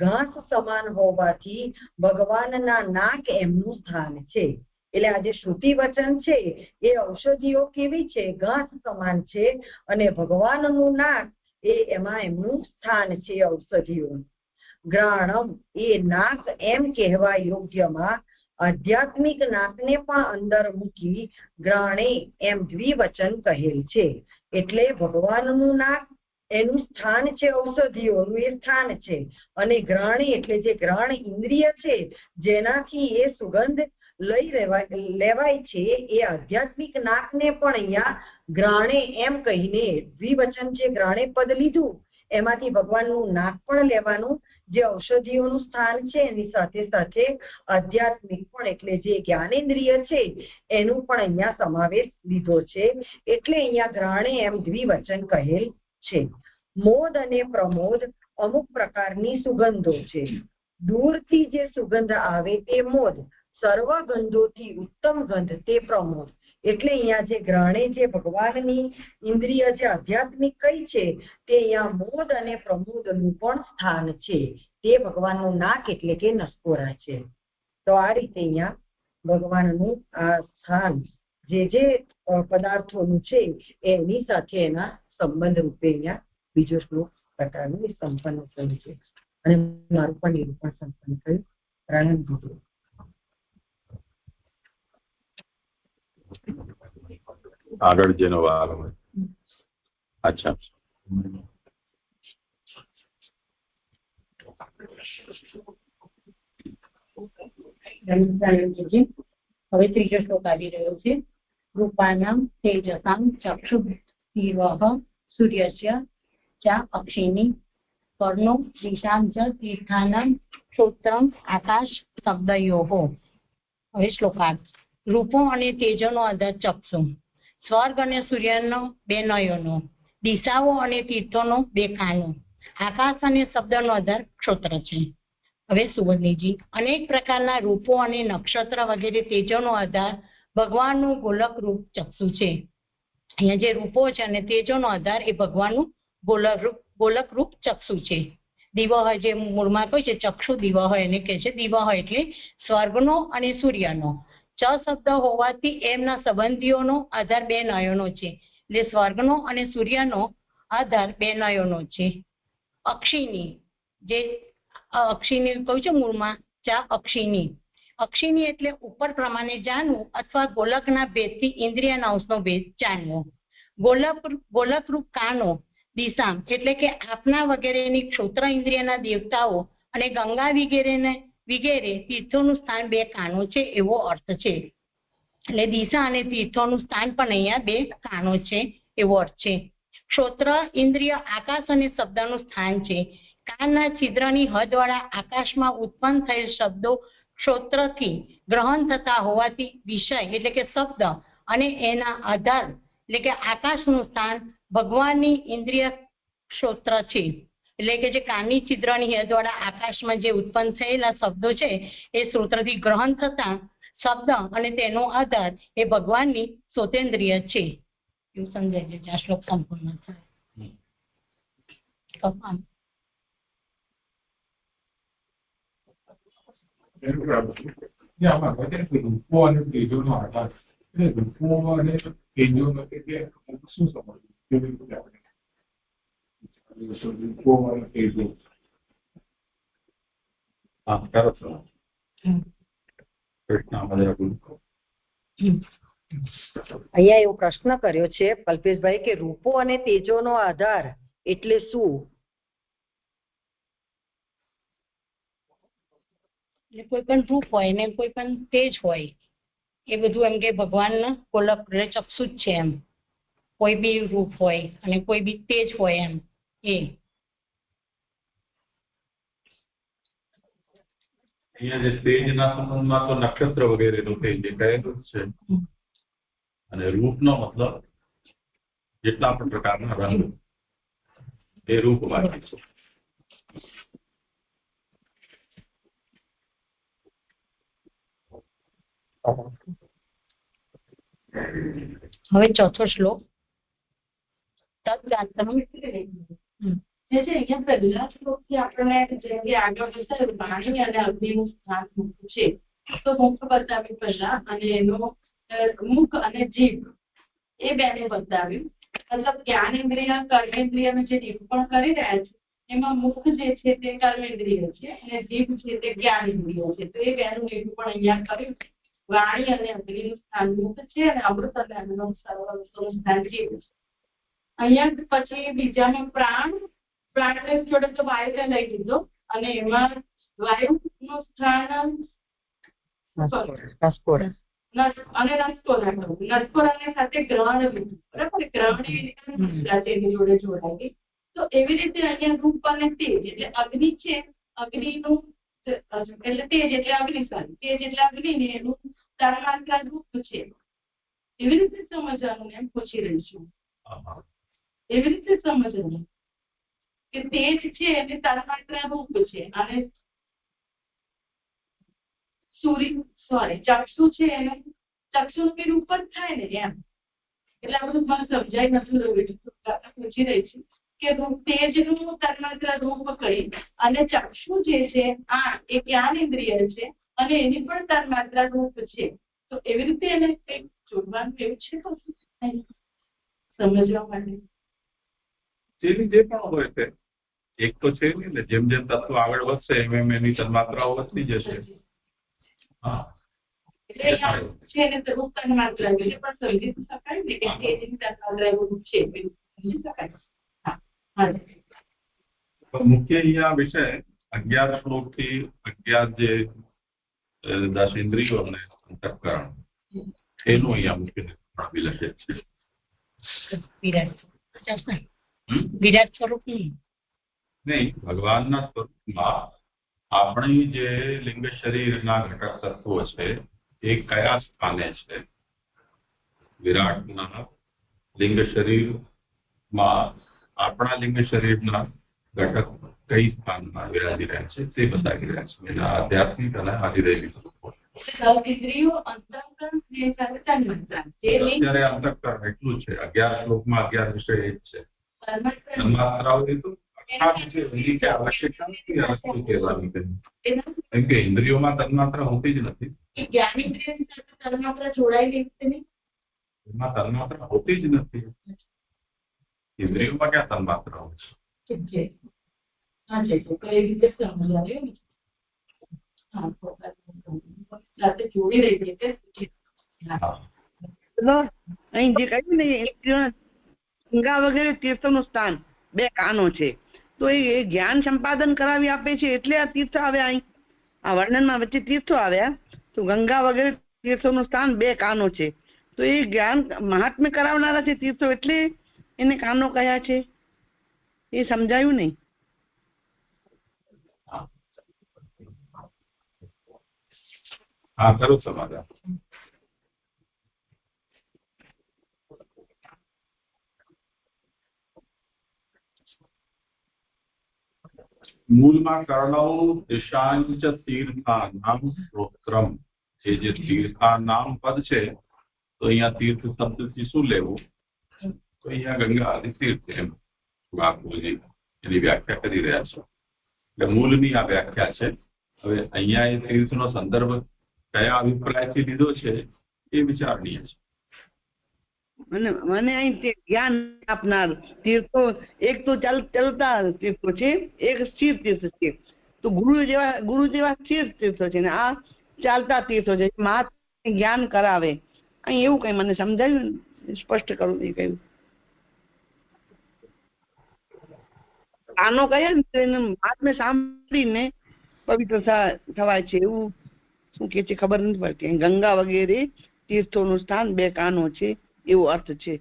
ઘાસ સમાન હોવાથી ભગવાનના નાક એમનું સ્થાન છે. એટલે આ જે શ્રુતિ વચન છે એ ઔષધિઓ કેવી છે? ઘાસ સમાન છે અને ભગવાનનું નાક એ એમાં એમનું સ્થાન છે. ઔષધિઓ ગ્રાણમ એ નાક એમ કહેવા યોગ્યમાં આધ્યાત્મિક નાકને પણ અંદર મૂકી ગ્રાણે એમ દ્વિવચન કહેલ છે. એટલે ભગવાનનું નાક એનું સ્થાન છે, ઔષધિઓનું એ સ્થાન છે અને ગ્રાણી એટલે જે ગ્રાણ ઇન્દ્રિય છે જેનાથી એ સુગંધ લઈ લેવાય છે એ આધ્યાત્મિક નાકને પણ અહીંયા ગ્રાણે એમ કહીને દ્વિવચન જે ગ્રાણે પદ લીધું એમાંથી ભગવાનનું નાક પણ લેવાનું જે ઔષધિઓનું સ્થાન છે એની સાથે સાથે આધ્યાત્મિક પણ એટલે જે જ્ઞાનેન્દ્રિય છે એનું પણ અહીંયા સમાવેશ લીધો છે. એટલે અહીંયા ગ્રહણે એમ દ્વિવચન કહેલ છે. મોદ અને પ્રમોદ અમુક પ્રકારની સુગંધો છે. દૂરથી જે સુગંધ આવે તે મોદ, સર્વ ગંધોથી ઉત્તમ ગંધ તે પ્રમોદ. એટલે અહીંયા જે ગ્રહણે જે ભગવાનની ઇન્દ્રિય જે આધ્યાત્મિક કઈ છે તે અહીંયા મોદ અને પ્રમોદનું પણ સ્થાન છે. તે ભગવાનનું નાક એટલે કે નસકોરા છે. તો આ રીતે અહીંયા ભગવાનનું આ સ્થાન જે પદાર્થોનું છે એની સાથે એના સંબંધ રૂપે અહીંયા બીજો શ્લોક પ્રકારનું સંપન્ન થયું છે અને મારું પણ નિરૂપણ સંપન્ન થયું. પ્રાણંદ આગળ જેનો વાર હોય. અચ્છા, હવે ત્રીજો શ્લોક આવી રહ્યો છે. રૂપાનામ તેજસામ ચક્ષુર્દિવઃ સૂર્યસ્ય ચ અક્ષિની કર્ણો દિશામ ચ તીર્થાનામ શ્રોત્રમ આકાશ શબ્દયોઃ. હવે શ્લોકાર્થ. રૂપો અને તેજોનો આધાર ચક્ષુ, સ્વર્ગ અને સૂર્યનો બે નયનો, દિશાઓ અને તીર્થોનો બે કાનો, આકાશ અને શબ્દનો આધાર ક્ષોત્ર છે. હવે સુવર્ણીજી, અનેક પ્રકારના રૂપો અને નક્ષત્ર વગેરે તેજોનો આધાર ભગવાનનું ગોલક રૂપ ચક્ષુ છે. અહીંયા જે રૂપો છે અને તેજોનો આધાર એ ભગવાનનું ગોલક રૂપ ચક્ષુ છે. દિવહ જે મૂળમાં કહે છે ચક્ષુ દિવહ એને કહે છે. દિવહ એટલે સ્વર્ગનો અને સૂર્યનો. ચ શબ્દ હોવાથી એમના સંબંધીઓનો આધાર બે નયનો છે. એટલે સ્વર્ગનો અને સૂર્યનો આધાર બે નયનો છે. અક્ષિની, જે અક્ષિની કહ્યું છે મૂળમાં ચા અક્ષિની. અક્ષિની એટલે ઉપર પ્રમાણે જાણવું અથવા ગોલકના ભેદથી ઇન્દ્રિયના અંશનો ભેદ જાણવો. ગોલકરૂપ કાનો, દિશામ એટલે કે આપના વગેરેની ક્ષોત્ર ઇન્દ્રિયના દેવતાઓ અને ગંગા વગેરે તીર્થોનું સ્થાન બે કાનો છે એવો અર્થ છે. એટલે દિશા અને તીર્થોનું સ્થાન પણ અહીંયા બે કાનો છે એવો અર્થ છે. ક્ષોત્ર ઇન્દ્રિય આકાશ અને શબ્દનું સ્થાન છે. કાનના છિદ્રની હદવાળા આકાશમાં ઉત્પન્ન થયેલ શબ્દો ક્ષોત્રથી ગ્રહણ થતા હોવાથી વિષય એટલે કે શબ્દ અને એના આધાર એટલે કે આકાશનું સ્થાન ભગવાનની ઇન્દ્રિય ક્ષોત્ર છે. એટલે કે જે કાનની છિદ્રની હદવાળા આકાશમાં જે ઉત્પન્ન થયેલા શબ્દો છે એ સ્ત્રોત્રથી ગ્રહણ થતા શબ્દ અને તેનો આધાર એ ભગવાનની શ્રોતેન્દ્રિય છે. એવું સમજાય છે. આ શ્લોક સંપૂર્ણ થાય. રૂપો અને તેજોનો આધાર, રૂપો અને તેજોનો એટલે શું સમજવું, કેવી રીતે આપણે રૂપો અને તેજો? અહીંયા એવો પ્રશ્ન કર્યો છે કલ્પેશભાઈ કે રૂપો અને તેજોનો આધાર એટલે શું? એટલે કોઈ પણ રૂપ હોય ને કોઈ પણ તેજ હોય એ બધું એમ કે ભગવાનના ગોલક ચક્ષુ જ છે. એમ કોઈ બી રૂપ હોય અને કોઈ બી તેજ હોય એમ એ અહીંયા જે તેજના સંબંધમાં તો નક્ષત્ર વગેરેનું તેજ કહેલું છે અને રૂપનો મતલબ જેટલા પણ પ્રકારના રંગ એ રૂપવાચી છે. હવે ચોથો શ્લોક. અહીંયા પહેલા શ્લોકથી આપણને જેમ કે આગળ બતાવ્યું પાણી અને અગ્નિનું સ્થાન મુખ છે તો મુખ બતાવ્યું પહેલા અને એનો મુખ અને જીભ એ બેને બતાવ્યું. મતલબ જ્ઞાનેન્દ્રિય કર્મેન્દ્રિયનું જે નિરૂપણ કરી રહ્યા છે એમાં મુખ જે છે તે કર્મેન્દ્રિય છે અને જીભ છે તે જ્ઞાનેન્દ્રિય છે. તો એ બેનું નિરૂપણ અહીંયા કર્યું. વાણી અને અગ્નિનું સ્થાન મુખ છે અને અમૃત અને અન્નનું સ્થાન જીભ છે. અહીંયા પછી બીજામાં પ્રાણને જોડે તો વાયુને લઈ લીધો અને એમાં વાયુનું સ્થાન અને નસકોરાની સાથે ગ્રહણ લીધું. બરાબર, ગ્રહણ એની જોડે જોડાઈ ગઈ. તો એવી રીતે અહીંયા રૂપ અને તેજ એટલે અગ્નિ છે અગ્નિનું એટલે તેજ એટલે અગ્નિ સારી તેજ એટલે અગ્નિ ને એનું તન્માત્રા રૂપ છે એવી રીતે સમજવાનું એમ પૂછી રહી છું. એવી રીતે સમજવાનું કે તેજ છે એને તન્માત્રા રૂપ છે અને ચક્ષુ છે એને ચક્ષુ કે રૂપ જ થાય ને એમ. એટલે આ બધું મને સમજાય નથી રહ્યું પૂછી રહી છું કે તેજનું તન્માત્રા રૂપ કઈ અને ચક્ષુ જે છે આ એ જ્ઞાન ઇન્દ્રિય છે અને એની પણ તન્માત્રા રૂપ છે. તો એવી રીતે એને કંઈક જોડવાનું એવું છે સમજવા માટે જેની જે પણ હોય તે એક તો છે નહીં ને, જેમ જેમ તત્વ આગળ વધશે એમ એમ એની તન્માત્રાઓ વધતી જશે. હા એટલે છે ને રૂપ તન્માત્રા એટલે પણ સમજી શકાય ને કે તેજની તન્માત્રા રૂપ છે સમજી શકાય. મુખ્ય અહીંયા વિષય 11 શ્લોકથી 11 જે 10 ઇન્દ્રિયો અને અંતઃકરણ એનું અહીંયા મુખ્ય અભિલષિત છે. વિરાટ સ્વરૂપ નહીં, ભગવાનના સ્વરૂપમાં આપણી જે લિંગ શરીરના ઘટક તત્વો છે એ કયા સ્થાને છે? વિરાટના લિંગ શરીરમાં આપણા લિંગ શરીરના ઘટક કઈ સ્થાનમાં વિરાજી રહ્યા છે તે બતાવી રહ્યા છે. એના આધ્યાત્મિક અને આધિદૈવિક સ્વરૂપો. અત્યારે અંતઃકરણ એટલું છે. 11 શ્લોકમાં 11 વિષય એ જ છે. તન્માત્રાઓ એ તો આવશ્યકતા નથી આ વસ્તુ કહેવાની. કેમ કે ઇન્દ્રિયોમાં તન્માત્રા હોતી જ નથી. એમાં તન્માત્રા હોતી જ નથી. ઇન્દ્રિયોમાં ક્યાં તન્માત્રા હોય છે? અહીં જે કહ્યું ને ગંગા વગેરે તીર્થોનું સ્થાન 2 કાનો છે. તો એ જ્ઞાન સંપાદન કરાવી આપે છે એટલે આ તીર્થ આવ્યા. અહીં આ વર્ણનમાં વચ્ચે તીર્થો આવ્યા તો ગંગા વગેરે તીર્થોનું સ્થાન 2 કાનો છે. તો એ જ્ઞાન મહાત્મ્ય કરાવનારા છે તીર્થો એટલે એને કાનો કયા છે એ સમજાયું નહીં. હા, ખરું સમાધાન. મૂળમાં કર્ણવ દિશાંચ તીર્થા નામ શ્રોત્રમ. એ જે તીર્થા નામ પદ છે તો અહીંયા તીર્થ શબ્દથી શું લેવું? તો અહીંયા ગંગા આદિ તીર્થ એમ બાપુજી એની વ્યાખ્યા કરી રહ્યા છે. એટલે મૂળની આ વ્યાખ્યા છે. હવે અહીંયા એ તીર્થનો સંદર્ભ કયા અભિપ્રાયથી લીધો છે એ વિચારણીય છે. મને અહીં જ્ઞાન આપનાર તીર્થો એક તો ચાલતા તીર્થો છે, એક સ્થિર તીર્થ છે. તો ગુરુ જેવા સ્થિર તીર્થો છે ને આ ચાલતા તીર્થો છે. મહાત્મા જ્ઞાન કરાવે. અહીં એવું કઈ મને સમજાયું, સ્પષ્ટ કરું એ કહ્યું. આનો કયા ને મહાત્મા સાંભળીને પવિત્ર થવાય છે એવું શું કે છે ખબર નથી પડતી. ગંગા વગેરે તીર્થોનું સ્થાન 2 કાનો છે એવો અર્થ છે.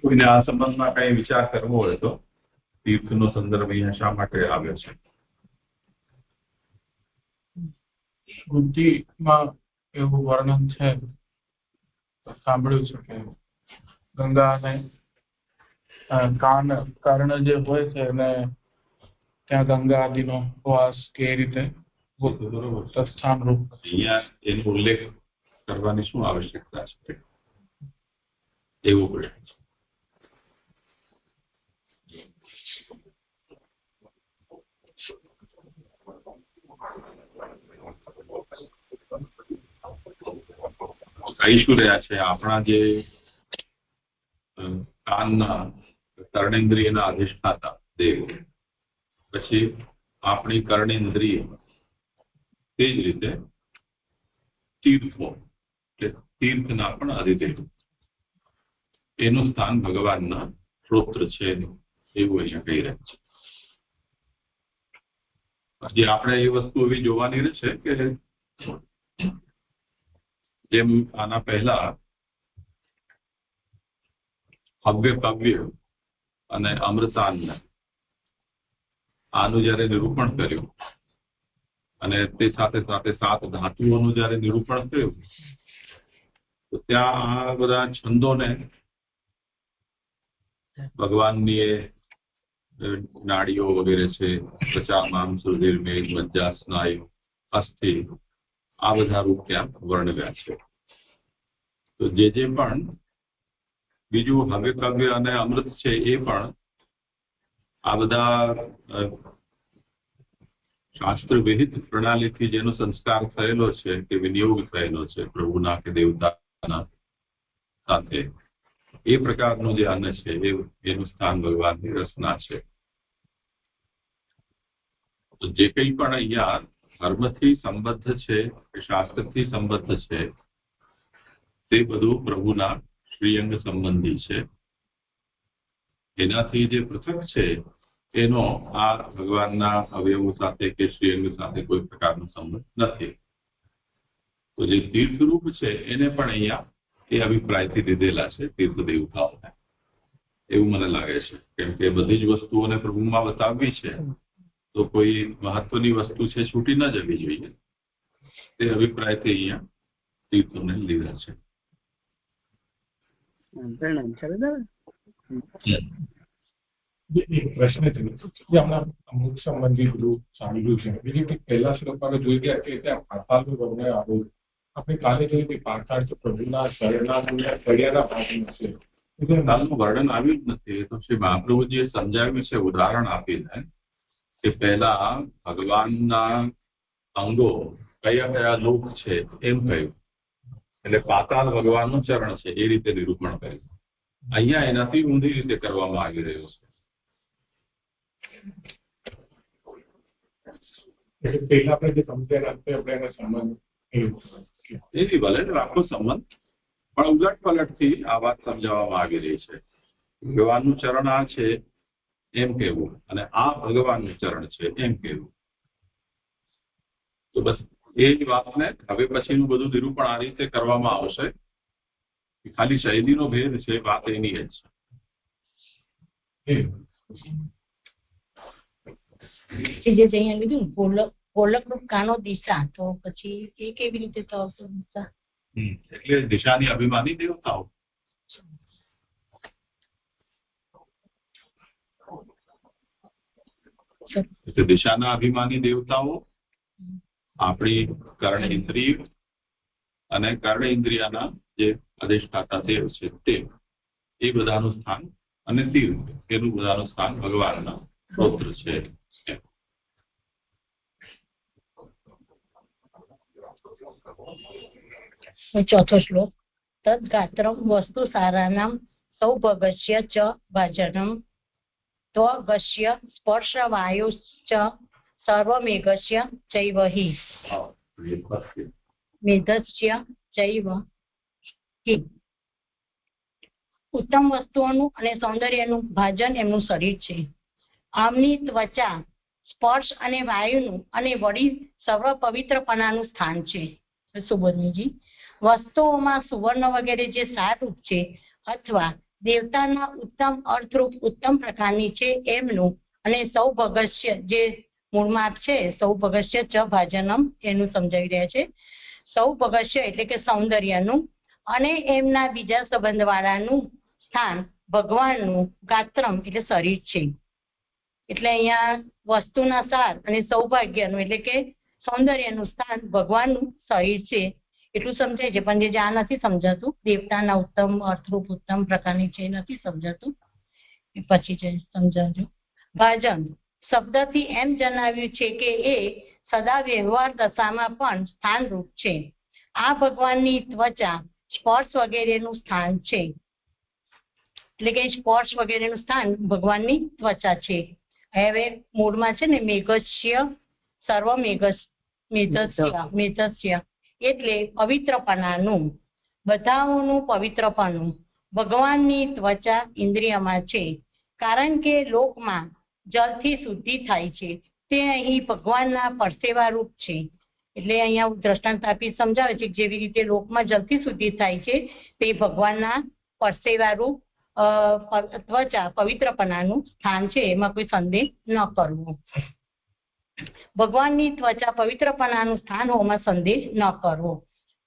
કોઈને આ સંબંધમાં કઈ વિચાર કરવો હોય તો તીર્થનો સંદર્ભ અહીંયા શા માટે આવ્યો છે? શ્રુતિમાં એવું વર્ણન છે, સાંભળ્યું છે કે ગંગા અને કર્ણ જે હોય છે એને ત્યાં ગંગા આદિનો વાસ કે રીતે સ્થાન રૂપ. અહીંયા એનો ઉલ્લેખ કરવાની શું આવશ્યકતા છે એવું પ્રશ્ન છે. કહી શું રહ્યા છે? આપણા જે કાનના કર્ણેન્દ્રિયના અધિષ્ઠાતા દેવ, પછી આપણી કર્ણેન્દ્રિય, તે જ રીતે તીર્થો તીર્થના પણ અધિદેવ, એનું સ્થાન ભગવાનના શ્રોત્ર છે એવું અહીંયા કહી રહ્યા છે. હજી આપણે એ વસ્તુ એવી જોવાની રહેશે કે જેમ આના પહેલા હવ્ય કવ્ય અને અમૃતાન્ન આનું જયારે નિરૂપણ કર્યું અને તે સાથે સાથે 7 ધાતુઓનું જયારે નિરૂપણ થયું તો ત્યાં આ બધા છંદોને ભગવાનની એ નાડીઓ વગેરે છે, ત્વચા, માંસ, રુધિર, મેઘ, મજ્જા, સ્નાયુ, અસ્થિ, આ બધા રૂપ ત્યાં વર્ણવ્યા છે. તો જે પણ બીજું હવ્ય કવ્ય અને અમૃત છે એ પણ આ બધા શાસ્ત્ર વિહિત પ્રણાલીથી જેનો સંસ્કાર થયેલો છે કે વિનિયોગ થયેલો છે પ્રભુના કે દેવતાના સાથે, એ પ્રકારનું જે અન્ન છે એનું સ્થાન ભગવાનની રચના છે. તો જે કંઈ પણ અહીંયા ધર્મથી સંબદ્ધ છે કે શાસ્ત્રથી સંબદ્ધ છે તે બધું પ્રભુના શ્રીઅંગ સંબંધી છે. એનાથી જે પૃથક છે એનો આ ભગવાનના અવયવો સાથે કે શ્રીઅંગ સાથે કોઈ પ્રકારનો સંબંધ નથી. તો જે તીર્થરૂપ છે એને પણ અહીંયા એ અભિપ્રાયથી દીધેલા છે તીર્થ દેવતાઓને, એવું મને લાગે છે. કેમ કે બધી જ વસ્તુઓને પ્રભુમાં બતાવવી છે તો કોઈ મહત્વની વસ્તુ છે છૂટી ન જવી જોઈએ. તે અભિપ્રાયથી અહીંયા તીર્થોને લીધા છે. એક પ્રશ્ન છે જે હમણાં અમુક સંબંધી બધું સાંભળ્યું છે. બીજી કંઈક પહેલા શ્લોકમાં જોઈ ગયા કે ત્યાં પાતાળનું વર્ણન આવું આપણે કાલે જોયું કે પાતાળ તો પ્રભુના શરણના કડિયાના ભાગનું છે. પાતાળનું વર્ણન આવ્યું જ નથી. એ તો શ્રી મહાપ્રભુજીએ સમજાવ્યું છે ઉદાહરણ આપીને કે પહેલા ભગવાનના અંગો કયા કયા લોક છે એમ કહ્યું, એટલે પાતાળ ભગવાનનું ચરણ છે એ રીતે નિરૂપણ કર્યું. અહીંયા એનાથી ઊંધી રીતે કરવામાં આવી રહ્યો છે. પહેલા આપણે જે સમજ્યા આપણે એને સંબંધ એવી ભલે રાખો સંબંધ, પણ ઉલટ પલટથી આ વાત સમજાવવામાં આવી રહી છે. ભગવાનનું ચરણ આ છે એમ કહેવું અને આ ભગવાનનું ચરણ છે એમ કહેવું. તો બસ એ જ વાતને હવે પછીનું બધું નિરૂપણ આ રીતે કરવામાં આવશે. ખાલી શૈલીનો ભેદ છે, વાત એની જ છે. જે અહીંયા લીધું ગોલકરૂપ કાનો દિશા, તો પછી એ કેવી રીતે તો આવશે દિશા? એટલે દિશાની અભિમાની દેવતાઓ. એટલે દિશાના અભિમાની દેવતાઓ આપણી કર્ણ ઇન્દ્રિય અને કર્ણ ઇન્દ્રિયના જે અધિષ્ઠાતા દેવ છે તે, એ બધાનું સ્થાન, અને તીર્થ એનું બધાનું સ્થાન ભગવાનના સ્તોત્ર છે. ચોથો શ્લોક. તદ્ગાત્રમ વસ્તુ સારાનામ સૌભગસ્ય ચ ભાજનમ ત્વગસ્ય સ્પર્શવાયુશ્ચ સર્વમેઘસ્ય ચૈવ હિ મેધસ્ય ચૈવ હિ. ઉત્તમ વસ્તુઓનું અને સૌંદર્યનું ભાજન એમનું શરીર છે. આમની ત્વચા સ્પર્શ અને વાયુનું અને વળી સર્વ પવિત્રપણાનું સ્થાન છે. સુબોધનજી, વસ્તુઓમાં સુવર્ણ વગેરે જે સારરૂપ છે અથવા દેવતાના ઉત્તમ અર્થરૂપ ઉત્તમ પ્રકારની છે એમનું, અને સૌભગસ્ય જે મૂળમાં છે સૌભગસ્ય ચ ભાજનમ એનું સમજાવી રહ્યા છે. સૌભગસ્ય એટલે કે સૌંદર્યનું અને એમના બીજા સંબંધવાળાનું સ્થાન ભગવાનનું ગાત્રમ એટલે શરીર છે. એટલે અહીંયા વસ્તુના સાર અને સૌભાગ્યનું એટલે કે સૌંદર્યનું સ્થાન ભગવાનનું શરીર છે એટલું સમજાય છે. પણ જે આ નથી સમજાતું, દેવતાના ઉત્તમ અર્થરૂપ ઉત્તમ પ્રકારની છે નથી સમજાતું, પછી છે સમજાવજો. ભાજન શબ્દથી એમ જણાવ્યું છે કે એ સદા વ્યવહાર દશામાં પણ સ્થાનરૂપ છે. આ ભગવાનની ત્વચા સ્પર્શ વગેરેનું સ્થાન છે. એટલે કે સ્પર્શ વગેરેનું સ્થાન ભગવાનની ત્વચા છે. હવે મૂળમાં છે ને મેઘસ્ય સર્વ મેધસ્ય એટલે પવિત્રપણાનું, બધાઓનું પવિત્રપણું ભગવાનની ત્વચા ઇન્દ્રિયમાં છે. કારણ કે લોકમાં જલથી શુદ્ધિ થાય છે તે અહીં ભગવાનના પરસેવા રૂપ છે. એટલે અહીંયા દ્રષ્ટાંત આપી સમજાવે છે કે જેવી રીતે લોકમાં જલથી શુદ્ધિ થાય છે તે ભગવાનના પરસેવા રૂપ ત્વચા પવિત્રપણાનું સ્થાન છે, એમાં કોઈ સંદેહ ન કરવો. ભગવાનની ત્વચા પવિત્રપણાનું સ્થાન હોવામાં સંદેહ ન કરવો.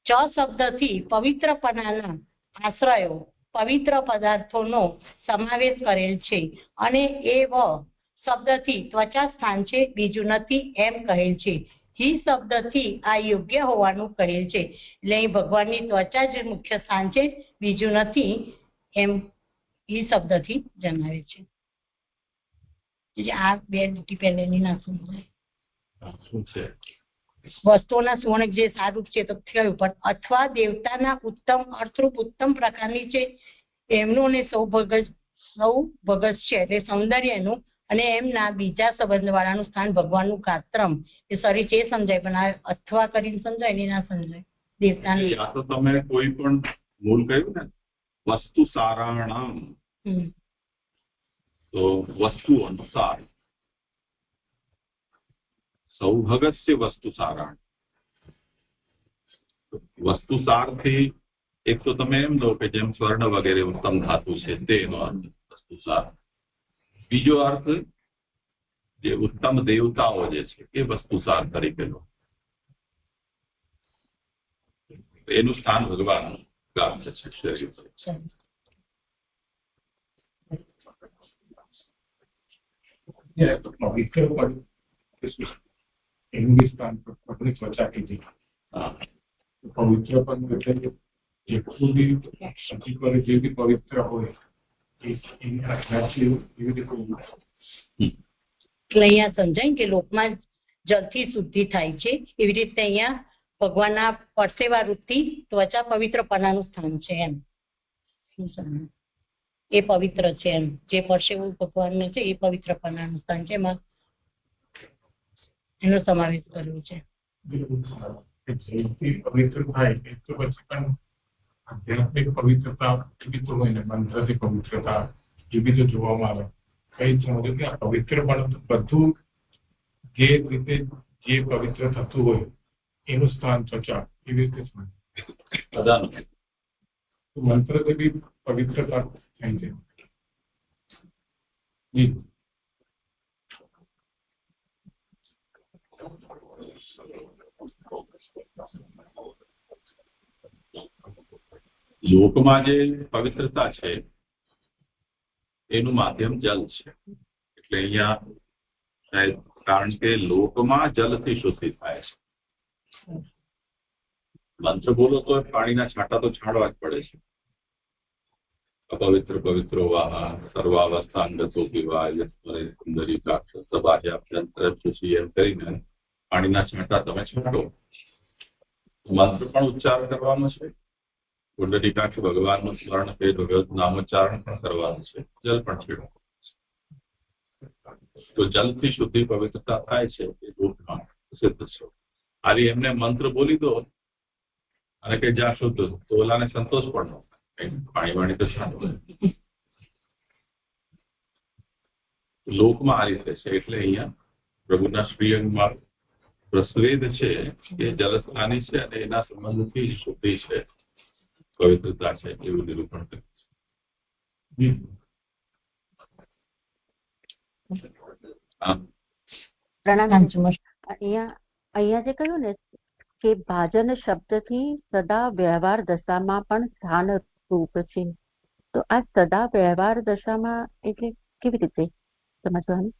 ચ શબ્દથી પવિત્રપણાના આશ્રયો પવિત્ર પદાર્થોનો સમાવેશ કરેલ છે અને એ વ શબ્દથી ત્વચા સ્થાન છે, બીજું નથી એમ કહેલ છે. હિ શબ્દથી આ યોગ્ય હોવાનું કહેલ છે. એટલે અહીં ભગવાનની ત્વચા જ મુખ્ય સ્થાન છે, બીજું નથી એમ હિ શબ્દથી જણાવે છે. આ બે લીટી પહેલેની ના સમજાય. શું છે વસ્તુઓના સુવર્ણ જે સારું છે તો થયું, પણ અથવા દેવતાના ઉત્તમ અર્થરૂપ ઉત્તમ પ્રકારની છે એમનું ને સૌ ભગત છે એટલે સૌંદર્યનું, અને એમના બીજા સંબંધ વાળાનું સ્થાન ભગવાનનું ગાત્રમ એ શરીર છે એ સમજાય, પણ આ અથવા કરીને સમજાય ને ના સમજાય. દેવતાનું આ તો તમે કોઈ પણ મૂળ કહ્યું ને વસ્તુ સારાણામ, તો વસ્તુ અનુસાર સૌભગસ્ય વસ્તુ સારાણ. વસ્તુ સારથી એક તો તમે એમ લો કે જેમ સ્વર્ણ વગેરે ઉત્તમ ધાતુ છે તેનો અર્થ વસ્તુ સાર. બીજો અર્થ જે ઉત્તમ દેવતાઓ જે છે એ વસ્તુ સાર તરીકે લો, એનું સ્થાન ભગવાનનું પ્રાપ્ત છે શરીર. એનું સ્થાન પત્ની ત્વચા કીધી. પવિત્ર પણ એટલે જેટલું બી અધિકરે જે બી પવિત્ર હોય એની આજ્ઞાથી એવી રીતે એટલે અહીંયા સમજાય કે લોકમાં જલથી શુદ્ધિ થાય છે, એવી રીતે અહીંયા ભગવાનના પરસેવા રૂપથી ત્વચા પવિત્રપણાનું સ્થાન છે એમ. એ પવિત્ર છે એમ, જે પરસેવું ભગવાનનું છે એ પવિત્રપણાનું સ્થાન છે, એમાં એનો સમાવેશ કર્યો છે. પવિત્ર થાય એ તો પછી પણ આધ્યાત્મિક પવિત્રતા એવી તો હોય ને, મંત્રથી પવિત્રતા એવી તો જોવામાં આવે. કઈ સમજો કે આ પવિત્ર પણ બધું જે રીતે જે પવિત્ર થતું હોય એનું સ્થાન ત્વચા એવી રીતે જ મંત્રથી બી પવિત્રતા થાય છે. જી લોકમાં જે પવિત્રતા છે એનું માધ્યમ જલ છે. એટલે અહીંયા કારણ કે લોકમાં જલથી શુદ્ધિ થાય છે. મંત્ર બોલો તો પાણીના છાંટા તો છાંડવા જ પડે છે. અપવિત્ર પવિત્રો વાહ સર્વાવસ્થાંગતો પીવા યસ્મરે સુંદરી કાક્ષ સબાહ્યાભ્યંતર શુચિ એમ કરીને પાણીના છાંટા તમે છાંટો. મંત્ર પણ ઉચ્ચાર કરવાનો છે, પુંડરીકાક્ષ ભગવાનનું સ્મરણ કે ભગવત નામોચ્ચારણ પણ કરવાનું છે, જલ પણ છેડવાનું છે. તો જલથી શુદ્ધિ પવિત્રતા થાય છે એ લોકમાં સિદ્ધ છે. ખાલી એમને મંત્ર બોલી દો અને કે જ્યાં શુદ્ધ તો ઓલાને સંતોષ પણ ન થાય, પાણી વાણી તો શાંત. લોકમાં આ રીતે છે. એટલે અહીંયા પ્રભુના શ્રીઅંગમાં પ્રસ્વેદ છે એ જલસ્થાની છે અને એના સંબંધથી શુદ્ધિ છે, પવિત્રતા છે એવું નિરૂપણ કર્યું છે. અહીંયા જે કહ્યું ને કે ભાજન શબ્દથી સદા વ્યવહાર દશામાં પણ સ્થાન રૂપ છે, તો આ સદા વ્યવહાર દશામાં એટલે કેવી રીતે સમજવાનું?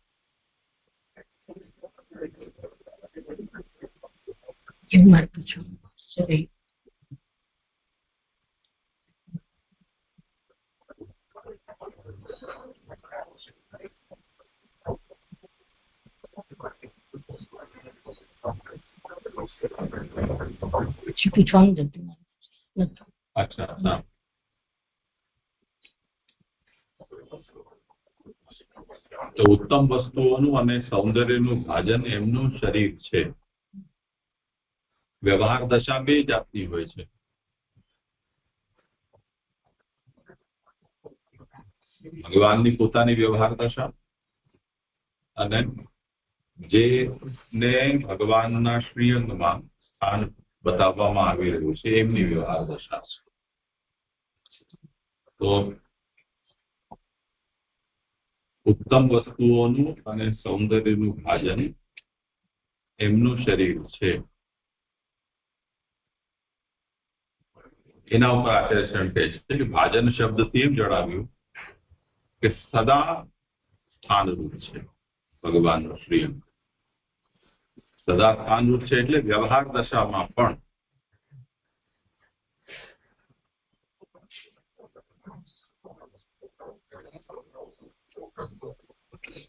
એવું મારે પૂછવું. પૂછવાનું જ હતું. અચ્છા, તો ઉત્તમ વસ્તુઓનું અને સૌંદર્યનું ભાજન એમનું શરીર છે. વ્યવહાર દશા બે જાતની હોય છે. ભગવાનની પોતાની વ્યવહાર દશા અને જેને ભગવાનના શ્રીઅંગમાં સ્થાન બતાવવામાં આવી રહ્યું છે એમની વ્યવહાર દશા છે. તો ઉત્તમ વસ્તુઓનું અને સૌંદર્યનું ભાજન એમનું શરીર છે. એના ઉપર આચાર્ય શરણ કહે છે કે ભાજન શબ્દથી એમ જણાવ્યું કે સદા સ્થાનરૂપ છે ભગવાનનો શ્રીઅંગ. સદા સ્થાનરૂપ છે એટલે વ્યવહાર દશામાં પણ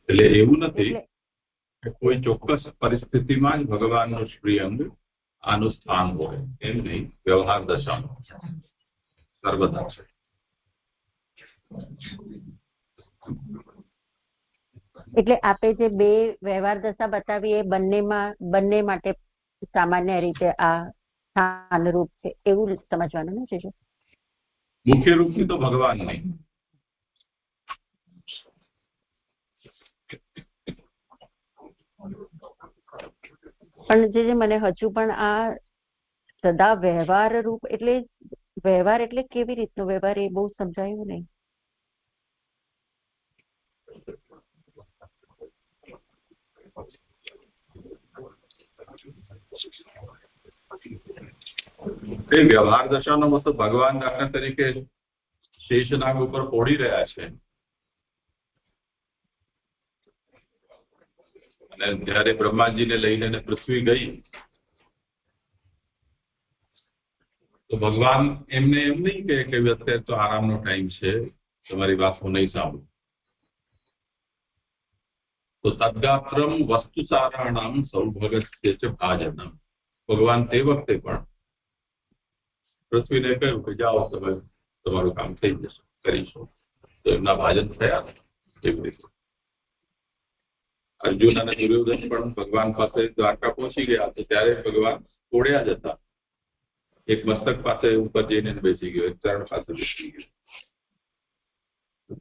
એટલે એવું નથી કે કોઈ ચોક્કસ પરિસ્થિતિમાં જ ભગવાનનું શ્રીઅંગ આનું સ્થાન હોય, એમ નહીં. વ્યવહાર દશામાં સર્વદા છે. એટલે આપે જે બે વ્યવહાર દશા બતાવી એ બંને માટે સામાન્ય રીતે આ સ્થાનરૂપ છે એવું સમજવાનું ને છે. મુખ્ય રૂપથી તો ભગવાન નહીં. પણ જે મને હજુ પણ આ સદા વ્યવહાર રૂપ એટલે વ્યવહાર એટલે કેવી રીતનો વ્યવહાર એ બહુ સમજાયું નહીં. એ વ્યવહાર દશાનો મતલબ ભગવાન દાખલા તરીકે શેષનાગ ઉપર પોડી રહ્યા છે અને જયારે બ્રહ્માજીને લઈને પૃથ્વી ગઈ તો ભગવાન એમને એમ નહીં કે અત્યારે તો આરામનો ટાઈમ છે, તમારી વાત હું નહીં સાંભળું. તો તદ્ગાત્રમ વસ્તુ સારાણામ સૌભગસ્ય ચ ભાજનમ. ભગવાન તે વખતે પણ પૃથ્વીને કહ્યું કે જાઓ તમે તમારું કામ થઈ જશે, કરીશું. તો એમના ભાજન થયા. એવી રીતે અર્જુન અને દુર્યોધન પણ ભગવાન પાસે દ્વારકા પહોંચી ગયા તો ત્યારે ભગવાન પોડ્યા જ હતા. એક મસ્તક પાસે ઉપર જઈને બેસી ગયો, એક ચરણ પાસે બેસી ગયો.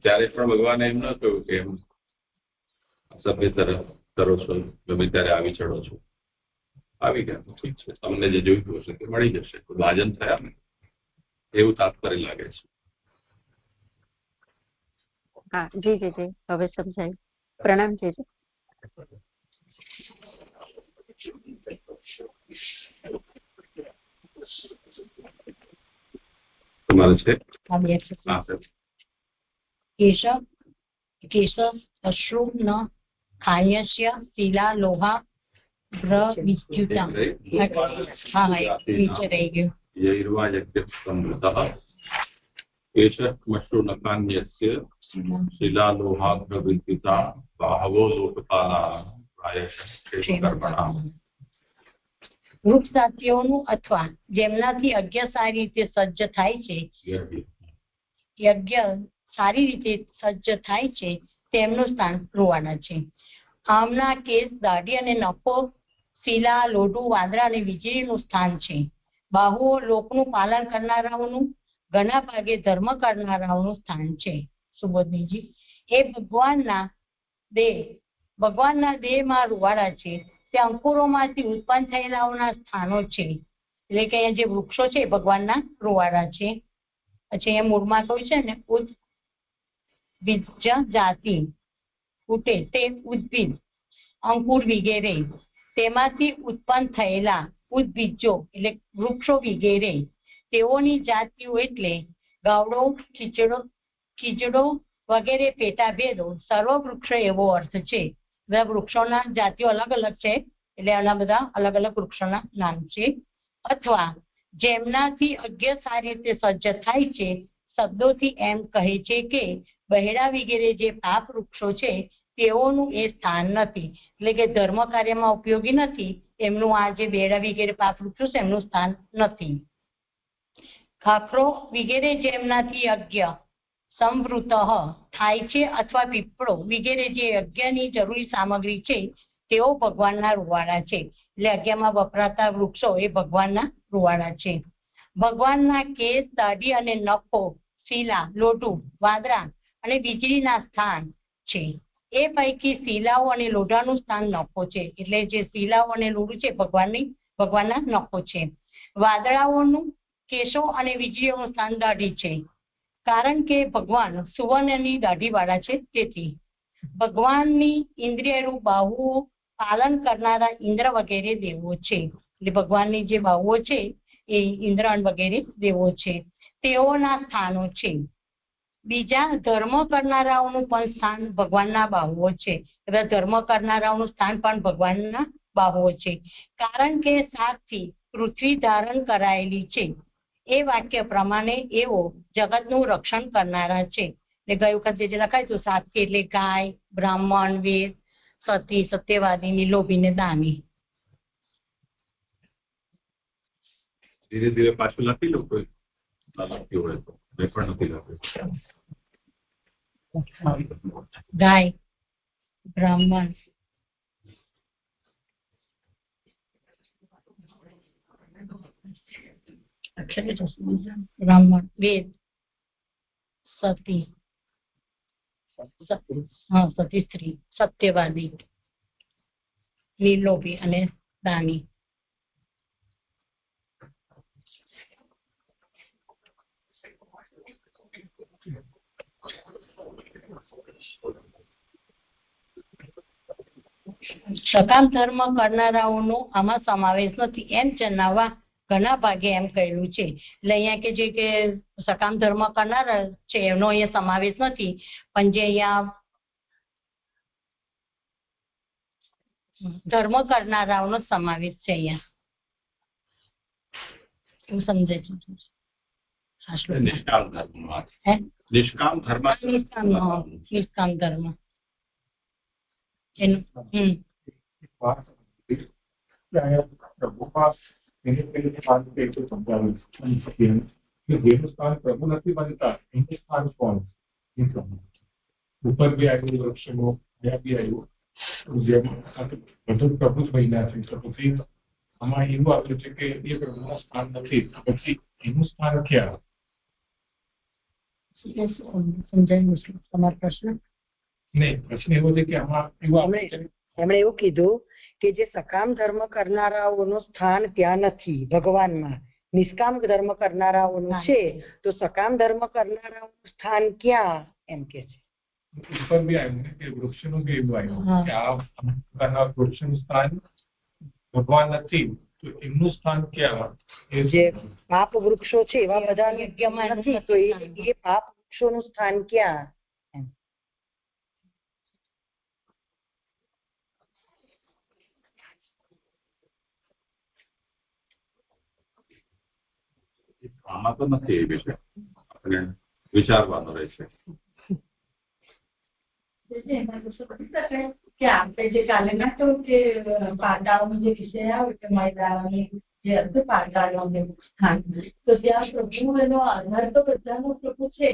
ત્યારે પણ ભગવાને એમ ન કહ્યું કે એમ સભ્ય તરફ કરો છો, ગમે ત્યારે આવી ચડો છો. આવી ગયા તો ઠીક છે, તમને જે જોઈતું હશે તે મળી જશે. તો ભાજન થયા ને એવું તાત્પર્ય લાગે છે. હા જી જી જી હવે સમજાય. પ્રણામ જી જી. તમારે છે કેશ અશ્રુ ન ખાયસ્ય શિલા લોહા વિદ્યુતા. હા નીચે રહી ગયું. યૈર્વા યજ્ઞસ્તંભતઃ કેશમશ્રુનકાન્યસ્ય શિલાલોહાગ્રવિદ્યુતા બાહવો લોકપાલા પ્રાયશઃ. વૃક્ષજાતિઓનું અથવા જેમનાથી યજ્ઞ સારી રીતે સજ્જ થાય છે તેમનું સ્થાન રૂવાના છે. આમના કેસ, દાઢી અને નખો શિલા, લોઢું, વાંદરા અને વીજળીનું સ્થાન છે. બાહુઓ લોકનું પાલન કરનારાઓનું, ઘણા ભાગે ધર્મ કરનારાઓનું સ્થાન છે. સુબોધનીજી, એ ભગવાનના દેહમાં રૂવાડા છે. તે અંકુરોમાંથી ઉત્પન્ન થયેલાઓના સ્થાનો છે. એટલે કે અહીંયા જે વૃક્ષો છે એ ભગવાનના રૂવાડા છે. પછી અહીંયા મૂળમાં કહ્યું છે ને ઉદ્ભિજ જાતિ ઉઠે તે ઉદ્ભિદ, અંકુર વગેરે તેમાંથી ઉત્પન્ન થયેલા ઉદ્ભિજો એટલે વૃક્ષો વગેરે તેઓની જાતિઓ એટલે ગાવડો, ખીજડો વગેરે પેટા ભેદો સર્વ વૃક્ષો એવો અર્થ છે. બધા વૃક્ષોના જાતિઓ અલગ અલગ છે એટલે આના બધા અલગ અલગ વૃક્ષોના નામ છે. અથવા જેમનાથી યજ્ઞ સારી રીતે સજ્જ થાય છે. શબ્દોથી એમ કહે છે કે બહેડા વગેરે જે પાપ વૃક્ષો છે તેઓનું એ સ્થાન નથી, એટલે કે ધર્મ કાર્યમાં ઉપયોગી નથી એમનું આ જે બેડા વગેરે પાપ વૃક્ષો છે એમનું સ્થાન નથી. ખાખરો વગેરે જેમનાથી યજ્ઞ સંવૃત થાય છે અથવા પીપળો વગેરે જે યજ્ઞની જરૂરી સામગ્રી છે તેઓ ભગવાનના રૂવાડા છે. એટલે યજ્ઞમાં વપરાતા વૃક્ષો એ ભગવાનના રૂવાડા છે. ભગવાનના કેસ, દાઢી અને નખો શિલા, લોઢું, વાંદરા અને વીજળીના સ્થાન છે. એ પૈકી શિલાઓ અને લોઢાનું સ્થાન નખો છે. એટલે જે શિલાઓ અને લોઢું છે ભગવાનના નખો છે. વાદળાઓનું, કેશો અને વીજળીઓનું સ્થાન દાઢી છે, કારણ કે ભગવાન સુવર્ણની દાઢી વાળા છે તેથી. ભગવાનની ઇન્દ્રિયરૂપ બાહુઓ પાલન કરનારા ઇન્દ્ર વગેરે દેવો છે. એટલે ભગવાનની જે બાહુઓ છે એ ઇન્દ્ર વગેરે દેવો છે, તેઓના સ્થાનો છે. બીજા ધર્મ કરનારાઓનું પણ સ્થાન ભગવાનના બાહુઓ છે. બધા ધર્મ કરનારાઓનું સ્થાન પણ ભગવાનના બાહુઓ છે, કારણ કે સાતથી પૃથ્વી ધારણ કરાયેલી છે. એ વાક્ય પ્રમાણે એવો જગતનું રક્ષણ કરનારા છે. એટલે ગઈ વખત જે લખાય હતું સાતથી એટલે ગાય, બ્રાહ્મણ, વેદ, સતી, સત્યવાદી, લોભી ને દાની. ધીરે ધીરે પાછું લખી લો, કોઈ લખ્યું હોય તો. મેં પણ નથી લખ્યું. ગાય, બ્રાહ્મણ, બ્રાહ્મણ, વેદ, સતી, સતી સ્ત્રી, સત્યવાદી, નિર્લોભી અને દાની. સકામ ધર્મ કરનારાઓનો આમાં સમાવેશ નથી એમ જણાવવા ઘણા ભાગે એમ કહેલું છે. એટલે અહીંયા કે જે કે સકામ ધર્મ કરનારા છે એનો અહીંયા સમાવેશ નથી, પણ જે અહીંયા ધર્મ કરનારાઓનો સમાવેશ છે અહીંયા એવું સમજે છે. નિષ્કામ ધર્મ એનું જેનું સ્થાન પ્રભુ નથી બનતા એનું સ્થાન કોણ? ઉપર બી આવ્યું, વૃક્ષનું ત્યાં બી આવ્યું, બધું પ્રભુ જ બન્યા છે. તો પછી આમાં એવું આવ્યું છે કે એ પ્રભુનું સ્થાન નથી, પછી એનું સ્થાન ક્યાં? સમજાયું તમારો પ્રશ્ન? નહીં, પ્રશ્ન એવો છે કે આમાં એવું એમણે એવું કીધું કે જે સકામ ધર્મ કરનારાઓનું સ્થાન ત્યાં નથી ભગવાનમાં, નિષ્કામ ધર્મ કરનારાઓનું છે, તો સકામ ધર્મ કરનારાઓનું સ્થાન ક્યાં એમ કે છે. ઉપર બી આવ્યું ને કે વૃક્ષનું બી એવું આવ્યું કે આ વૃક્ષનું સ્થાન ભગવાન નથી, તો એમનું સ્થાન ક્યાં? જે પાપ વૃક્ષો છે એવા બધા યજ્ઞમાં નથી, તો એ પાપ વૃક્ષોનું સ્થાન ક્યાં? આમાં તો નથી એ વિશે આપણે વિચારવાનો રહેશે. કે આપણે જે કાલે ના કહ્યું કે પાતાળનો જે વિષય આવ્યો કે મહિલાઓની જે હતું પાતાળનું સ્થાન, તો ત્યાં પ્રભુ એનો આધાર તો બધાનો પ્રભુ છે,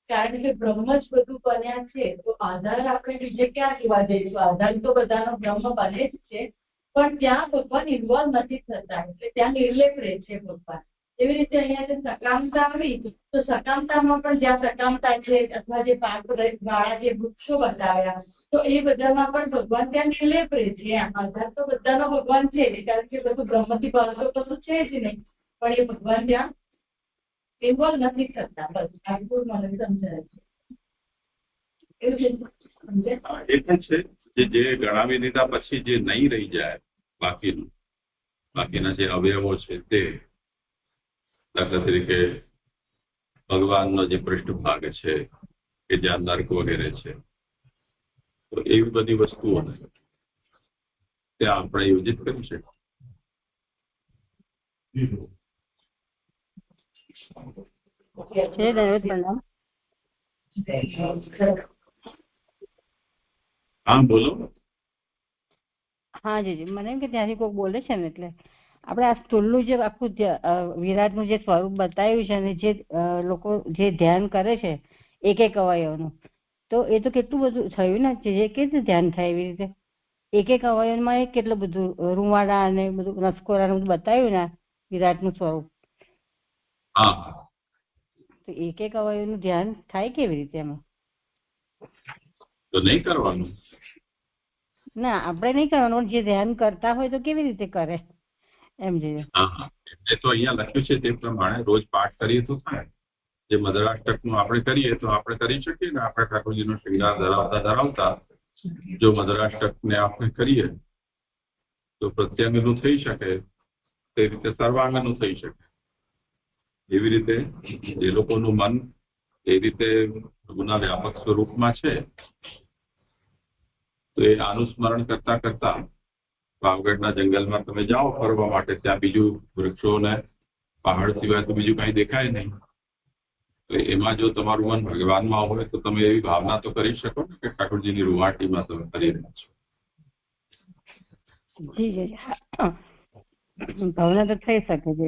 કારણ કે બ્રહ્મ જ બધું બન્યા છે. તો આધાર આપણે બીજે ક્યાં જોવા જઈશું? આધાર તો બધાનો બ્રહ્મ બને જ છે, પણ ત્યાં ભગવાન ઇન્વોલ્વ નથી થતા, એટલે ત્યાં નિર્લેપ રહે છે ભગવાન. એવી રીતે અહીંયા જે સકામતા આવી, તો સકામતામાં પણ જ્યાં સકામતા છે અથવા જે પાક વાળા જે વૃક્ષો બતાવ્યા, તો એ બધામાં પણ ભગવાન ત્યાં નિર્લેપ રહે છે. આધાર તો બધાનો ભગવાન છે, કારણ કે બધું બ્રહ્મથી બનતો કશું છે જ નહીં, પણ એ ભગવાન ત્યાં ઇન્વોલ્વ નથી થતા. બસ આટલું મને સમજાય છે. એવું છે એ પણ છે જે ગણાવી દીધા પછી જે નહીં રહી જાય બાકીના જે અવયવો છે તે, દાખલા તરીકે ભગવાનનો જે પૃષ્ઠભાગ છે કે જ્યાં નર્ક વગેરે છે, તો એવી બધી વસ્તુઓને ત્યાં આપણે યોજિત કર્યું છે. હા બોલો. હા જી, મને એમ કે ત્યાંથી કોઈ બોલે છે ને, એટલે આપણે આ સ્થૂળનું જે આખું વિરાટનું જે સ્વરૂપ બતાવ્યું છે અને જે લોકો જે ધ્યાન કરે છે એક એક અવયવનું, તો એ તો કેટલું બધું થયું ને, જે કેવી રીતે ધ્યાન થાય એવી રીતે એક એક અવયવમાં કેટલું બધું રૂવાડા અને બધું નસકોરા બધું બતાવ્યું ને વિરાટનું સ્વરૂપ. તો એક એક અવયવનું ધ્યાન થાય કેવી રીતે એમાં? તો નહીં કરવાનું. ના, આપણે નહીં કરવાનું, જે ધ્યાન કરતા હોય તો કેવી રીતે કરે એમ જોઈએ. એટલે તો અહીંયા લખ્યું છે તે પ્રમાણે રોજ પાઠ કરીએ તો થાય. જે મધરાષ્ટકનું આપણે કરીએ તો આપણે કરી શકીએ ને, આપણે ઠાકોરજીનો શૃંગાર ધરાવતા જો મધરાષ્ટકને આપણે કરીએ તો પ્રત્યાંગનું થઈ શકે, તે રીતે સર્વાંગનું થઈ શકે. એવી રીતે જે લોકોનું મન એ રીતે પ્રભુના વ્યાપક સ્વરૂપમાં છે, તો એ અનુસ્મરણ કરતા કરતા પાવાગઢના જંગલમાં તમે જાઓ ફરવા માટે, ત્યાં બીજું વૃક્ષો ને પહાડ સિવાય તો બીજું કઈ દેખાય નહીં. તો એમાં જો તમારું મન ભગવાનમાં હોય તો તમે એવી ભાવના તો કરી શકો ને કે ઠાકોરજીની રૂવાટીમાં તમે કરી રહ્યા છો. જી જી ભાવના તો થઈ શકે છે.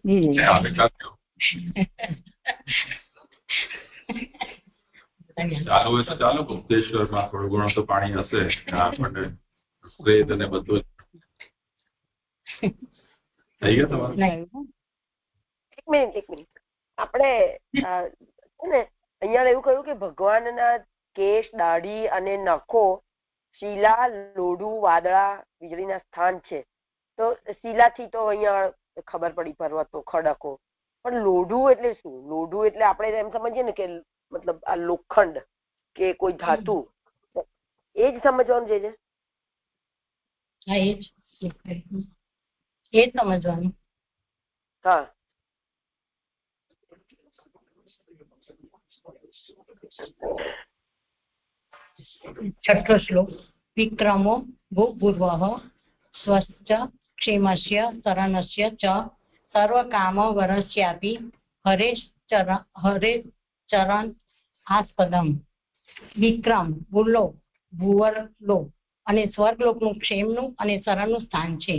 જી જી ચાલો હોય તો ચાલો, ગુપ્તેશ્વરમાં થોડું ઘણું તો પાણી હશે, આપણને રેત અને બધું થઈ ગયા તમારું. એક મિનિટ આપણે ને અહીંયા એવું કહ્યું કે ભગવાનના કેશ, દાઢી અને નખો શિલા, લોઢું, વાદળા, વીજળીના સ્થાન છે. તો શિલાથી તો અહીંયા ખબર પડી પર્વતો, ખડકો, પણ લોઢું એટલે શું? લોઢું એટલે આપણે એમ સમજીએ ને કે મતલબ આ લોખંડ કે કોઈ ધાતુ, એ જ સમજવાનું છે. હા, એ જ સમજવાનું. હા, છઠ્ઠો શ્લોક. વિક્રમો ભૂપૂર્વઃ સ્વશ્ચ ક્ષેમસ્ય શરણસ્ય ચ સર્વકામ વરસ્યાપી હરે ચરણ આસ્પદમ. વિક્રમ ભૂલોક, ભૂવરલોક અને સ્વર્ગલોકનું ક્ષેમનું અને શરણનું સ્થાન છે.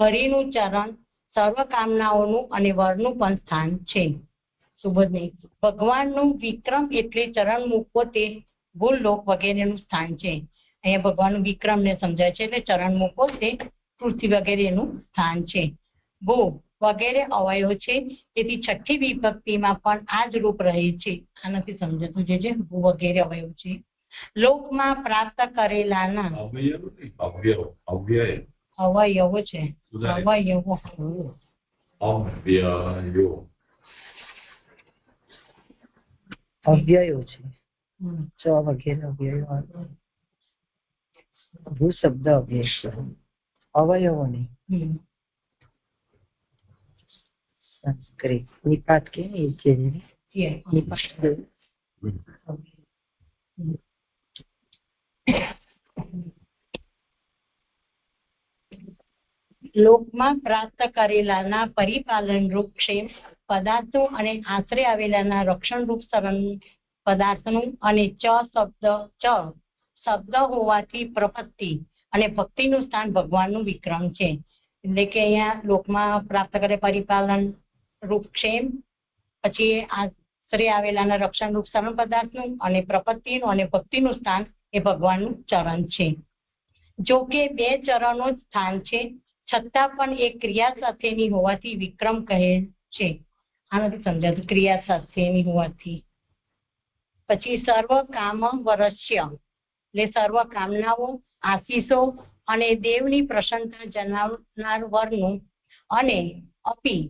હરિનું ચરણ સર્વકામનાઓનું અને વરનું પણ સ્થાન છે. સુબોધની ભગવાનનું વિક્રમ એટલે ચરણ મૂકવો, તે ભૂલોક વગેરેનું સ્થાન છે. અહીંયા ભગવાનનું વિક્રમને સમજાય છે એટલે ચરણ મૂકવો તે પૃથ્વી વગેરેનું સ્થાન છે. ભૂ વગેરે અવયવ છે, તેથી છઠ્ઠી વિભક્તિમાં પણ આ જ રૂપ રહે છે. આ નથી સમજાતું જે ભૂ વગેરે અવયવ છે. લોકમાં પ્રાપ્ત કરેલાના અવયવો છે. અવ્યયો છે. ચ વગેરે અવ્યયો. ભૂ શબ્દ અવ્યય છે, અવયવો નહીં. સંસ્કૃત નિપાત કે નિપાત. લોકમાં પ્રાપ્ત કરેલાના પરિપાલન રૂપ ક્ષેમ પદાર્થો અને આશરે આવેલાના રક્ષણ રૂપ શરણ પદાર્થનું અને ચ શબ્દ હોવાથી પ્રપત્તિ અને ભક્તિનું સ્થાન ભગવાનનું વિક્રમ છે. એટલે કે અહીંયા લોકમાં પ્રાપ્ત કરે પરિપાલન રૂપ ક્ષેમ, પછી આશરે આવેલાના રક્ષણ રૂપ શરણ પદાર્થનું અને પ્રપત્તિનું અને ભક્તિનું સ્થાન એ ભગવાનનું ચરણ છે. જો કે બે ચરણો જ સ્થાન છે, છતાં પણ એ ક્રિયા સાથેની હોવાથી વિક્રમ કહે છે. આ નથી સમજાતું, ક્રિયા સાથેની હોવાથી. પછી સર્વ કામ વરસ્ય એટલે સર્વ કામનાઓ, આશીષો અને દેવની પ્રસન્નતા જણાવનાર વરનું અને અપી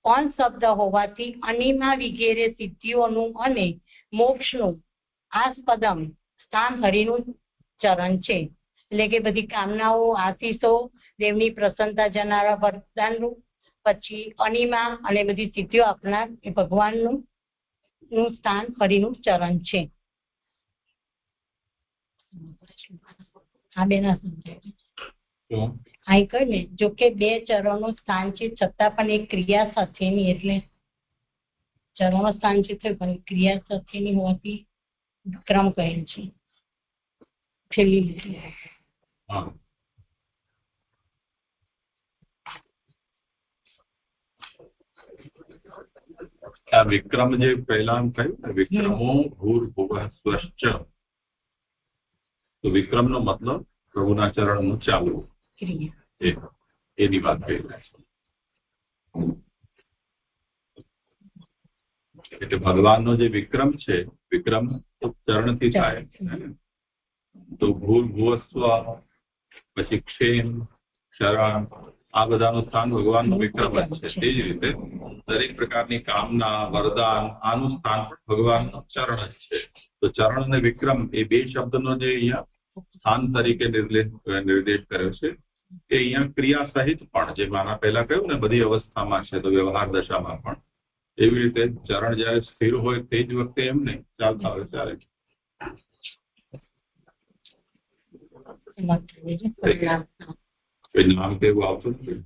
પણ શબ્દ હોવાથી અનિમા વિગેરે સિદ્ધિઓનું અને મોક્ષનું આસ્પદમ સ્થાન હરિનું ચરણ છે. એટલે કે બધી કામનાઓ, આશીષો, દેવની પ્રસન્નતા જનારા વરદાનરૂપ, પછી અનિમા અને બધી સિદ્ધિઓ આપનાર એ ભગવાનનું સ્થાન હરિનું ચરણ છે. આ બે ના સમજાય. આ કહે ને, જો કે બે ચરણો સ્થાન છે, છતાં પણ એ ક્રિયા સાથેની, એટલે ચરણો સ્થાન છે પણ ક્રિયા સાથેની હોવાથી વિક્રમ કહે છે. છેલ્લી લીટી. આ વિક્રમ જે પહેલા કહ્યું ને, વિક્રમો ભૂર્ભુવઃ સ્વશ્ચ, તો વિક્રમ નો મતલબ પ્રભુના ચરણ નું ચાલવું, એની વાત કરી રહ્યા છે. એટલે ભગવાનનો જે વિક્રમ છે, વિક્રમ ચરણ થી થાય. તો ભૂર્ભુવસ્વ, પછી ક્ષેમ, શરણ, આ બધાનું સ્થાન ભગવાનનું વિક્રમ જ છે. તે જ રીતે દરેક પ્રકારની કામના, વરદાન, આનું સ્થાન પણ ભગવાનનું ચરણ જ છે. તો ચરણ અને વિક્રમ એ બે શબ્દનો જે અહીંયા સ્થાન તરીકે નિર્દેશ કર્યો છે કે અહીંયા ક્રિયા સહિત પણ જે આના પહેલા કહ્યું ને બધી અવસ્થામાં છે તો વ્યવહાર દશામાં પણ એવી રીતે ચરણ જયારે સ્થિર હોય તે જ વખતે એમ નહીં ચાલતા હોય ત્યારે કોઈ નામ કે એવું આવતું નથી.